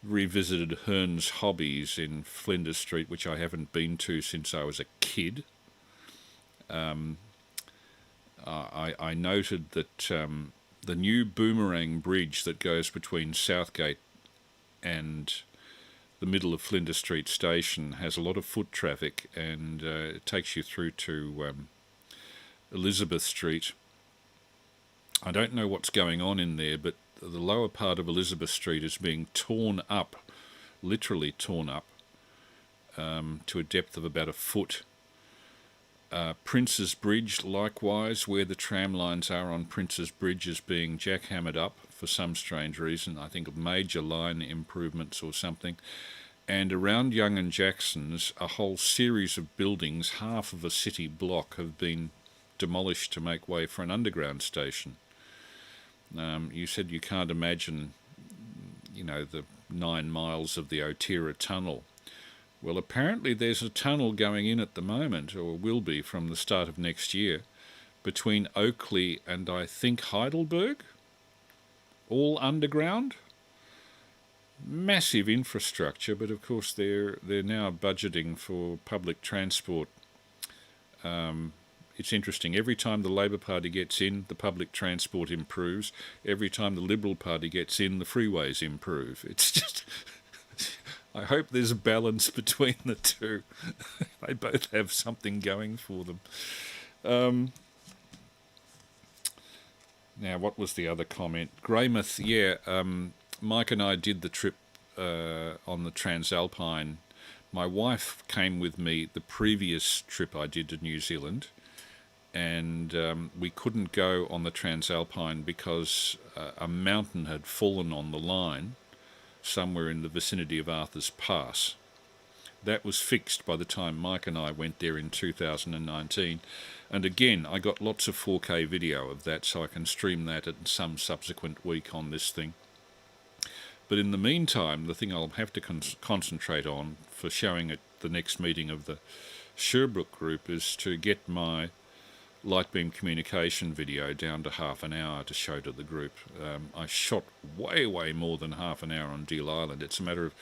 Revisited Hearn's Hobbies in Flinders Street, which I haven't been to since I was a kid. I noted that the new Boomerang Bridge that goes between Southgate and the middle of Flinders Street Station has a lot of foot traffic, and it takes you through to Elizabeth Street. I don't know what's going on in there, but the lower part of Elizabeth Street is being torn up, literally torn up, to a depth of about a foot. Prince's Bridge, likewise, where the tram lines are on Prince's Bridge, is being jackhammered up for some strange reason. I think of major line improvements or something. And around Young and Jackson's, a whole series of buildings, half of a city block, have been demolished to make way for an underground station. You said you can't imagine, the 9 miles of the Otira Tunnel. Well, apparently there's a tunnel going in at the moment, or will be from the start of next year, between Oakley and I think Heidelberg, all underground. massive infrastructure, but of course they're now budgeting for public transport. It's interesting. Every time the Labor Party gets in, the public transport improves. Every time the Liberal Party gets in, the freeways improve. It's just... I hope there's a balance between the two. They both have something going for them. Now, what was the other comment? Greymouth, Mike and I did the trip on the Transalpine. My wife came with me the previous trip I did to New Zealand, and we couldn't go on the Transalpine because a mountain had fallen on the line somewhere in the vicinity of Arthur's Pass. That was fixed by the time Mike and I went there in 2019. And again, I got lots of 4K video of that, so I can stream that at some subsequent week on this thing. But in the meantime, the thing I'll have to concentrate on for showing at the next meeting of the Sherbrooke group is to get my light beam communication video down to half an hour to show to the group. I shot way more than half an hour on Deal Island. It's a matter of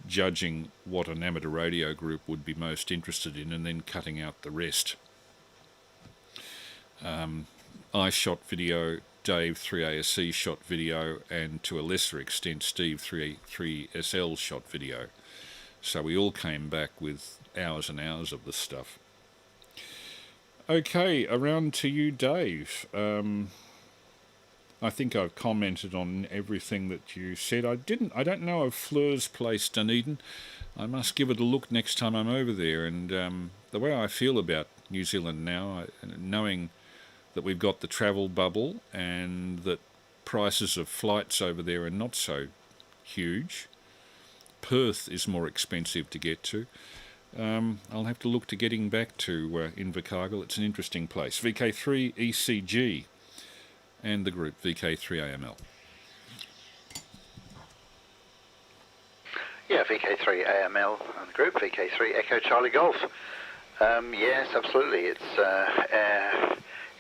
judging what an amateur radio group would be most interested in and then cutting out the rest. I shot video, Dave 3ASC shot video, and to a lesser extent Steve 3SL shot video. So we all came back with hours and hours of this stuff. Okay, around to you, Dave. I think I've commented on everything that you said. I don't know of Fleur's Place, Dunedin. I must give it a look next time I'm over there. And the way I feel about New Zealand now, knowing that we've got the travel bubble and that prices of flights over there are not so huge. Perth is more expensive to get to. I'll have to look to getting back to Invercargill. It's an interesting place. VK3ECG and the group VK3AML. Yeah, VK3AML and the group VK3 Echo Charlie Golf. Yes, absolutely.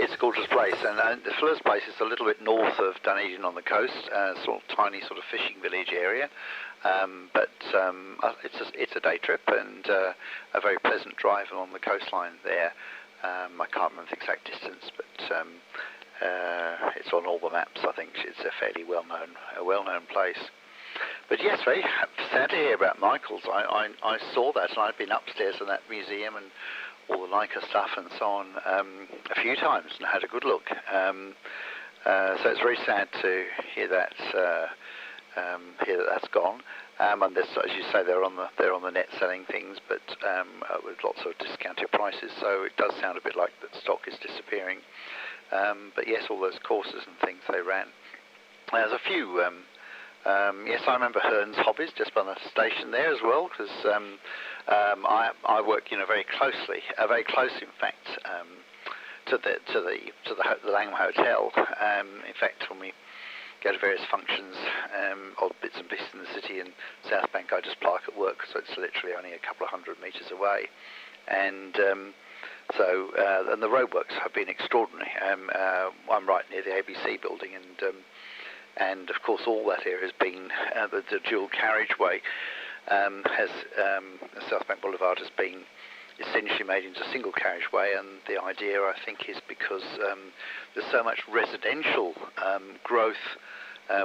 It's a gorgeous place, and the Fleur's Place is a little bit north of Dunedin on the coast, sort of tiny sort of fishing village area. But it's a day trip and a very pleasant drive along the coastline there. I can't remember the exact distance, but it's on all the maps. I think it's a fairly well-known place. But yes, very sad to hear about Michael's. I saw that, and I'd been upstairs in that museum and all the Leica stuff and so on a few times and had a good look. So it's very sad to hear that. Hear that that's gone. And as you say, they're on the net selling things, but with lots of discounted prices. So it does sound a bit like that stock is disappearing. But yes, all those courses and things they ran. There's a few. Yes, I remember Hearn's Hobbies just by the station there as well, because I work, very closely, very close, in fact, to the Langham Hotel. In fact, when we go to various functions, or bits and pieces in the city in South Bank, I just park at work, so it's literally only a couple of 100 metres away. And so the roadworks have been extraordinary. I'm right near the ABC building, and of course all that area has been the dual carriageway. South Bank Boulevard has been essentially made into a single carriageway, and the idea, I think, is because there's so much residential growth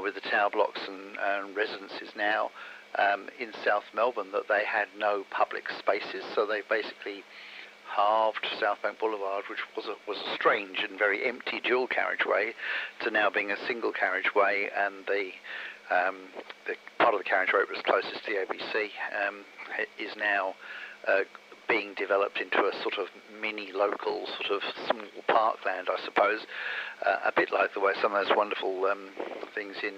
with the tower blocks and residences now in South Melbourne that they had no public spaces, so they basically halved South Bank Boulevard, which was a strange and very empty dual carriageway, to now being a single carriageway, and the part of the carriageway that was closest to the ABC is now being developed into a sort of mini local sort of small parkland, I suppose, a bit like the way some of those wonderful things in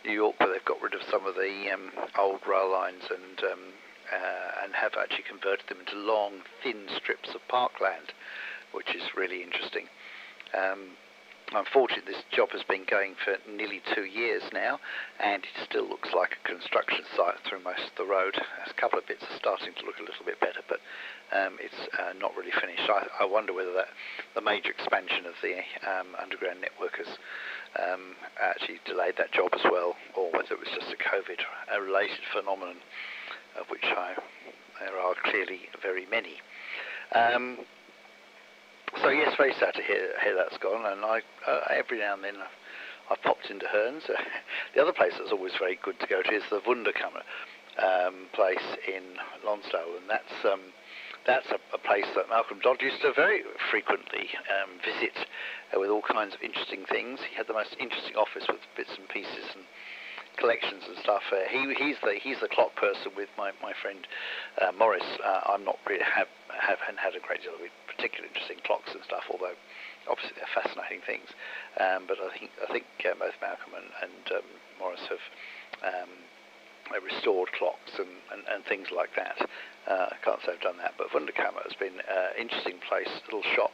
New York, where they've got rid of some of the old rail lines and have actually converted them into long, thin strips of parkland, which is really interesting. Unfortunately, this job has been going for nearly 2 years now, and it still looks like a construction site through most of the road. A couple of bits are starting to look a little bit better, but it's not really finished. I wonder whether the major expansion of the underground network has actually delayed that job as well, or whether it was just a COVID-related phenomenon, of which there are clearly very many. So yes, very sad to hear that's gone, and I every now and then I've popped into Hearns. The other place that's always very good to go to is the Wunderkammer place in Lonsdale, and that's a place that Malcolm Dodd used to very frequently visit with all kinds of interesting things. He had the most interesting office with bits and pieces and collections and stuff. He's the clock person with my friend Morris. I'm not really haven't had a great deal of particularly interesting clocks and stuff, although obviously they're fascinating things. But I think both Malcolm and Morris have restored clocks and things like that. I can't say I've done that, but Wunderkammer has been an interesting place, little shop.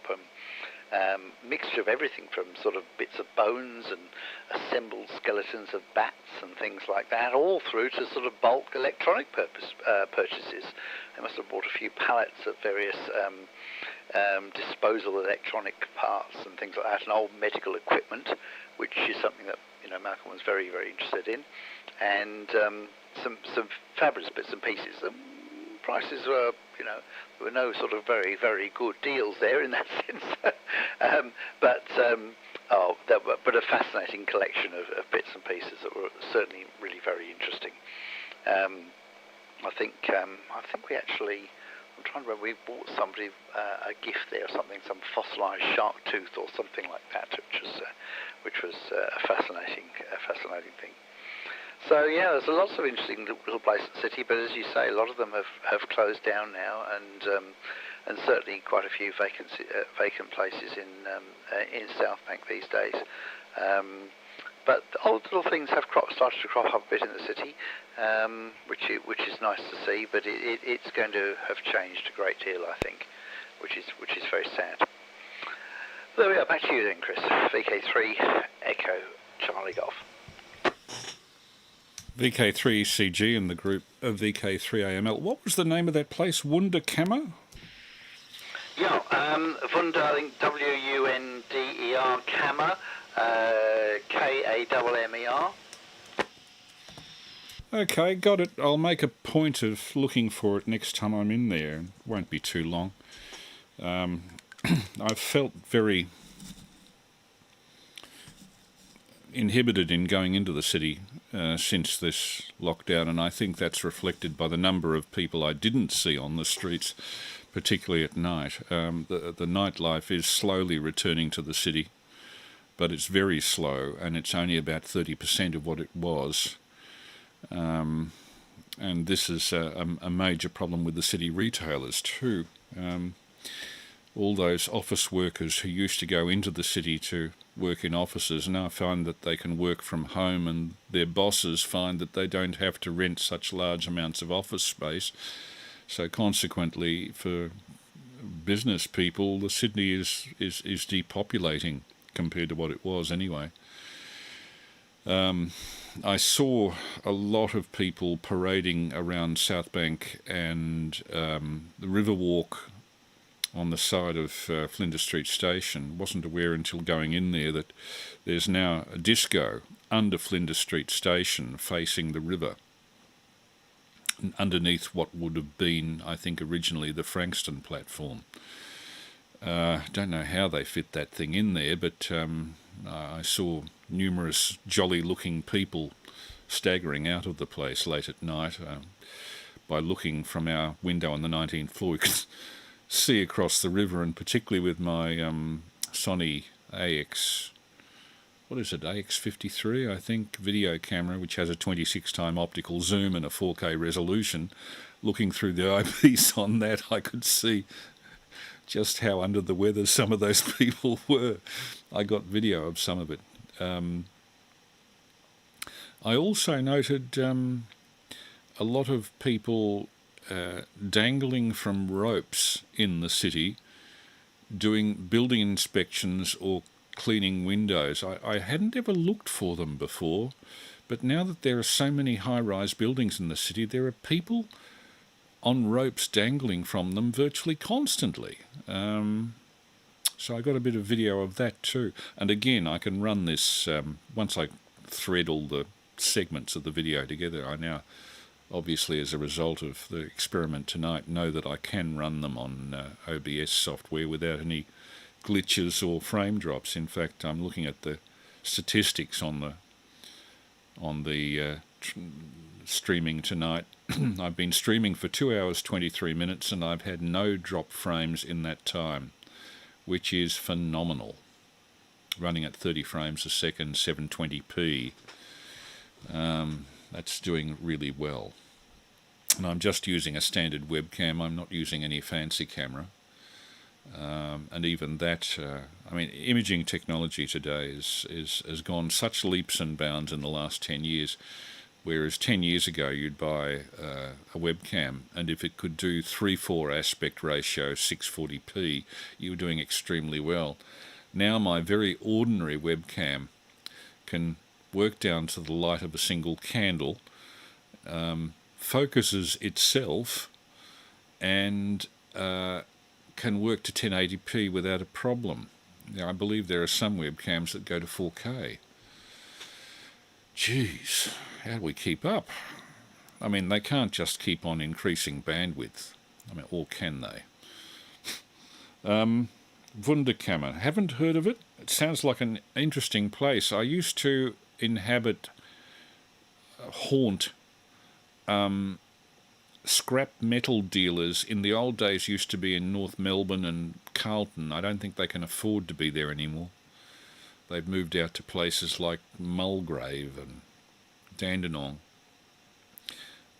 Mixture of everything from sort of bits of bones and assembled skeletons of bats and things like that, all through to sort of bulk electronic purchases. They must have bought a few pallets of various disposal electronic parts and things like that, and old medical equipment, which is something that Malcolm was very, very interested in, and some fabulous bits and pieces. Prices were, there were no sort of very, very good deals there in that sense, but a fascinating collection of bits and pieces that were certainly really very interesting. I think we actually, I'm trying to remember, we bought somebody a gift there or something, some fossilized shark tooth or something like that, which was a fascinating thing. So yeah, there's lots of interesting little places in the city, but as you say, a lot of them have closed down now, and certainly quite a few vacant places in South Bank these days. But old little things have started to crop up a bit in the city, which is nice to see. But it's going to have changed a great deal, I think, which is very sad. There we are. Back to you then, Chris. VK3 Echo Charlie Golf. VK3CG and the group of VK3AML. What was the name of that place? Wunderkammer? Yeah, Wunder, I think W-U-N-D-E-R, Kammer, K-A-M-M-E-R. Okay, got it. I'll make a point of looking for it next time I'm in there. It won't be too long. I've felt very inhibited in going into the city since this lockdown, and I think that's reflected by the number of people I didn't see on the streets, particularly at night. The nightlife is slowly returning to the city, but it's very slow, and it's only about 30% of what it was. And this is a major problem with the city retailers too. All those office workers who used to go into the city to work in offices now find that they can work from home, and their bosses find that they don't have to rent such large amounts of office space. So consequently, for business people, the Sydney is depopulating compared to what it was anyway. I saw a lot of people parading around South Bank and the Riverwalk on the side of Flinders Street Station. Wasn't aware until going in there that there's now a disco under Flinders Street Station facing the river, underneath what would have been, I think, originally the Frankston platform. Don't know how they fit that thing in there, but I saw numerous jolly-looking people staggering out of the place late at night. By looking from our window on the 19th floor, we could see across the river, and particularly with my Sony AX, what is it, AX53, I think, video camera, which has a 26-time optical zoom and a 4K resolution. Looking through the eyepiece on that, I could see just how under the weather some of those people were. I got video of some of it. I also noted a lot of people dangling from ropes in the city, doing building inspections or cleaning windows. I hadn't ever looked for them before, but now that there are so many high-rise buildings in the city, there are people on ropes dangling from them virtually constantly. So I got a bit of video of that too. And again, I can run this, once I thread all the segments of the video together, I now, obviously as a result of the experiment tonight, know that I can run them on OBS software without any glitches or frame drops. In fact, I'm looking at the statistics on the streaming tonight. I've been streaming for 2 hours 23 minutes and I've had no drop frames in that time, which is phenomenal. Running at 30 frames a second, 720p. That's doing really well. And I'm just using a standard webcam. I'm not using any fancy camera. And even that, I mean, imaging technology today has gone such leaps and bounds in the last 10 years. Whereas 10 years ago you'd buy a webcam, and if it could do 3:4 aspect ratio 640p, you were doing extremely well. Now my very ordinary webcam can work down to the light of a single candle, focuses itself, and can work to 1080p without a problem. Now, I believe there are some webcams that go to 4K. Jeez, how do we keep up? I mean, they can't just keep on increasing bandwidth. I mean, or can they? Wunderkammer. Haven't heard of it. It sounds like an interesting place. I used to haunt scrap metal dealers in the old days. Used to be in North Melbourne and Carlton. I don't think they can afford to be there anymore. They've moved out to places like Mulgrave and Dandenong,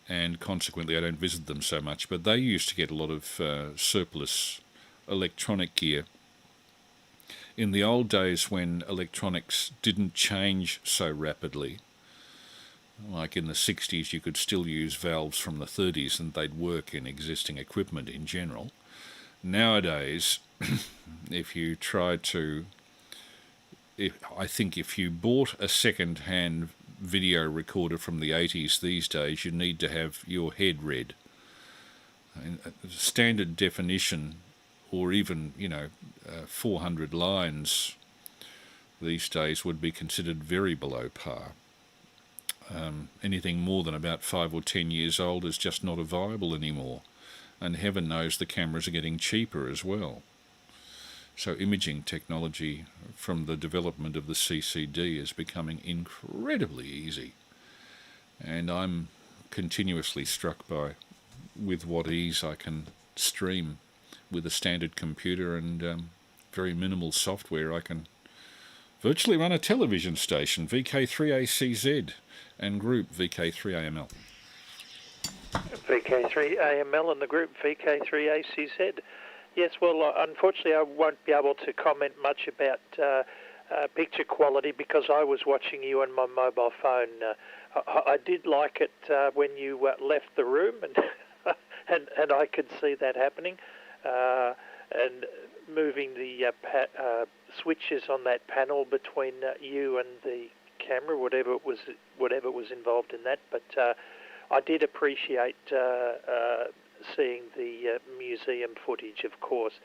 and consequently I don't visit them so much, but they used to get a lot of surplus electronic gear. In the old days when electronics didn't change so rapidly, like in the 60s you could still use valves from the 30s and they'd work in existing equipment in general. Nowadays, if you try to... I think if you bought a second-hand video recorder from the 80s these days, you need to have your head read. Standard definition, or even, 400 lines these days would be considered very below par. Anything more than about 5 or 10 years old is just not viable anymore, and heaven knows the cameras are getting cheaper as well. So imaging technology from the development of the CCD is becoming incredibly easy, and I'm continuously struck with what ease I can stream with a standard computer and very minimal software. I can virtually run a television station, VK3ACZ, and group VK3AML. VK3AML and the group VK3ACZ. Yes, well, unfortunately I won't be able to comment much about picture quality because I was watching you on my mobile phone. I did like it when you left the room, and I could see that happening. And moving the switches on that panel between you and the camera, whatever was involved in that. But I did appreciate seeing the museum footage, of course.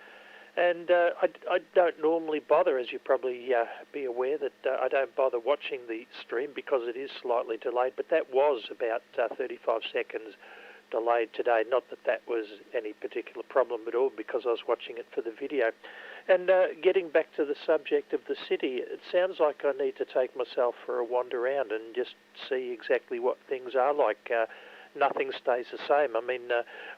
And I don't normally bother, as you probably be aware, that I don't bother watching the stream because it is slightly delayed, but that was about 35 seconds delayed today. Not that that was any particular problem at all, because I was watching it for the video. And getting back to the subject of the city, it sounds like I need to take myself for a wander around and just see exactly what things are like. Nothing stays the same. I mean,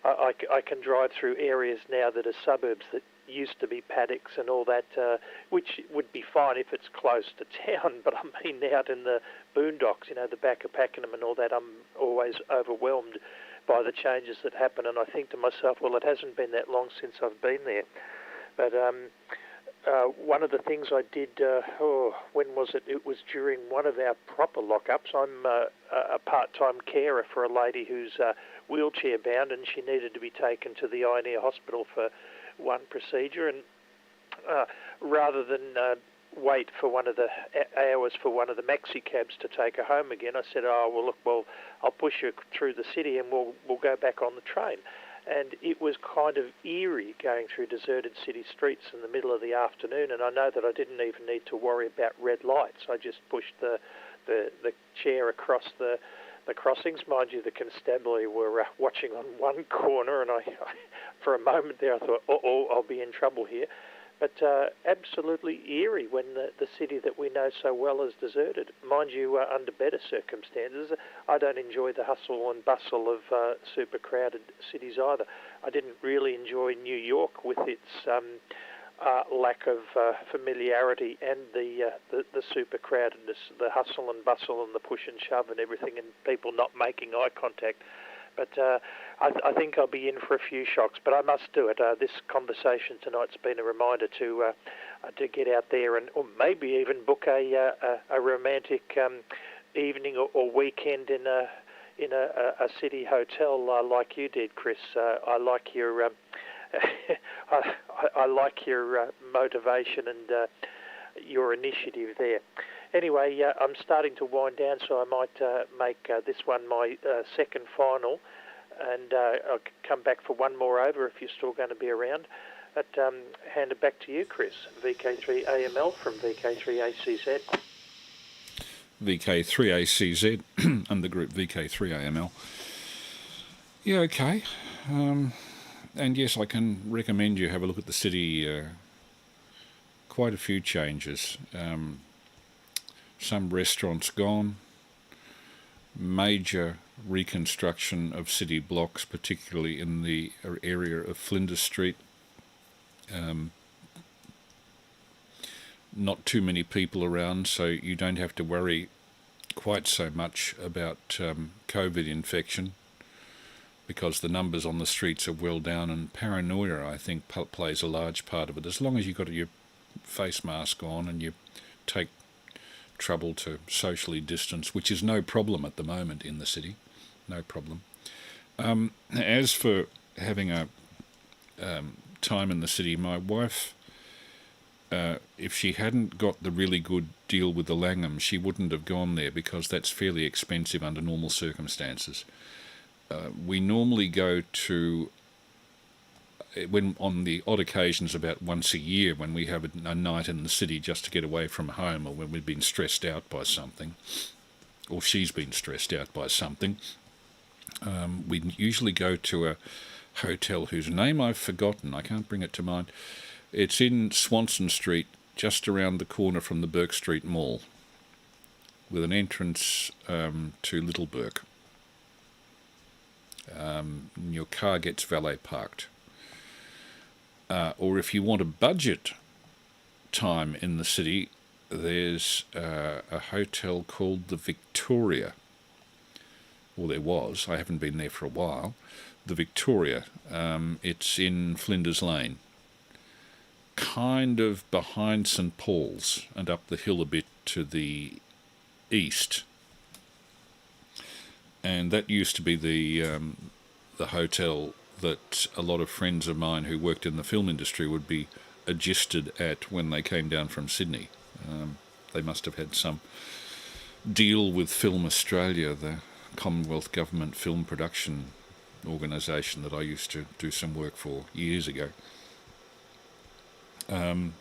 I can drive through areas now that are suburbs that used to be paddocks and all that, which would be fine if it's close to town, but I mean out in the boondocks, the back of Pakenham and all that, I'm always overwhelmed by the changes that happen, and I think to myself, well, it hasn't been that long since I've been there. But one of the things I did, when was it? It was during one of our proper lockups. I'm a part-time carer for a lady who's wheelchair-bound, and she needed to be taken to the Ioneer Hospital for one procedure, and rather than wait for one of the hours for one of the maxi cabs to take her home again, I said, I'll push her through the city and we'll go back on the train. and it was kind of eerie going through deserted city streets in the middle of the afternoon. And I know that I didn't even need to worry about red lights. I just pushed the chair across the crossings. Mind you, the constabulary were watching on one corner, and I for a moment there I thought, I'll be in trouble here. But absolutely eerie when the city that we know so well is deserted. Mind you, under better circumstances. I don't enjoy the hustle and bustle of super crowded cities either. I didn't really enjoy New York with its lack of familiarity and the super crowdedness, the hustle and bustle and the push and shove and everything, and people not making eye contact. But I think I'll be in for a few shocks, but I must do it. This conversation tonight's been a reminder to get out there and or maybe even book a romantic evening or weekend in a city hotel like you did, Chris. I like your I like your motivation and your initiative there. Anyway, I'm starting to wind down, so I might make this one my second final, and I'll come back for one more over if you're still going to be around. But hand it back to you, Chris. VK3AML from VK3ACZ. VK3ACZ and the group VK3AML. Yeah, okay. And yes, I can recommend you have a look at the city. Quite a few changes. Some restaurants gone, major reconstruction of city blocks, particularly in the area of Flinders Street. Not too many people around, so you don't have to worry quite so much about COVID infection, because the numbers on the streets are well down, and paranoia, I think, plays a large part of it. As long as you've got your face mask on and you take trouble to socially distance, which is no problem at the moment in the city, no problem. As for having a time in the city, my wife, if she hadn't got the really good deal with the Langham, she wouldn't have gone there, because that's fairly expensive under normal circumstances. We normally go to, when on the odd occasions about once a year, when we have a night in the city just to get away from home, or when we've been stressed out by something, or she's been stressed out by something, we usually go to a hotel whose name I've forgotten. I can't bring it to mind. It's in Swanson Street, just around the corner from the Burke Street Mall, with an entrance to Little Burke. Your car gets valet parked. Or if you want a budget time in the city, there's a hotel called the Victoria. Well, there was. I haven't been there for a while. The Victoria. It's in Flinders Lane. Kind of behind St Paul's and up the hill a bit to the east. And that used to be the hotel that a lot of friends of mine who worked in the film industry would be adjusted at when they came down from Sydney. They must have had some deal with Film Australia, the Commonwealth Government film production organisation that I used to do some work for years ago.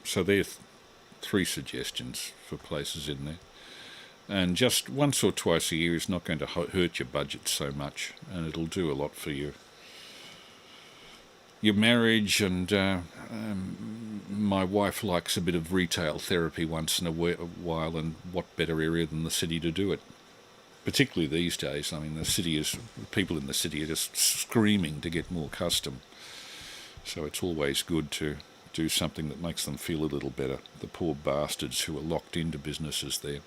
So there's three suggestions for places in there. And just once or twice a year is not going to hurt your budget so much, and it'll do a lot for your marriage. And my wife likes a bit of retail therapy once in a while, and what better area than the city to do it? Particularly these days. I mean, people in the city are just screaming to get more custom. So it's always good to do something that makes them feel a little better, the poor bastards who are locked into businesses there.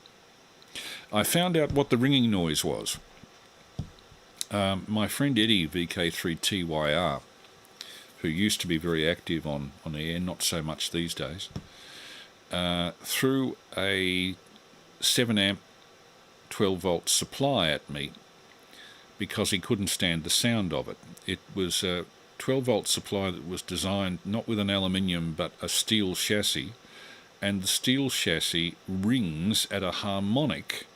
I found out what the ringing noise was. My friend Eddie, VK3TYR, who used to be very active on air, not so much these days, threw a 7 amp 12 volt supply at me because he couldn't stand the sound of it. It was a 12 volt supply that was designed not with an aluminium but a steel chassis, and the steel chassis rings at a harmonic,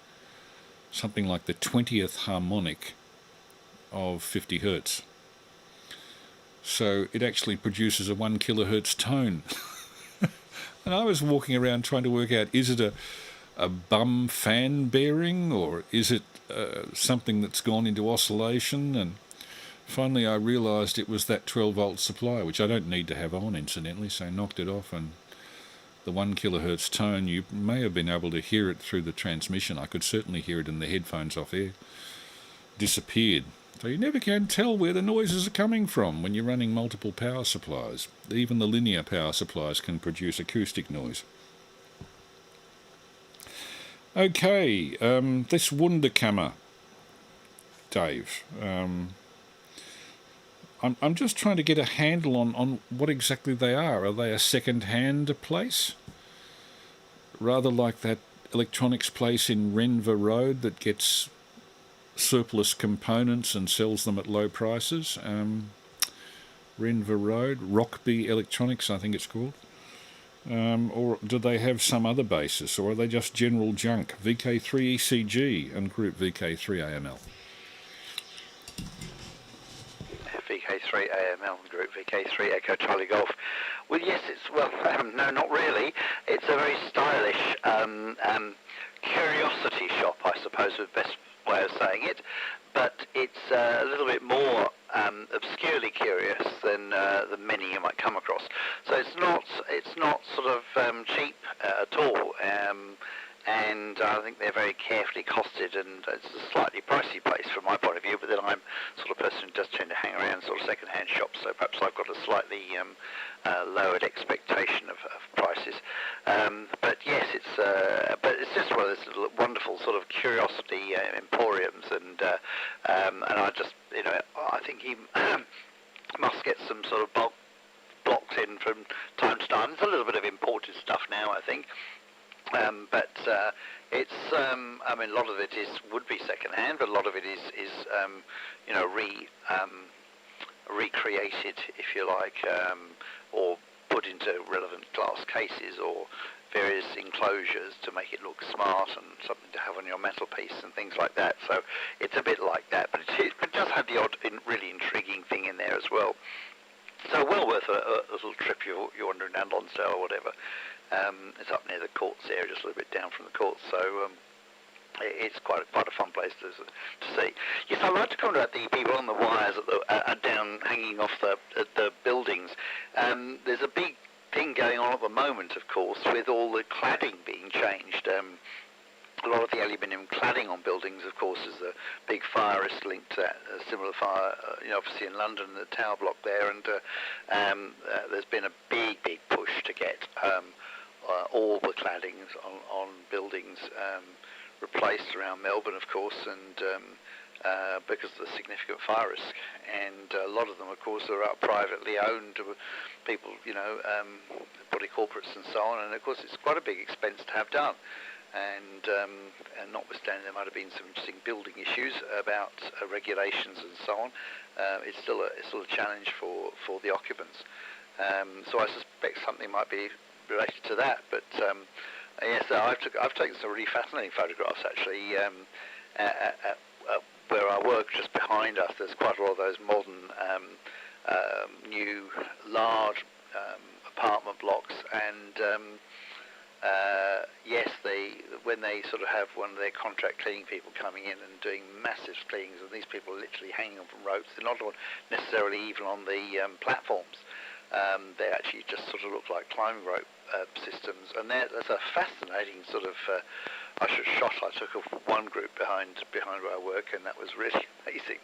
something like the 20th harmonic of 50 hertz. So it actually produces a 1 kilohertz tone. And I was walking around trying to work out, is it a bum fan bearing, or is it something that's gone into oscillation? And finally I realised it was that 12-volt supply, which I don't need to have on, incidentally, so I knocked it off, and the 1 kilohertz tone, you may have been able to hear it through the transmission. I could certainly hear it in the headphones off air. Disappeared. So you never can tell where the noises are coming from when you're running multiple power supplies. Even the linear power supplies can produce acoustic noise. Okay, this Wunderkammer, Dave. I'm just trying to get a handle on what exactly they are. Are they a second-hand place? Rather like that electronics place in Renver Road that gets surplus components and sells them at low prices. Renver Road, Rockby Electronics, I think it's called. Or do they have some other basis, or are they just general junk? VK3ECG and Group VK3AML. VK3AML and Group VK3 Echo Charlie Golf. Well, yes, no, not really. It's a very stylish curiosity shop, I suppose, is the best way of saying it. But it's a little bit more obscurely curious than many you might come across. So it's not sort of cheap at all. And I think they're very carefully costed, and it's a slightly pricey place from my point of view, but then I'm the sort of person who does tend to hang around sort of second-hand shops, so perhaps I've got a slightly lowered expectation of prices. But yes, it's just one of those little wonderful sort of curiosity emporiums, and I just, I think he must get some sort of bulk blocks in from time to time. There's a little bit of imported stuff now, I think. But it's, I mean, a lot of it would be second-hand, but a lot of it is recreated, if you like, or put into relevant glass cases or various enclosures to make it look smart and something to have on your metal piece and things like that. So it's a bit like that, but it does have the odd, really intriguing thing in there as well. So well worth a little trip you're wandering down Lonsdale or whatever. It's up near the courts area, just a little bit down from the courts, so it's quite a fun place to see. Yes, I'd like to comment about the people on the wires are down hanging off the buildings. There's a big thing going on at the moment, of course, with all the cladding being changed. A lot of the aluminium cladding on buildings, of course, is a big fire risk linked to that. A similar fire, obviously in London, the tower block there, and there's been a big push to get all the claddings on buildings replaced around Melbourne, of course, and because of the significant fire risk. And a lot of them, of course, are privately owned people, body corporates and so on. And of course, it's quite a big expense to have done. And notwithstanding there might have been some interesting building issues about regulations and so on, it's still a challenge for the occupants. So I suspect something might be related to that. But yes, I've taken some really fascinating photographs actually. Where I work, just behind us, there's quite a lot of those modern, new, large apartment blocks, and yes, when they sort of have one of their contract cleaning people coming in and doing massive cleanings, and these people are literally hanging on from ropes. They're not necessarily even on the platforms. They actually just sort of look like climbing rope systems, and that's a fascinating sort of shot I took of one group behind where I work, and that was really amazing.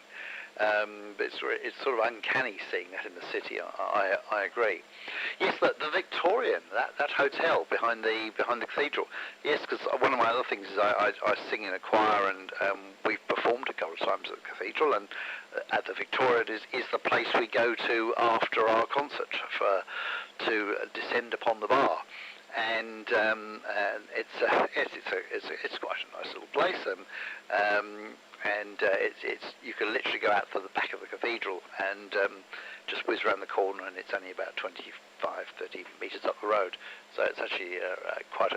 But it's sort of uncanny seeing that in the city. I agree. Yes, the Victorian, that hotel behind the cathedral. Yes, because one of my other things is I sing in a choir, and we've performed a couple of times at the cathedral, and at the Victoria is the place we go to after our concert to descend upon the bar. And it's quite a nice little place, and it's you can literally go out to the back of the cathedral and just whiz around the corner, and it's only about 25-30 metres up the road. So it's actually quite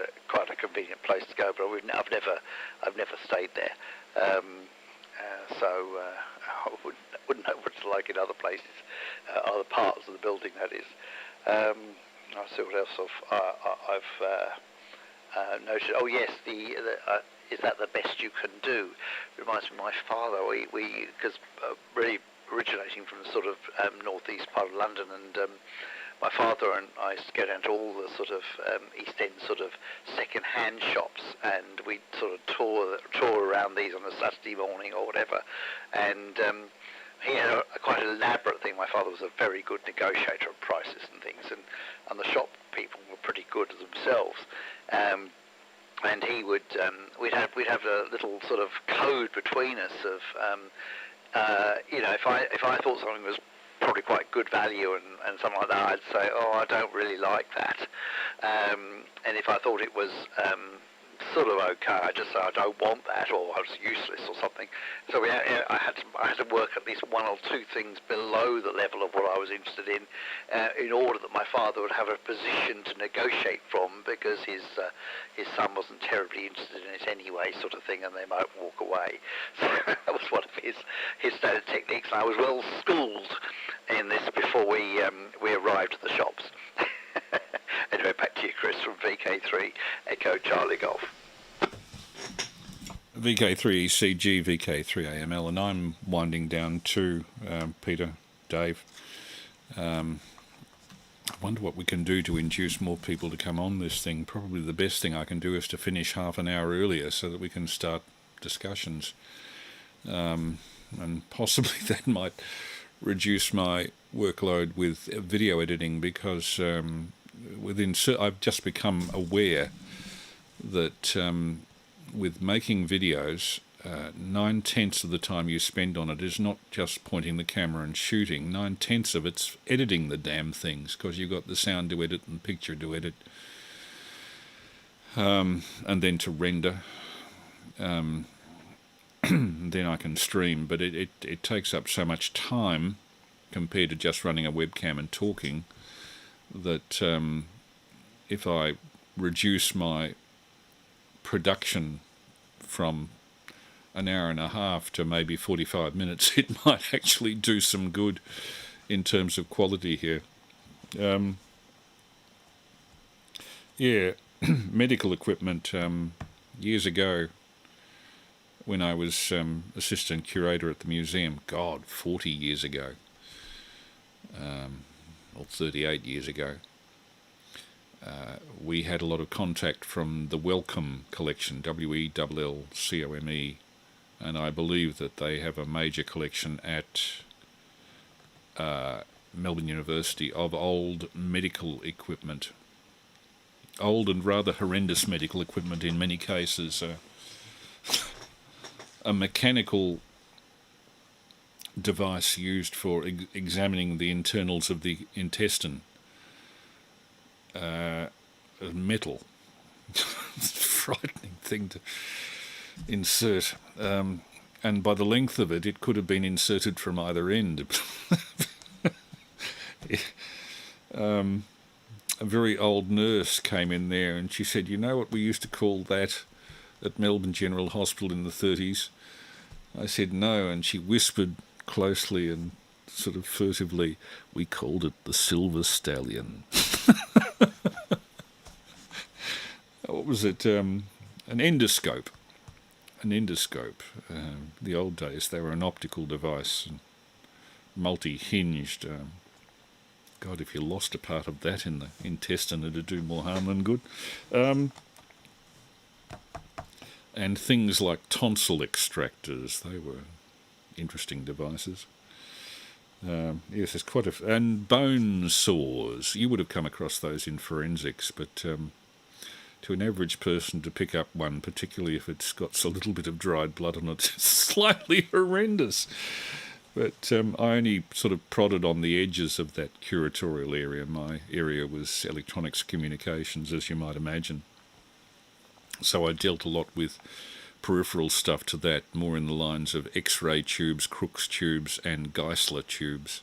a convenient place to go. But I've never stayed there, so I wouldn't know what it's like in other places, other parts of the building, that is. I'll see what else I've noted. Oh yes, is that the best you can do? Reminds me of my father. We because really originating from the sort of northeast part of London, and my father and I used to go down to all the sort of East End sort of second-hand shops, and we'd sort of tour around these on a Saturday morning or whatever, and he had a quite elaborate thing. My father was a very good negotiator of prices and things, and the shop people were pretty good themselves. And he would, we'd have a little sort of code between us of, if I thought something was probably quite good value and something like that, I'd say, oh, I don't really like that. And if I thought it was sort of okay, I just say I don't want that, or I was useless or something. So I had to work at least one or two things below the level of what I was interested in order that my father would have a position to negotiate from, because his son wasn't terribly interested in it anyway, sort of thing, and they might walk away. So that was one of his standard techniques, and I was well schooled in this before we arrived at the shops. Anyway, back to you, Chris, from VK3 Echo Charlie Golf. VK3CG, VK3AML, and I'm winding down too, Peter, Dave. I wonder what we can do to induce more people to come on this thing. Probably the best thing I can do is to finish half an hour earlier so that we can start discussions. And possibly that might reduce my workload with video editing, because I've just become aware that with making videos, 9/10 of the time you spend on it is not just pointing the camera and shooting. 9/10 of it's editing the damn things, because you've got the sound to edit and picture to edit, and then to render. Then I can stream, but it takes up so much time compared to just running a webcam and talking, that if I reduce my production from an hour and a half to maybe 45 minutes, it might actually do some good in terms of quality here. Medical equipment. Years ago, when I was assistant curator at the museum, 40 years ago, or 38 years ago, we had a lot of contact from the Wellcome collection, WELLCOME, and I believe that they have a major collection at Melbourne University of old medical equipment. Old and rather horrendous medical equipment in many cases. A mechanical device used for examining the internals of the intestine. Metal. Frightening thing to insert. And by the length of it, it could have been inserted from either end. A very old nurse came in there and she said, you know what we used to call that at Melbourne General Hospital in the 30s? I said, no, and she whispered closely and sort of furtively, we called it the Silver Stallion. What was it? An endoscope. An endoscope. The old days, they were an optical device, multi-hinged. God, if you lost a part of that in the intestine, it'd do more harm than good. And things like tonsil extractors, they were interesting devices. Yes, there's quite a... And bone saws. You would have come across those in forensics, but to an average person to pick up one, particularly if it's got a little bit of dried blood on it, it's slightly horrendous. But I only sort of prodded on the edges of that curatorial area. My area was electronics communications, as you might imagine. So I dealt a lot with peripheral stuff to that, more in the lines of X-ray tubes, Crookes tubes and Geissler tubes,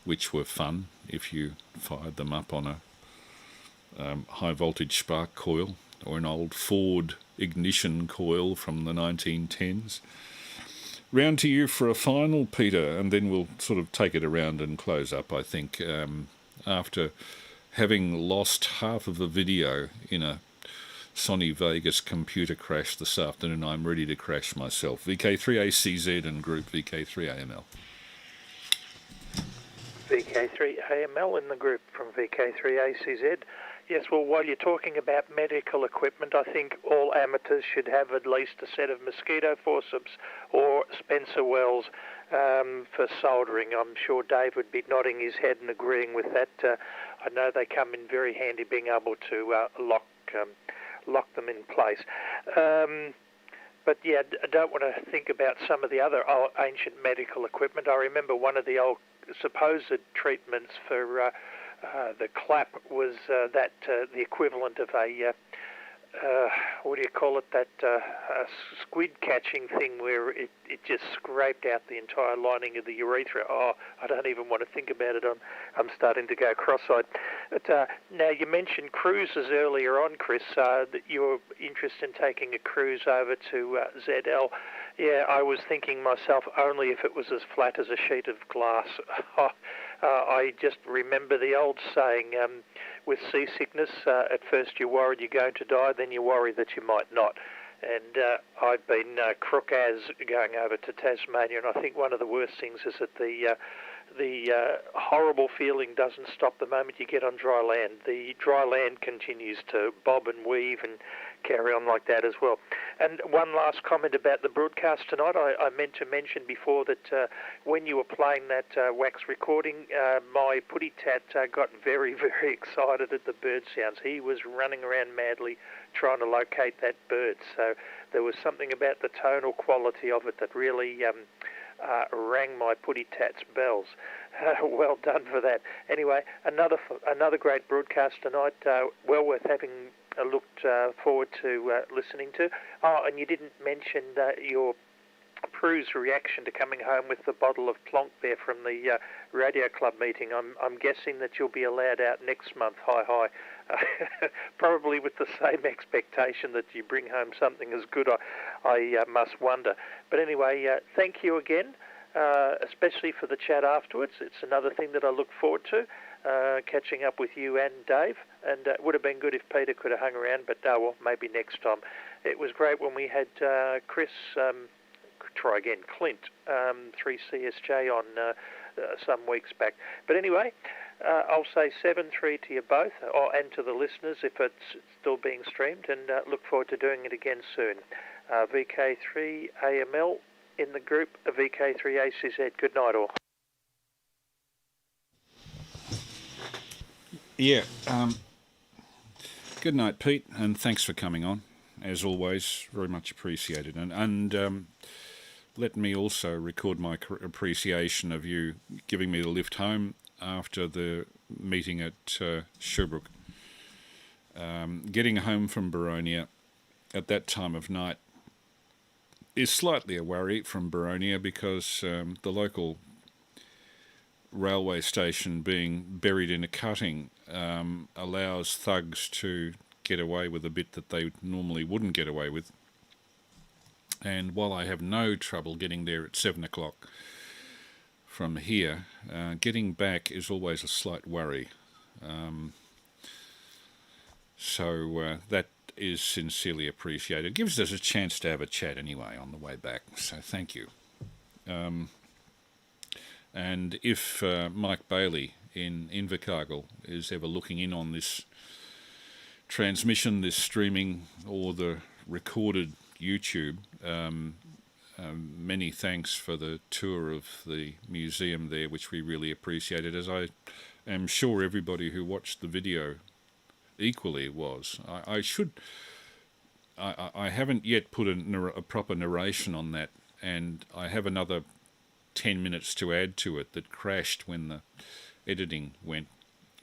which were fun if you fired them up on a high voltage spark coil or an old Ford ignition coil from the 1910s. round to you for a final, Peter, and then we'll sort of take it around and close up, I think. After having lost half of the video in a Sony Vegas computer crash this afternoon, I'm ready to crash myself. VK3ACZ and group VK3AML. VK3AML in the group from VK3ACZ. Yes, well, while you're talking about medical equipment, I think all amateurs should have at least a set of mosquito forceps or Spencer wells for soldering. I'm sure Dave would be nodding his head and agreeing with that. I know they come in very handy being able to lock them in place. But yeah, I don't want to think about some of the other ancient medical equipment. I remember one of the old supposed treatments for the clap was the equivalent of a what do you call it, that squid catching thing where it just scraped out the entire lining of the urethra. Oh, I don't even want to think about it. I'm starting to go cross-eyed. But now, you mentioned cruises earlier on, Chris, that you're interested in taking a cruise over to ZL. Yeah, I was thinking myself, only if it was as flat as a sheet of glass. I just remember the old saying, with seasickness, at first you're worried you're going to die, then you worry that you might not. And I've been crook as going over to Tasmania, and I think one of the worst things is that the horrible feeling doesn't stop the moment you get on dry land. The dry land continues to bob and weave and carry on like that as well. And one last comment about the broadcast tonight. I meant to mention before that when you were playing that wax recording, my putty tat got very, very excited at the bird sounds. He was running around madly trying to locate that bird. So there was something about the tonal quality of it that really rang my putty tat's bells. Well done for that. Anyway, another great broadcast tonight. Well worth having looked forward to listening to. Oh, and you didn't mention your Prue's reaction to coming home with the bottle of Plonk there from the Radio Club meeting. I'm guessing that you'll be allowed out next month. Hi. Probably with the same expectation that you bring home something as good, I must wonder. But anyway, thank you again, especially for the chat afterwards. It's another thing that I look forward to, catching up with you and Dave. And it would have been good if Peter could have hung around, but well, maybe next time. It was great when we had Chris, Clint, 3CSJ on some weeks back. But anyway, I'll say 7-3 to you both, and to the listeners if it's still being streamed, and look forward to doing it again soon. VK3AML in the group, VK3ACZ. Good night, all. Yeah. Good night, Pete, and thanks for coming on. As always, very much appreciated. And let me also record my appreciation of you giving me the lift home after the meeting at Sherbrooke. Getting home from Baronia at that time of night is slightly a worry from Baronia because the local railway station being buried in a cutting allows thugs to get away with a bit that they normally wouldn't get away with. And while I have no trouble getting there at 7 o'clock from here, getting back is always a slight worry. So that is sincerely appreciated. It gives us a chance to have a chat anyway on the way back, so thank you. And if Mike Bailey in Invercargill is ever looking in on this transmission, this streaming, or the recorded YouTube, many thanks for the tour of the museum there, which we really appreciated, as I am sure everybody who watched the video equally was. I haven't yet put a proper narration on that, and I have another 10 minutes to add to it that crashed when the editing went,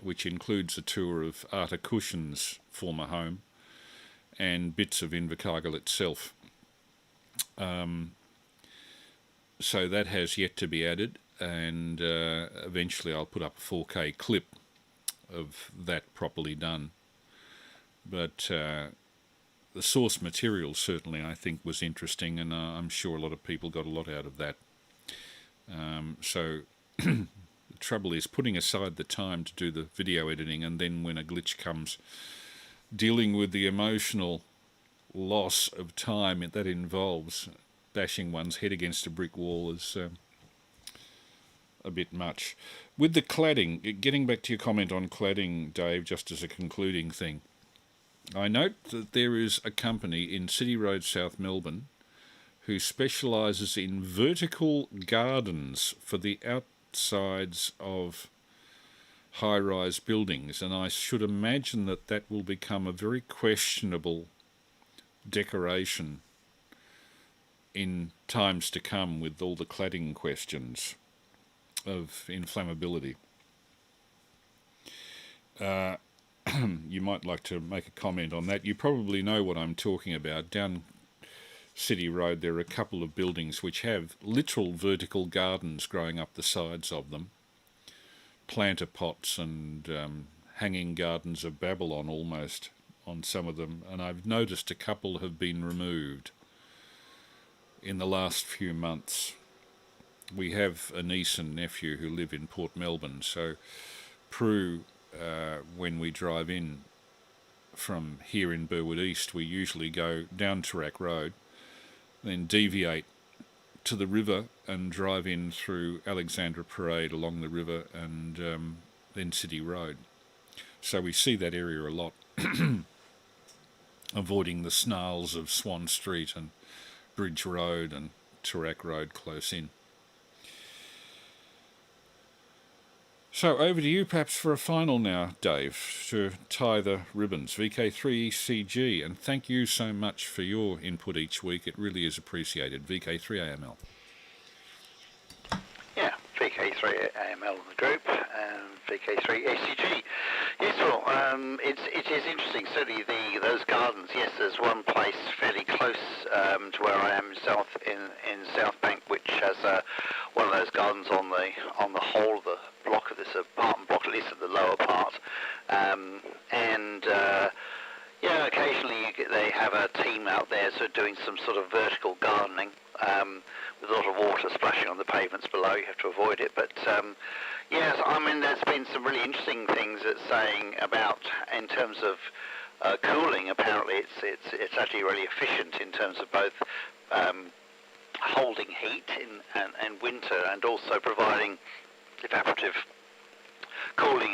which includes a tour of Arthur Cushion's former home and bits of Invercargill itself. So that has yet to be added, and eventually I'll put up a 4K clip of that properly done. But the source material certainly, I think, was interesting, and I'm sure a lot of people got a lot out of that. So the trouble is putting aside the time to do the video editing, and then when a glitch comes, dealing with the emotional loss of time that involves bashing one's head against a brick wall is a bit much. With the cladding, getting back to your comment on cladding, Dave, just as a concluding thing, I note that there is a company in City Road, South Melbourne, who specialises in vertical gardens for the outsides of high-rise buildings, and I should imagine that that will become a very questionable decoration in times to come with all the cladding questions of inflammability. You might like to make a comment on that. You probably know what I'm talking about. Down City Road there are a couple of buildings which have literal vertical gardens growing up the sides of them, planter pots and hanging gardens of Babylon almost on some of them, and I've noticed a couple have been removed in the last few months. We have a niece and nephew who live in Port Melbourne, so Prue, when we drive in from here in Burwood East, we usually go down Tarak Road, then deviate to the river and drive in through Alexandra Parade along the river and then City Road. So we see that area a lot, avoiding the snarls of Swan Street and Bridge Road and Tarak Road close in. So over to you perhaps for a final now, Dave, to tie the ribbons. VK3ECG, and thank you so much for your input each week. It really is appreciated. VK3AML. Yeah, VK3AML in the group, and VK3ECG. Yes, well, it is interesting. Certainly those gardens. Yes, there's one place fairly close to where I am myself in South Bank, which has one of those gardens on the whole of the block of this apartment block, at least at the lower part, and occasionally they have a team out there sort of doing some sort of vertical gardening with a lot of water splashing on the pavements below. You have to avoid it, but yes, I mean there's been some really interesting things it's saying about in terms of cooling. Apparently, it's actually really efficient in terms of both holding heat in winter and also providing evaporative cooling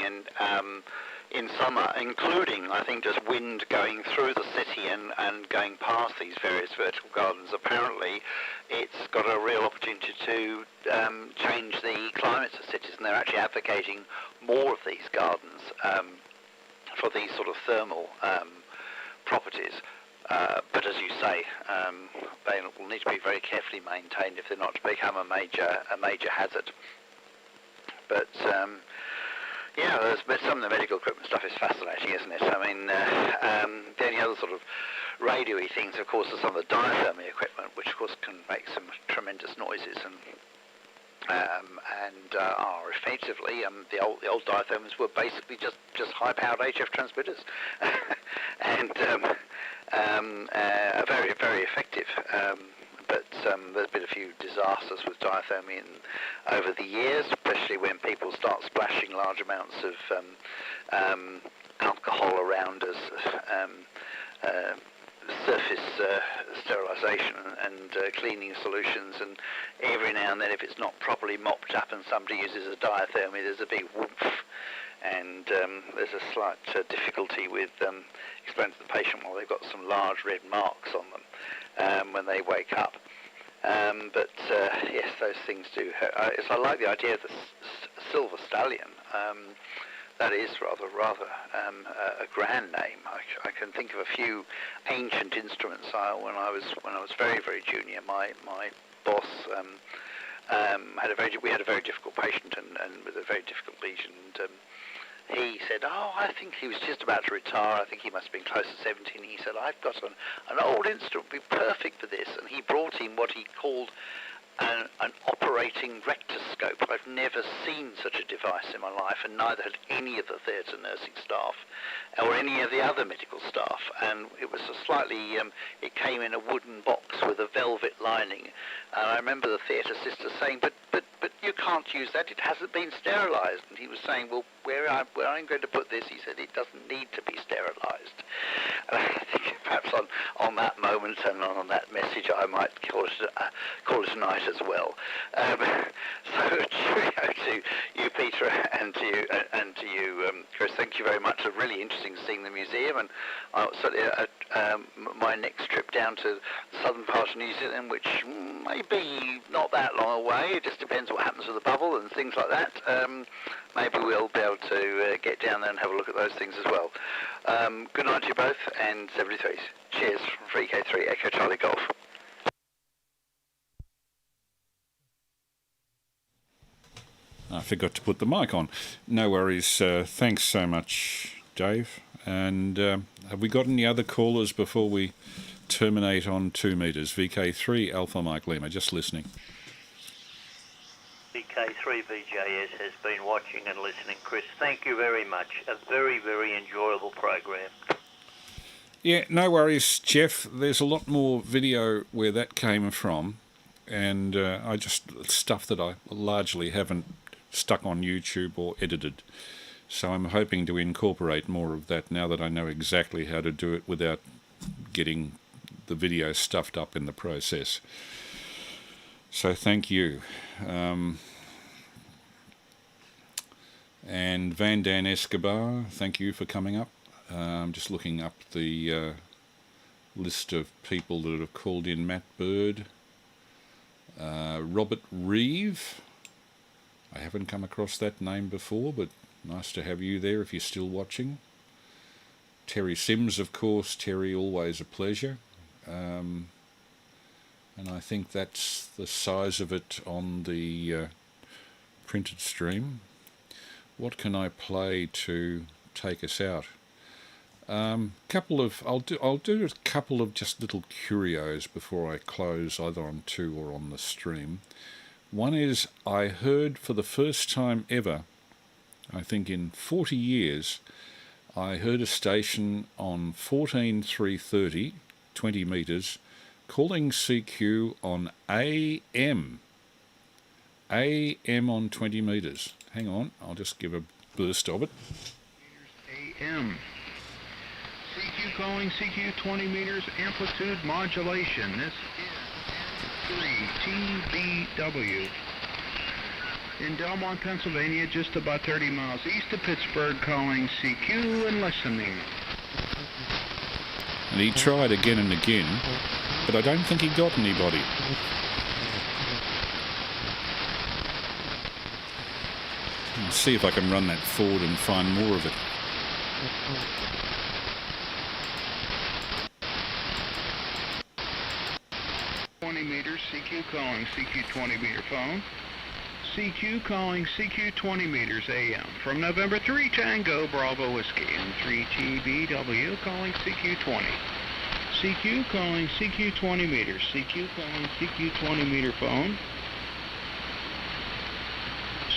in summer, including, I think, just wind going through the city and going past these various vertical gardens. Apparently, it's got a real opportunity to change the climates of cities, and they're actually advocating more of these gardens for these sort of thermal properties. But as you say, they will need to be very carefully maintained if they're not to become a major hazard. But but some of the medical equipment stuff is fascinating, isn't it? I mean, the only other sort of radio-y things, of course, are some of the diathermy equipment, which of course can make some tremendous noises and are effectively the old diathermies were basically just high-powered HF transmitters, and very very effective. But there's been a few disasters with diathermy over the years, especially when people start splashing large amounts of alcohol around as surface sterilisation and cleaning solutions, and every now and then, if it's not properly mopped up and somebody uses a diathermy, there's a big whoomph, and there's a slight difficulty with explaining to the patient why they've got some large red marks on them when they wake up. But yes, those things do hurt. I like the idea of the silver stallion. That is rather a grand name. I can think of a few ancient instruments. When I was very very junior, my boss we had a very difficult patient and with a very difficult lesion. And, he said, I think he was just about to retire. I think he must have been close to 70. And he said, I've got an old instrument, would be perfect for this. And he brought in what he called an operating rectoscope. I've never seen such a device in my life, and neither had any of the theatre nursing staff or any of the other medical staff. And it was a slightly, it came in a wooden box with a velvet lining. And I remember the theatre sister saying, but you can't use that, it hasn't been sterilised. And he was saying, well, where I'm going to put this, he said, it doesn't need to be sterilised. And I think perhaps on that moment and on that message, I might call it a night as well. So cheerio to you, Peter, and to you, Chris. Thank you very much. It's really interesting seeing the museum, and certainly my next trip down to the southern part of New Zealand, which may be not that long away. It just depends what happens with the bubble and things like that. Maybe we'll be able to get down there and have a look at those things as well. Good night to you both, and 73s. Cheers from VK3 Echo Charlie Golf. I forgot to put the mic on. No worries. Thanks so much, Dave. And have we got any other callers before we terminate on 2 metres? VK3 Alpha Mike Lima, just listening. VK3 VJS has been watching and listening. Chris, thank you very much. A very, very enjoyable program. Yeah, no worries, Jeff. There's a lot more video where that came from, and I just stuff that I largely haven't stuck on YouTube or edited. So I'm hoping to incorporate more of that now that I know exactly how to do it without getting the video stuffed up in the process. So thank you. And Van Dan Escobar, thank you for coming up. I'm just looking up the list of people that have called in. Matt Bird, Robert Reeve. I haven't come across that name before, but nice to have you there if you're still watching. Terry Sims, of course. Terry, always a pleasure. And I think that's the size of it on the printed stream. What can I play to take us out? I'll do a couple of just little curios before I close, either on 2 or on the stream. One is, I heard for the first time ever, I think in 40 years, I heard a station on 14330, 20 metres, calling CQ on AM. AM on 20 metres. Hang on, I'll just give a burst of it. AM. CQ calling CQ 20 meters, amplitude modulation. This is 3TBW. In Delmont, Pennsylvania, just about 30 miles east of Pittsburgh, calling CQ and listening. And he tried again and again, but I don't think he got anybody. Let's see if I can run that forward and find more of it. Meters, CQ calling CQ 20 meter phone. CQ calling CQ 20 meters AM. From November 3 Tango Bravo Whiskey and 3TBW calling CQ 20. CQ calling CQ 20 meters. CQ calling CQ 20 meter phone.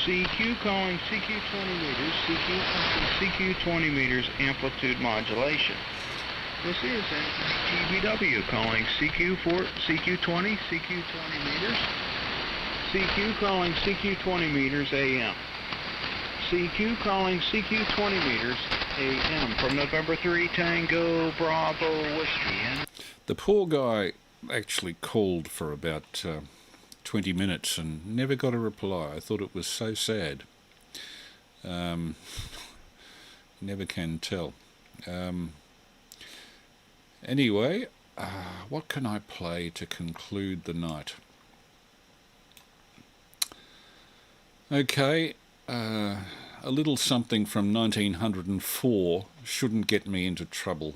CQ calling CQ 20 meters. CQ calling CQ 20 meters amplitude modulation. This is TBW calling CQ20, CQ 20 meters. CQ calling CQ 20 meters AM. CQ calling CQ 20 meters AM from November 3 Tango Bravo Whiskey. The poor guy actually called for about 20 minutes and never got a reply. I thought it was so sad. Never can tell. Anyway, what can I play to conclude the night? Okay, a little something from 1904 shouldn't get me into trouble.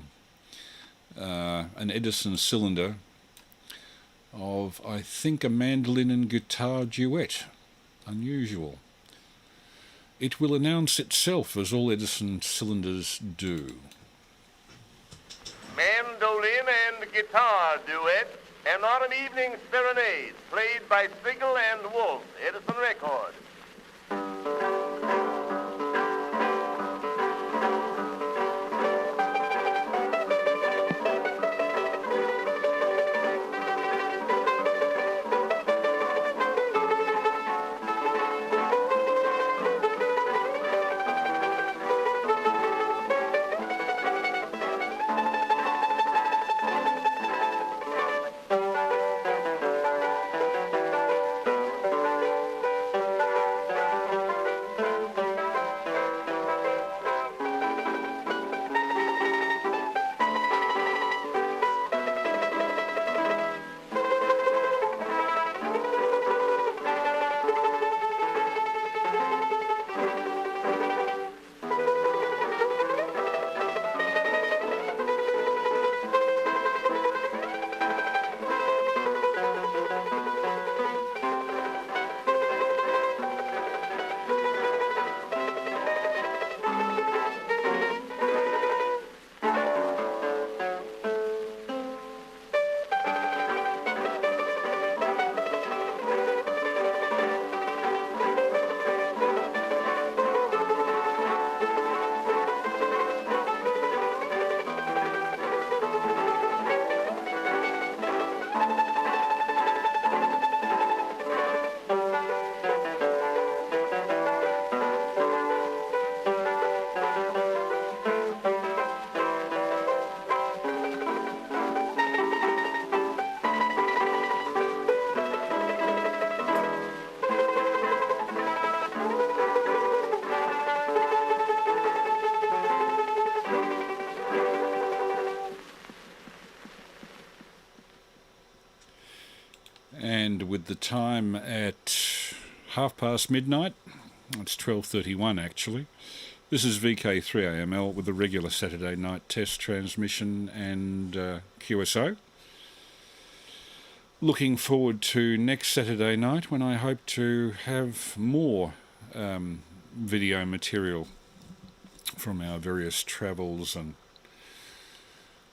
An Edison cylinder of, I think, a mandolin and guitar duet. Unusual. It will announce itself, as all Edison cylinders do. Mandolin and guitar duet and on an evening serenade played by Sigel and Wolf, Edison Record. And with the time at midnight, it's 12:31 actually. This is VK3AML with the regular Saturday night test transmission and QSO. Looking forward to next Saturday night when I hope to have more video material from our various travels and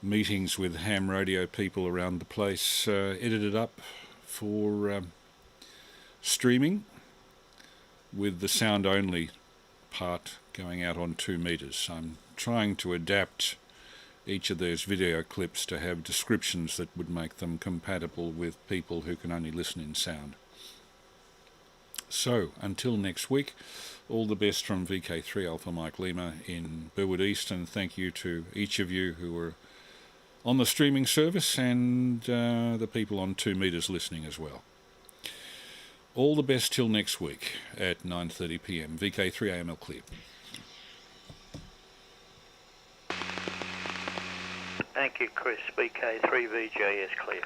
meetings with ham radio people around the place, edited up for streaming, with the sound only part going out on 2 meters. I'm trying to adapt each of those video clips to have descriptions that would make them compatible with people who can only listen in sound. So until next week, all the best from VK3 Alpha Mike Lima in Burwood East, and thank you to each of you who were on the streaming service and the people on 2 meters listening as well. All the best till next week at 9:30 p.m. VK3AML clear. Thank you, Chris. VK3VJS clear.